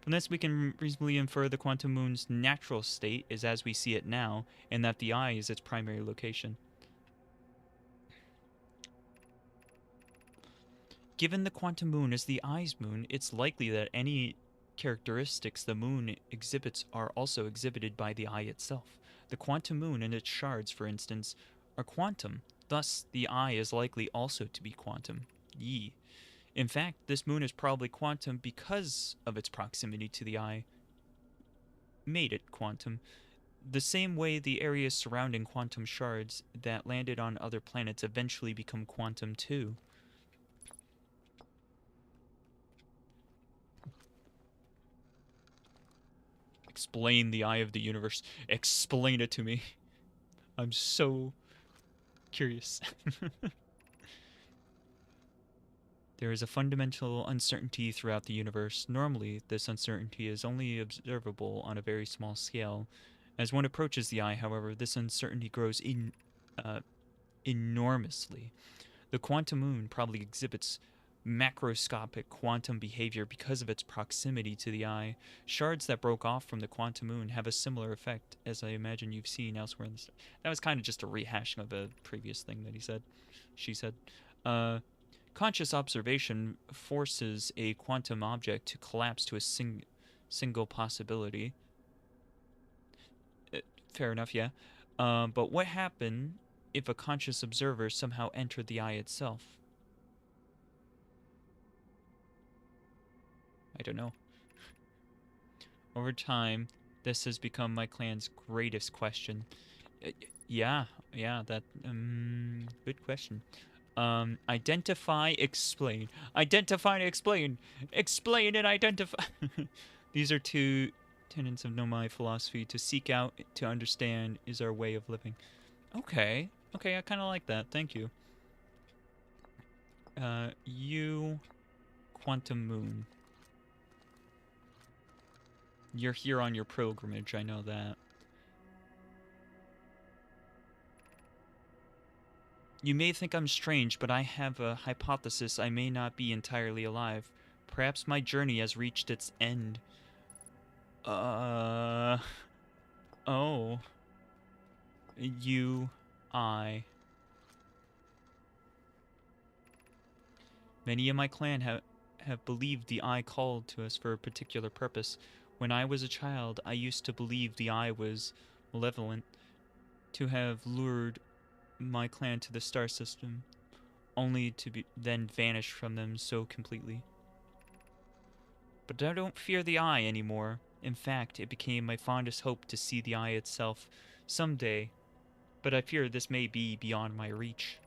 [SPEAKER 1] From this, we can reasonably infer the quantum moon's natural state is as we see it now, and that the eye is its primary location. Given the quantum moon is the eye's moon, it's likely that any characteristics the moon exhibits are also exhibited by the eye itself. The quantum moon and its shards, for instance, are quantum. Thus, the eye is likely also to be quantum. Yee. In fact, this moon is probably quantum because of its proximity to the eye. Made it quantum. The same way the areas surrounding quantum shards that landed on other planets eventually become quantum too. Explain the eye of the universe. Explain it to me. I'm so curious. There is a fundamental uncertainty throughout the universe. Normally, this uncertainty is only observable on a very small scale. As one approaches the eye, however, this uncertainty grows enormously. The quantum moon probably exhibits macroscopic quantum behavior because of its proximity to the eye. Shards that broke off from the quantum moon have a similar effect, as I imagine you've seen elsewhere in the... That was kind of just a rehashing of a previous thing that he said. She said. Conscious observation forces a quantum object to collapse to a single possibility. Fair enough, yeah. But what happened if a conscious observer somehow entered the eye itself? I don't know. Over time, this has become my clan's greatest question. Yeah, that, good question. Identify, explain. Identify and explain. Explain and identify. These are two tenets of nomai philosophy. To seek out, to understand, is our way of living. Okay. Okay, I kind of like that. Thank you. You... Quantum Moon. You're here on your pilgrimage, I know that. You may think I'm strange, but I have a hypothesis I may not be entirely alive. Perhaps my journey has reached its end. Oh. I. Many in my clan have believed the eye called to us for a particular purpose. When I was a child, I used to believe the eye was malevolent, to have lured my clan to the star system, only to then vanish from them so completely. But I don't fear the eye anymore. In fact, it became my fondest hope to see the eye itself someday, but I fear this may be beyond my reach.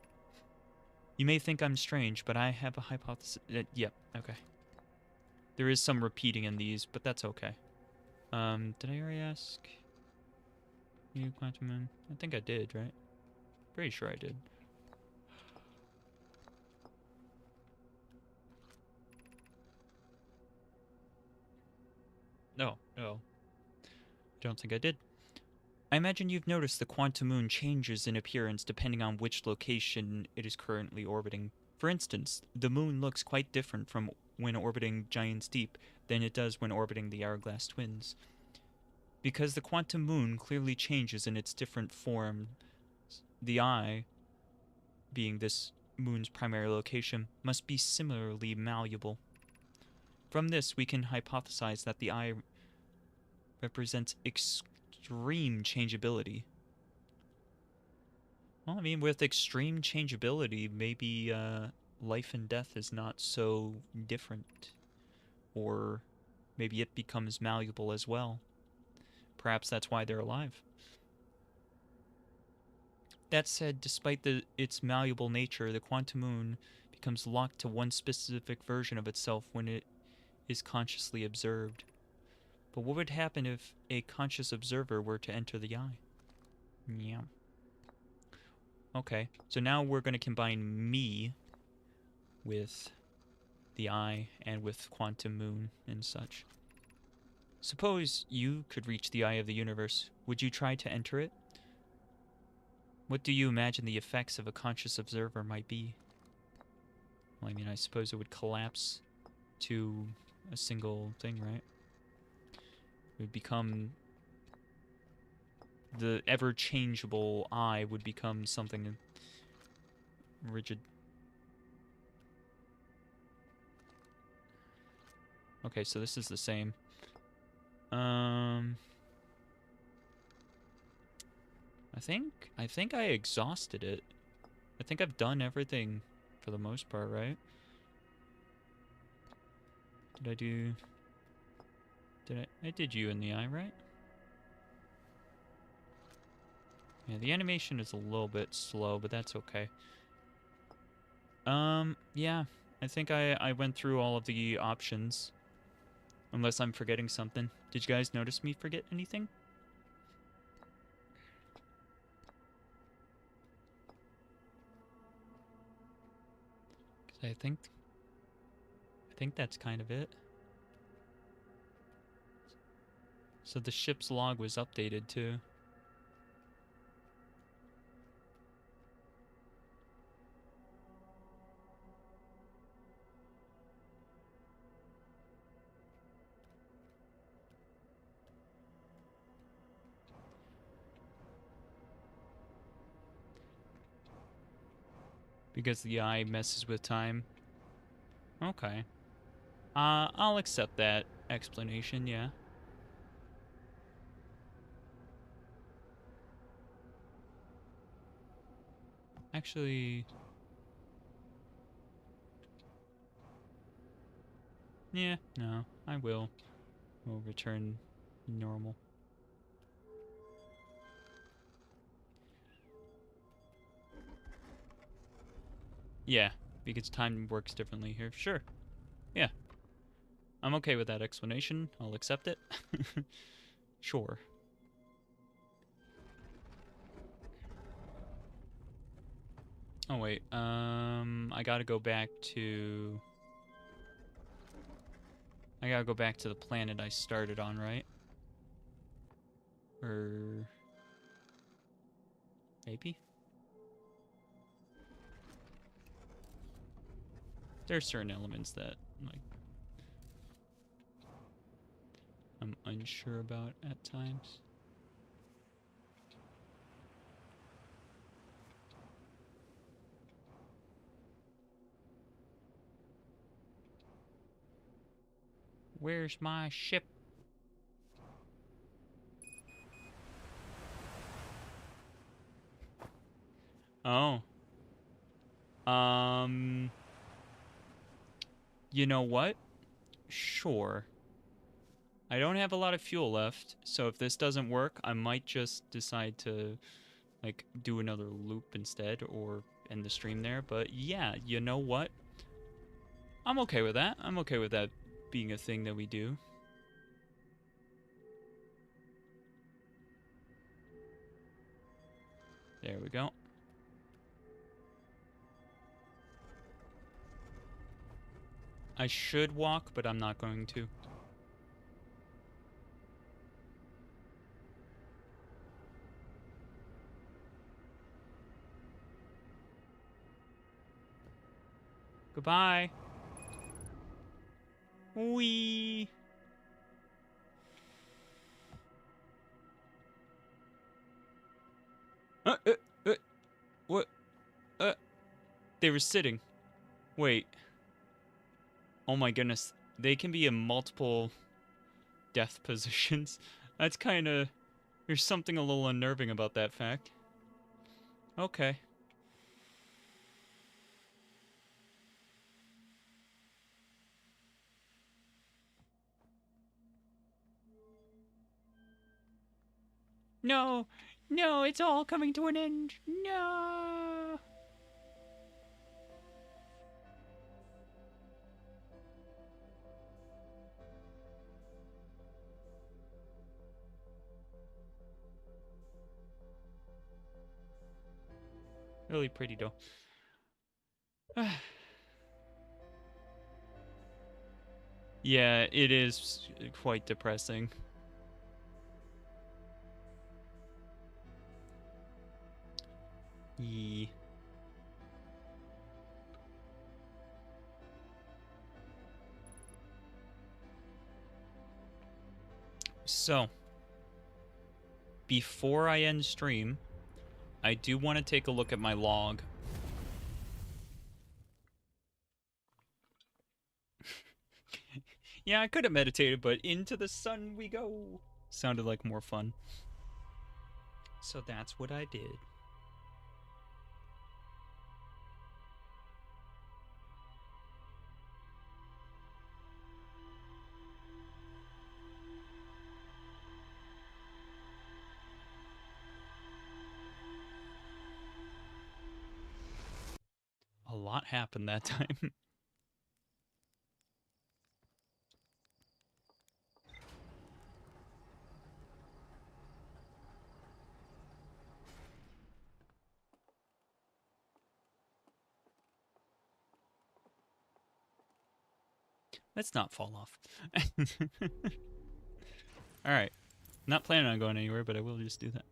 [SPEAKER 1] You may think I'm strange, but I have a hypothesis. Yep, okay. There is some repeating in these, but that's okay. Did I already ask you, Quantum Moon? I think I did, right? Pretty sure I did. No. Don't think I did. I imagine you've noticed the quantum moon changes in appearance depending on which location it is currently orbiting. For instance, the moon looks quite different from when orbiting Giant's Deep than it does when orbiting the Hourglass Twins. Because the quantum moon clearly changes in its different form, the eye, being this moon's primary location, must be similarly malleable. From this, we can hypothesize that the eye represents extreme changeability. Well, I mean, with extreme changeability, maybe life and death is not so different. Or maybe it becomes malleable as well. Perhaps that's why they're alive. That said, despite its malleable nature, the quantum moon becomes locked to one specific version of itself when it is consciously observed. But what would happen if a conscious observer were to enter the eye? Yeah. Okay, so now we're going to combine me with the eye and with quantum moon and such. Suppose you could reach the eye of the universe. Would you try to enter it? What do you imagine the effects of a conscious observer might be? Well, I mean, I suppose it would collapse to a single thing, right? It would become... The ever-changeable eye would become something rigid. Okay, so this is the same. I think I exhausted it. I think I've done everything for the most part, right? Did I do... I did you in the eye, right? Yeah, the animation is a little bit slow, but that's okay. Yeah. I think I went through all of the options. Unless I'm forgetting something. Did you guys notice me forget anything? I think that's kind of it. So the ship's log was updated too. Because the eye messes with time. Okay. I'll accept that explanation, yeah. Actually... Yeah, no, I will. We'll return normal. Yeah, because time works differently here. Sure. Yeah. I'm okay with that explanation. I'll accept it. Sure. Oh, wait. I gotta go back to... I gotta go back to the planet I started on, right? Or... maybe? There are certain elements that, like... I'm unsure about at times. Where's my ship? Oh. You know what? Sure. I don't have a lot of fuel left, so if this doesn't work, I might just decide to, like, do another loop instead, or end the stream there. But yeah, you know what? I'm okay with that. I'm okay with that being a thing that we do. There we go. I should walk, but I'm not going to. Goodbye. Wee. Uh, uh, uh, what? They were sitting. Wait. Oh my goodness. They can be in multiple death positions. That's kind of... There's something a little unnerving about that fact. Okay. No! No, it's all coming to an end! No! Really pretty though. Yeah, it is quite depressing. Yeah. So, before I end stream, I do want to take a look at my log. Yeah, I could have meditated, but into the sun we go. Sounded like more fun. So that's what I did. A lot happened that time. Let's not fall off. Alright. Not planning on going anywhere, but I will just do that.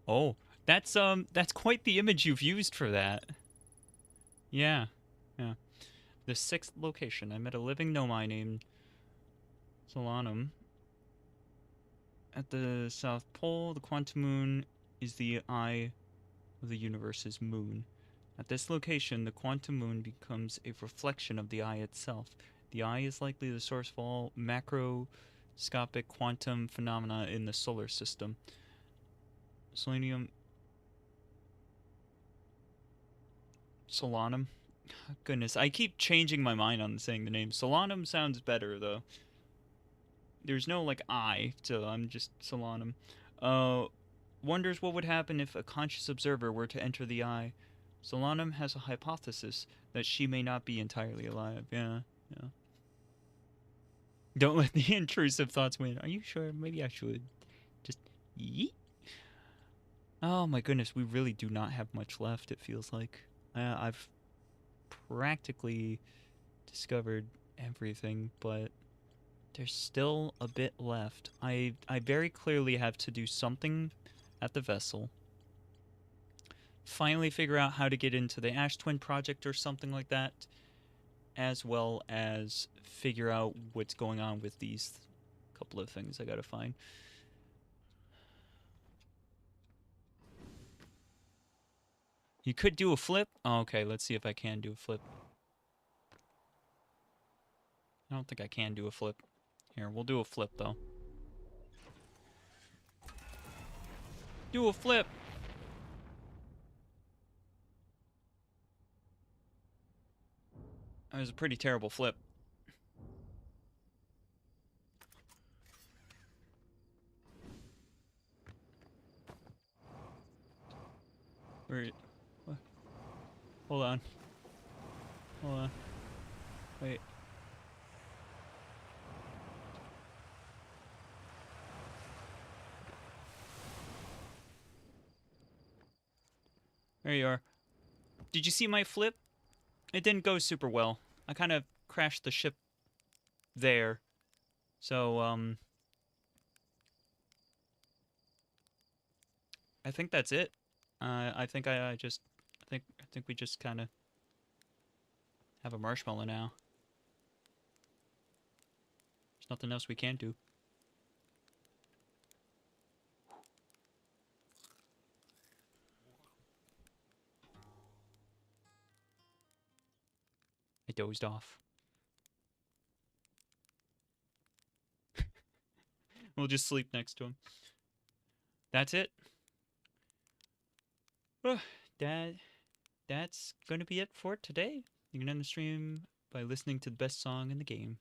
[SPEAKER 1] Oh, that's quite the image you've used for that. Yeah. Yeah. The 6th location. I met a living nomai named Solanum. At the South Pole, the quantum moon is the eye of the universe's moon. At this location, the quantum moon becomes a reflection of the eye itself. The eye is likely the source of all macroscopic quantum phenomena in the solar system. Selenium. Solanum? Goodness, I keep changing my mind on saying the name. Solanum sounds better, though. There's no, like, I, so I'm just Solanum. Wonders what would happen if a conscious observer were to enter the eye. Solanum has a hypothesis that she may not be entirely alive. Yeah, yeah. Don't let the intrusive thoughts win. Are you sure? Maybe I should. Just yeet. Oh my goodness, we really do not have much left, it feels like. I've practically discovered everything, but there's still a bit left. I very clearly have to do something at the vessel. Finally figure out how to get into the Ash Twin project or something like that, as well as figure out what's going on with these couple of things I gotta find. You could do a flip. Oh, okay, let's see if I can do a flip. I don't think I can do a flip. Here, we'll do a flip, though. Do a flip! That was a pretty terrible flip. Where? What? Hold on. Hold on. Wait. There you are. Did you see my flip? It didn't go super well. I kind of crashed the ship there. So, I think that's it. I think I think we just kind of have a marshmallow now. There's nothing else we can do. I dozed off. We'll just sleep next to him. That's it. Oh, that's gonna be it for today. You can end the stream by listening to the best song in the game.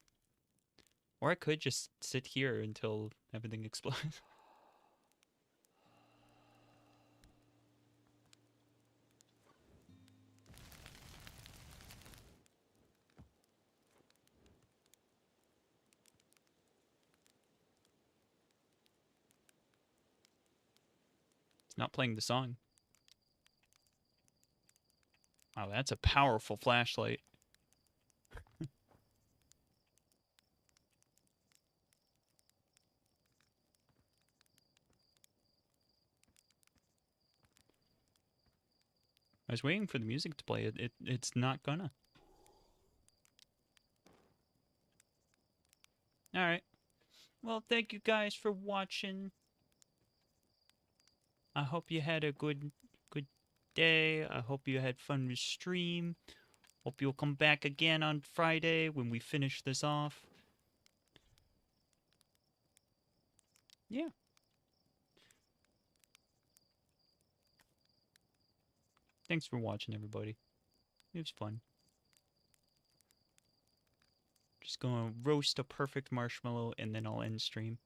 [SPEAKER 1] Or I could just sit here until everything explodes. It's not playing the song. Wow, that's a powerful flashlight. I was waiting for the music to play. It's not gonna. All right. Well, thank you guys for watching. I hope you had a good day. I hope you had fun with stream. Hope you'll come back again on Friday when we finish this off. Yeah. Thanks for watching, everybody. It was fun. Just gonna roast a perfect marshmallow and then I'll end stream.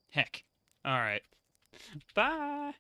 [SPEAKER 1] Heck. Alright. Bye!